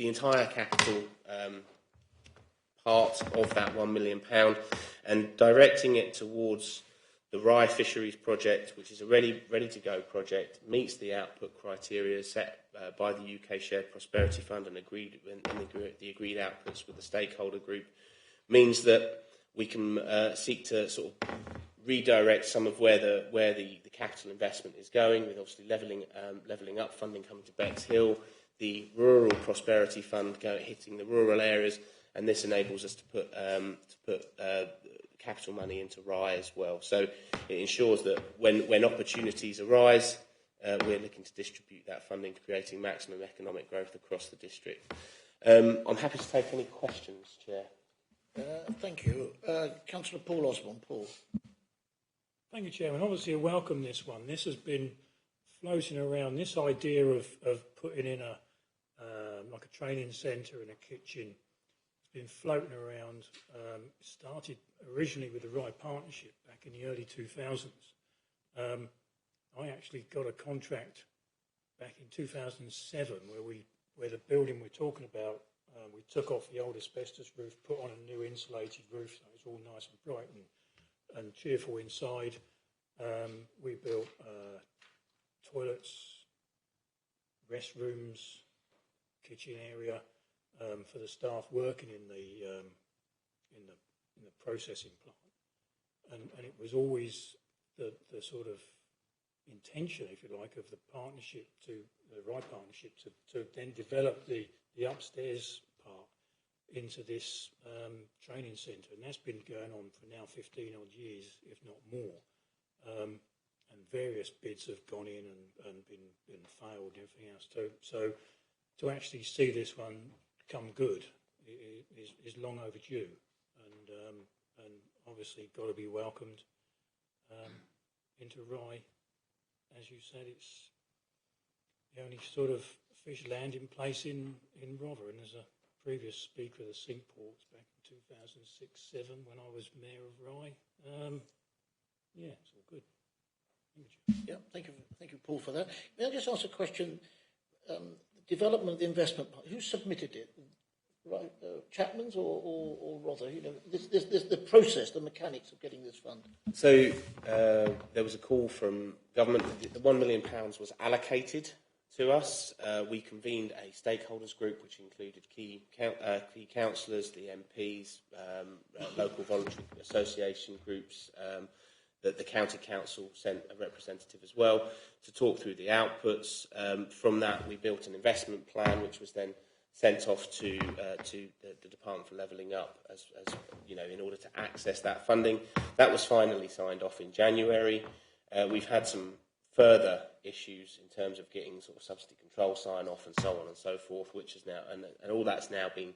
entire capital part of that £1 million, and directing it towards The Rye Fisheries project, which is a ready-to-go project, meets the output criteria set by the UK Shared Prosperity Fund and the agreed outputs with the stakeholder group, means that we can seek to sort of redirect some of where the capital investment is going, with obviously levelling up funding coming to Bexhill, the Rural Prosperity Fund hitting the rural areas, and this enables us to put capital money into Rye as well. So it ensures that when opportunities arise, we're looking to distribute that funding, creating maximum economic growth across the district. I'm happy to take any questions, Chair. Thank you. Councillor Paul Osborne. Paul. Thank you, Chairman. Obviously, I welcome this one. This has been floating around, this idea of putting in like a training centre and a kitchen. It's been floating around. It started originally with the Rye Partnership back in the early 2000s. I actually got a contract back in 2007 where the building we're talking about, we took off the old asbestos roof, put on a new insulated roof, so it was all nice and bright and cheerful inside. We built toilets, restrooms, kitchen area for the staff working in the processing plant, and it was always the sort of intention, if you like, of the partnership, to the Rye Partnership, to then develop the upstairs part into this training centre, and that's been going on for now 15 odd years, if not more. And various bids have gone in and been failed and everything else. So to actually see this one come good is long overdue, and obviously got to be welcomed into Rye. As you said, it's the only sort of fish landing place in Rother, and as a previous speaker of the Cinque Ports back in 2006-07 when I was Mayor of Rye, yeah, it's all good. Yeah, thank you, Paul, for that. May I just ask a question? Development of the investment, who submitted it? Right, Chapman's or Rother? You know, this the process, the mechanics of getting this fund. So there was a call from government. The £1 million was allocated to us. We convened a stakeholders group which included key councillors, the MPs, local voluntary association groups. That the county council sent a representative as well to talk through the outputs. From that, we built an investment plan, which was then sent off to the Department for Levelling Up, as you know, in order to access that funding. That was finally signed off in January. We've had some further issues in terms of getting sort of subsidy control sign off and so on and so forth, which is now and all that's now been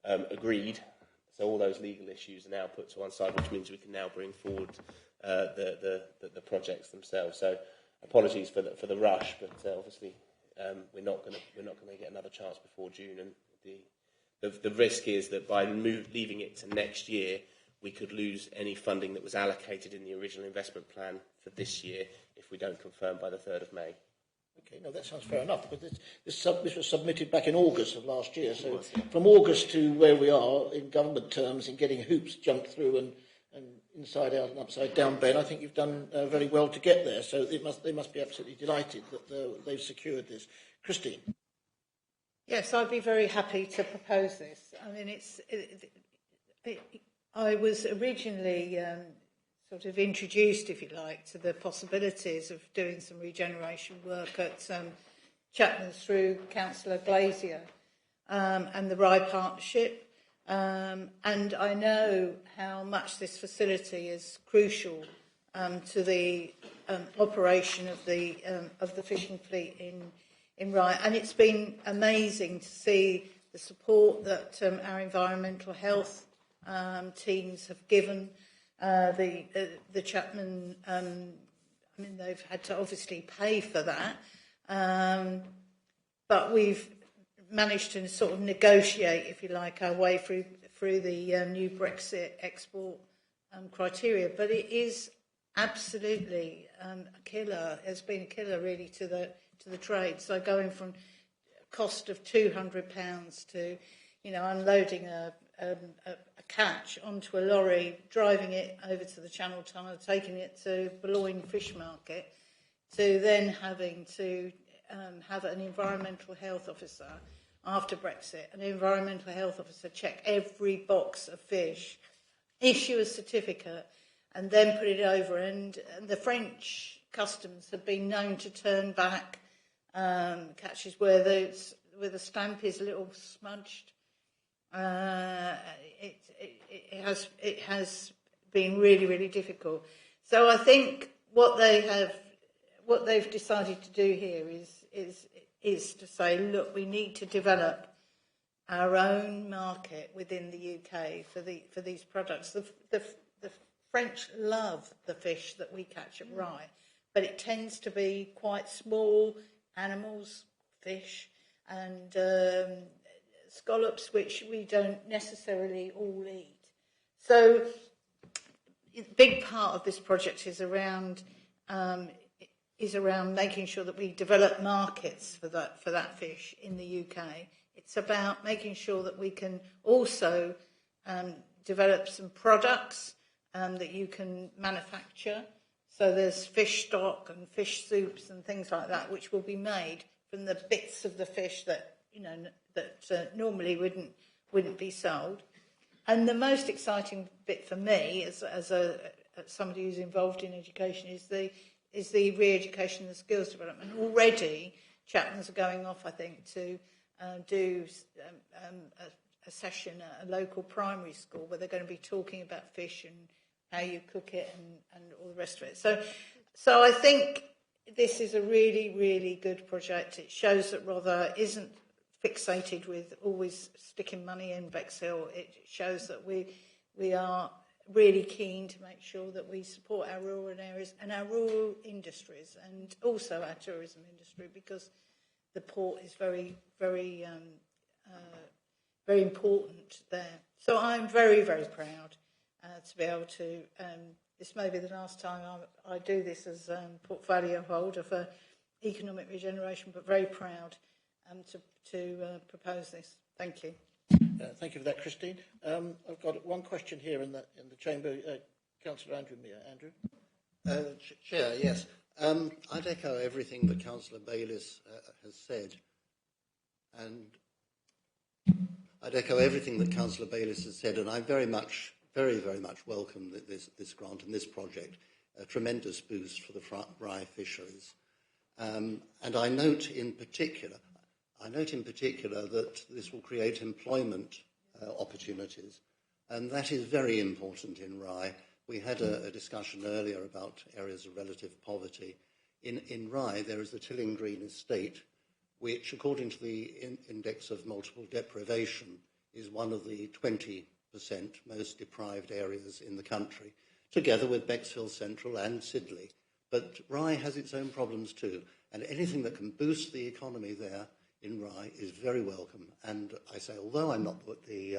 agreed. So all those legal issues are now put to one side, which means we can now bring forward the projects themselves. So apologies for the rush, but obviously we're not going to get another chance before June, and the risk is that by leaving it to next year, we could lose any funding that was allocated in the original investment plan for this year if we don't confirm by the 3rd of May. Okay, no, that sounds fair enough, because this was submitted back in August of last year, so from August to where we are in government terms in getting hoops jumped through and inside out and upside down, Ben, I think you've done very well to get there, so they must be absolutely delighted that they've secured this. Christine? Yes, I'd be very happy to propose this. I mean, I was originally sort of introduced, if you like, to the possibilities of doing some regeneration work at Chapman's through Councillor Glazier and the Rye Partnership. And I know how much this facility is crucial to the operation of the fishing fleet in Rye. And it's been amazing to see the support that our environmental health teams have given the Chapman. I mean, they've had to obviously pay for that, but we've managed to sort of negotiate, if you like, our way through the new Brexit export criteria. But it is absolutely a killer. It's been a killer really to the trade. So going from a cost of £200 to, you know, unloading a catch onto a lorry, driving it over to the Channel Tunnel, taking it to Boulogne Fish Market, to then having to have an environmental health officer after Brexit, an environmental health officer check every box of fish, issue a certificate, and then put it over. And the French customs have been known to turn back catches where the stamp is a little smudged. It has been really, really difficult. So I think what they've decided to do here is to say, look, we need to develop our own market within the UK for these products. The French love the fish that we catch at Rye, but it tends to be quite small animals, fish, and scallops, which we don't necessarily all eat. So a big part of this project is around making sure that we develop markets for that fish in the UK. It's about making sure that we can also develop some products that you can manufacture. So there's fish stock and fish soups and things like that, which will be made from the bits of the fish that normally wouldn't be sold. And the most exciting bit for me, as somebody who's involved in education, is the re-education and skills development. Already, chaplains are going off, I think, to do a session at a local primary school where they're going to be talking about fish and how you cook it and all the rest of it. So I think this is a really, really good project. It shows that Rother isn't fixated with always sticking money in Bexhill. It shows that we are really keen to make sure that we support our rural areas and our rural industries, and also our tourism industry, because the port is very, very, very important there. So I'm very, very proud to be able to. This may be the last time I do this as portfolio holder for economic regeneration, but very proud to propose this. Thank you. Thank you for that, Christine. I've got one question here in the chamber. Councillor Andrew Mear. Andrew? Chair, yes. I'd echo everything that Councillor Bayliss has said. And I very, very much welcome this grant and this project. A tremendous boost for the Rye fisheries. And I note in particular that this will create employment opportunities, and that is very important in Rye. We had a discussion earlier about areas of relative poverty. In Rye, there is the Tilling Green Estate, which, according to the Index of Multiple Deprivation, is one of the 20% most deprived areas in the country, together with Bexhill Central and Sidley. But Rye has its own problems too, and anything that can boost the economy there in Rye is very welcome. And I say, although I'm not the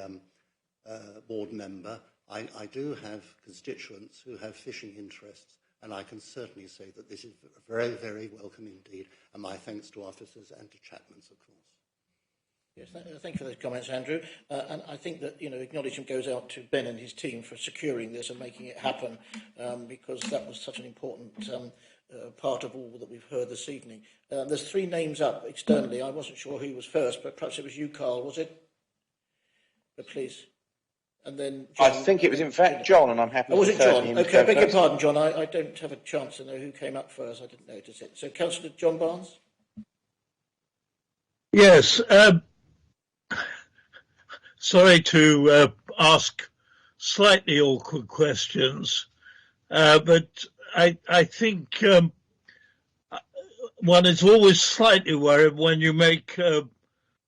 board member, I do have constituents who have fishing interests, and I can certainly say that this is very, very welcome indeed. And my thanks to officers and to Chapman's, of course. Yes, thank you for those comments, Andrew. And I think that, acknowledgement goes out to Ben and his team for securing this and making it happen, because that was such an important part of all that we've heard this evening. There's three names up externally. I wasn't sure who was first, but perhaps it was you, Carl, was it? But please. And then John. I think it was, in fact, John, and I'm happy to was it John? him Okay, I beg your first. pardon, John. I don't have a chance to know who came up first. I didn't notice it. So, Councillor John Barnes? Yes. Sorry to ask slightly awkward questions, but I think one is always slightly worried when you make an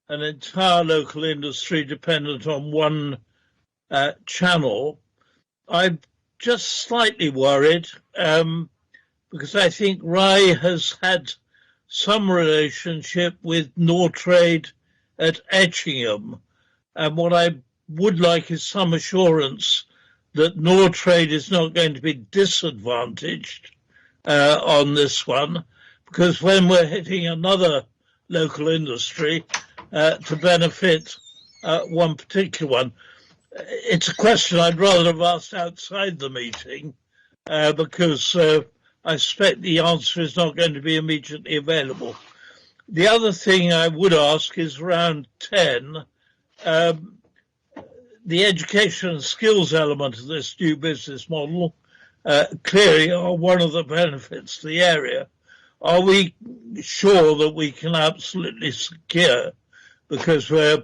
entire local industry dependent on one channel. I'm just slightly worried because I think Rye has had some relationship with Nortrade at Etchingham. And what I would like is some assurance that Nortrade is not going to be disadvantaged on this one, because when we're hitting another local industry to benefit one particular one. it's a question I'd rather have asked outside the meeting, because I suspect the answer is not going to be immediately available. The other thing I would ask is around 10, the education and skills element of this new business model clearly are one of the benefits to the area. Are we sure that we can absolutely secure, because we're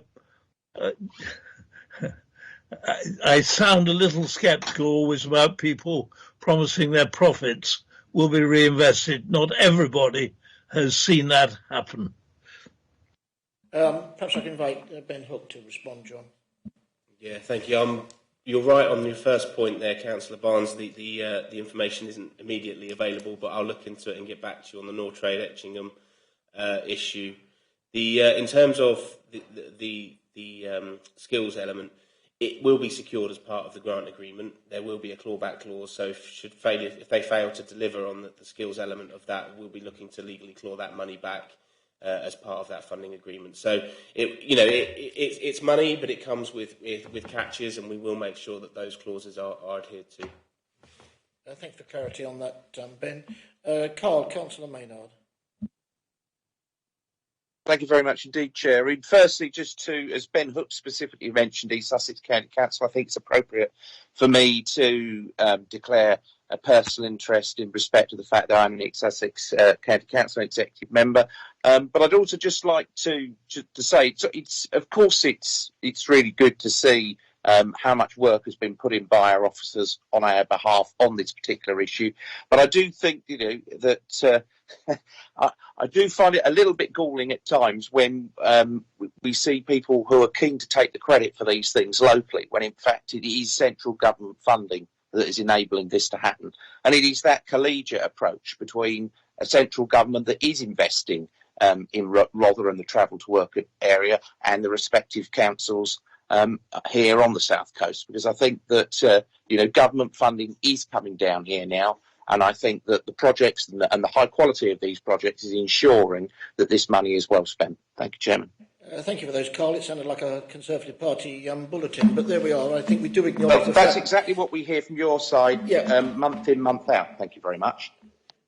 I sound a little sceptical always about people promising their profits will be reinvested. Not everybody has seen that happen. Perhaps I can invite Ben Hook to respond, John. Yeah, thank you. You're right on your first point there, Councillor Barnes. The information isn't immediately available, but I'll look into it and get back to you on the North Trade Etchingham issue. In terms of the skills element, it will be secured as part of the grant agreement. There will be a clawback clause, so if they fail to deliver on the skills element of that, we'll be looking to legally claw that money back as part of that funding agreement. So it's money, but it comes with catches, and we will make sure that those clauses are adhered to. Thanks for clarity on that, Ben. Carl, Councillor Maynard. Thank you very much indeed, Chair. Firstly, just to, as Ben Hook specifically mentioned, East Sussex County Council, I think it's appropriate for me to declare a personal interest in respect to the fact that I'm an East Sussex County Council executive member. But I'd also just like to say, it's of course it's really good to see how much work has been put in by our officers on our behalf on this particular issue. But I do think, that I do find it a little bit galling at times when we see people who are keen to take the credit for these things locally, when in fact it is central government funding that is enabling this to happen. And it is that collegiate approach between a central government that is investing in Rotherham, the travel to work area, and the respective councils here on the South Coast, because I think that government funding is coming down here now, and I think that the projects and the high quality of these projects is ensuring that this money is well spent. Thank you, Chairman. Thank you for those, Carl. It sounded like a Conservative Party bulletin, but there we are. I think we do acknowledge that's exactly what we hear from your side, month in, month out. Thank you very much.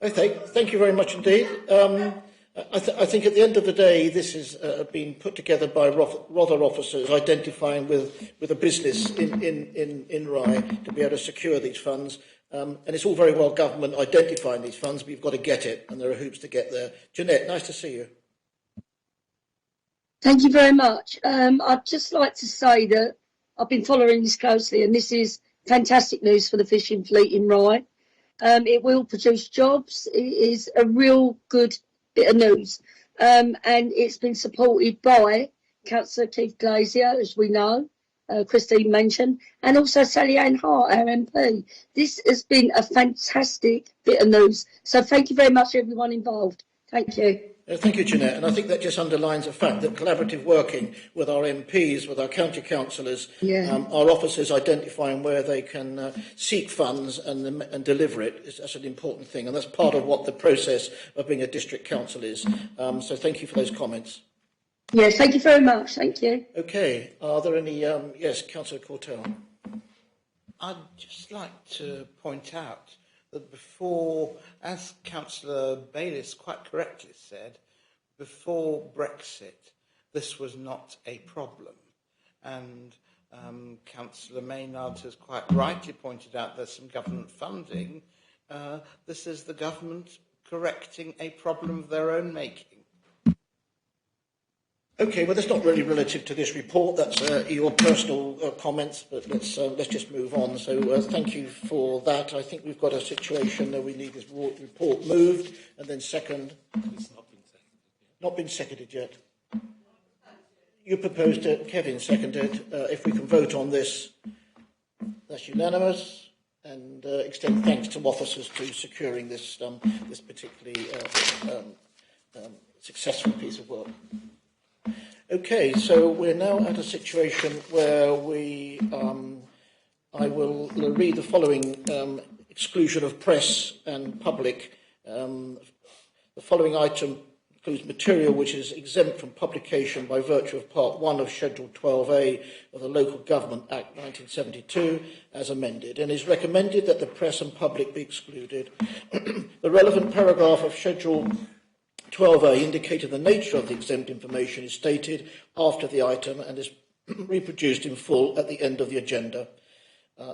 Okay, thank you very much indeed. I think at the end of the day, this has been put together by Rother officers identifying with a business in Rye to be able to secure these funds. And it's all very well government identifying these funds, but you've got to get it, and there are hoops to get there. Jeanette, nice to see you. Thank you very much. I'd just like to say that I've been following this closely, and this is fantastic news for the fishing fleet in Rye. It will produce jobs. It is a real good bit of news. And it's been supported by Councillor Keith Glazier, as we know, Christine mentioned, and also Sally Ann Hart, our MP. This has been a fantastic bit of news. So thank you very much, everyone involved. Thank you. Thank you, Jeanette. And I think that just underlines the fact that collaborative working with our MPs, with our county councillors, our officers identifying where they can seek funds and deliver it, that's an important thing. And that's part of what the process of being a district council is. So thank you for those comments. Yes, thank you very much. Thank you. Okay. Are there any... yes, Councillor Cortell. I'd just like to point out that before, as Councillor Bayliss quite correctly said, before Brexit, this was not a problem. And Councillor Maynard has quite rightly pointed out there's some government funding. This is the government correcting a problem of their own making. Okay, well, that's not really relative to this report. That's your personal comments, but let's just move on. So thank you for that. I think we've got a situation that we need this report moved, and then second... It's not been seconded yet. You proposed it, Kevin seconded. If we can vote on this, that's unanimous, and extend thanks to officers to securing this this particularly successful piece of work. Okay, so we're now at a situation where I will read the following exclusion of press and public. The following item includes material which is exempt from publication by virtue of Part 1 of Schedule 12A of the Local Government Act 1972 as amended, and is recommended that the press and public be excluded. The relevant paragraph of Schedule 12A indicating the nature of the exempt information is stated after the item and is reproduced in full at the end of the agenda.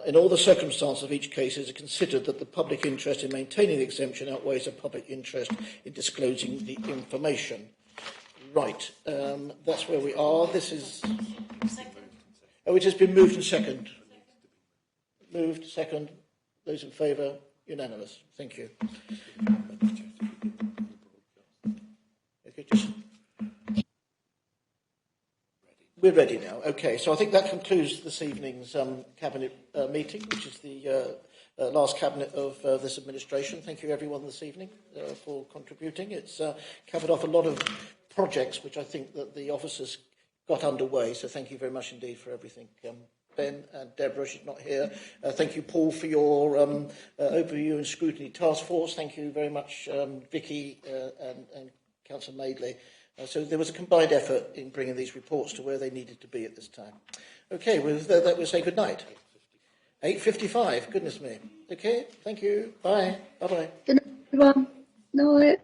In all the circumstances of each case, it is considered that the public interest in maintaining the exemption outweighs the public interest in disclosing the information. Right, that's where we are. This is... Oh, it has been moved and second. Moved, second. Those in favour, unanimous. Thank you. Okay, just... We're ready now. Okay, so I think that concludes this evening's Cabinet meeting, which is the last Cabinet of this administration. Thank you, everyone, this evening for contributing. It's covered off a lot of projects, which I think that the officers got underway, so thank you very much indeed for everything. Ben and Deborah, she's not here. Thank you, Paul, for your overview and scrutiny task force. Thank you very much, Vicky and Councillor Madeley. So there was a combined effort in bringing these reports to where they needed to be at this time. Okay, with that we'll say good night. 8:55, goodness me. Okay, thank you. Bye. Bye-bye. Good night, everyone. Night.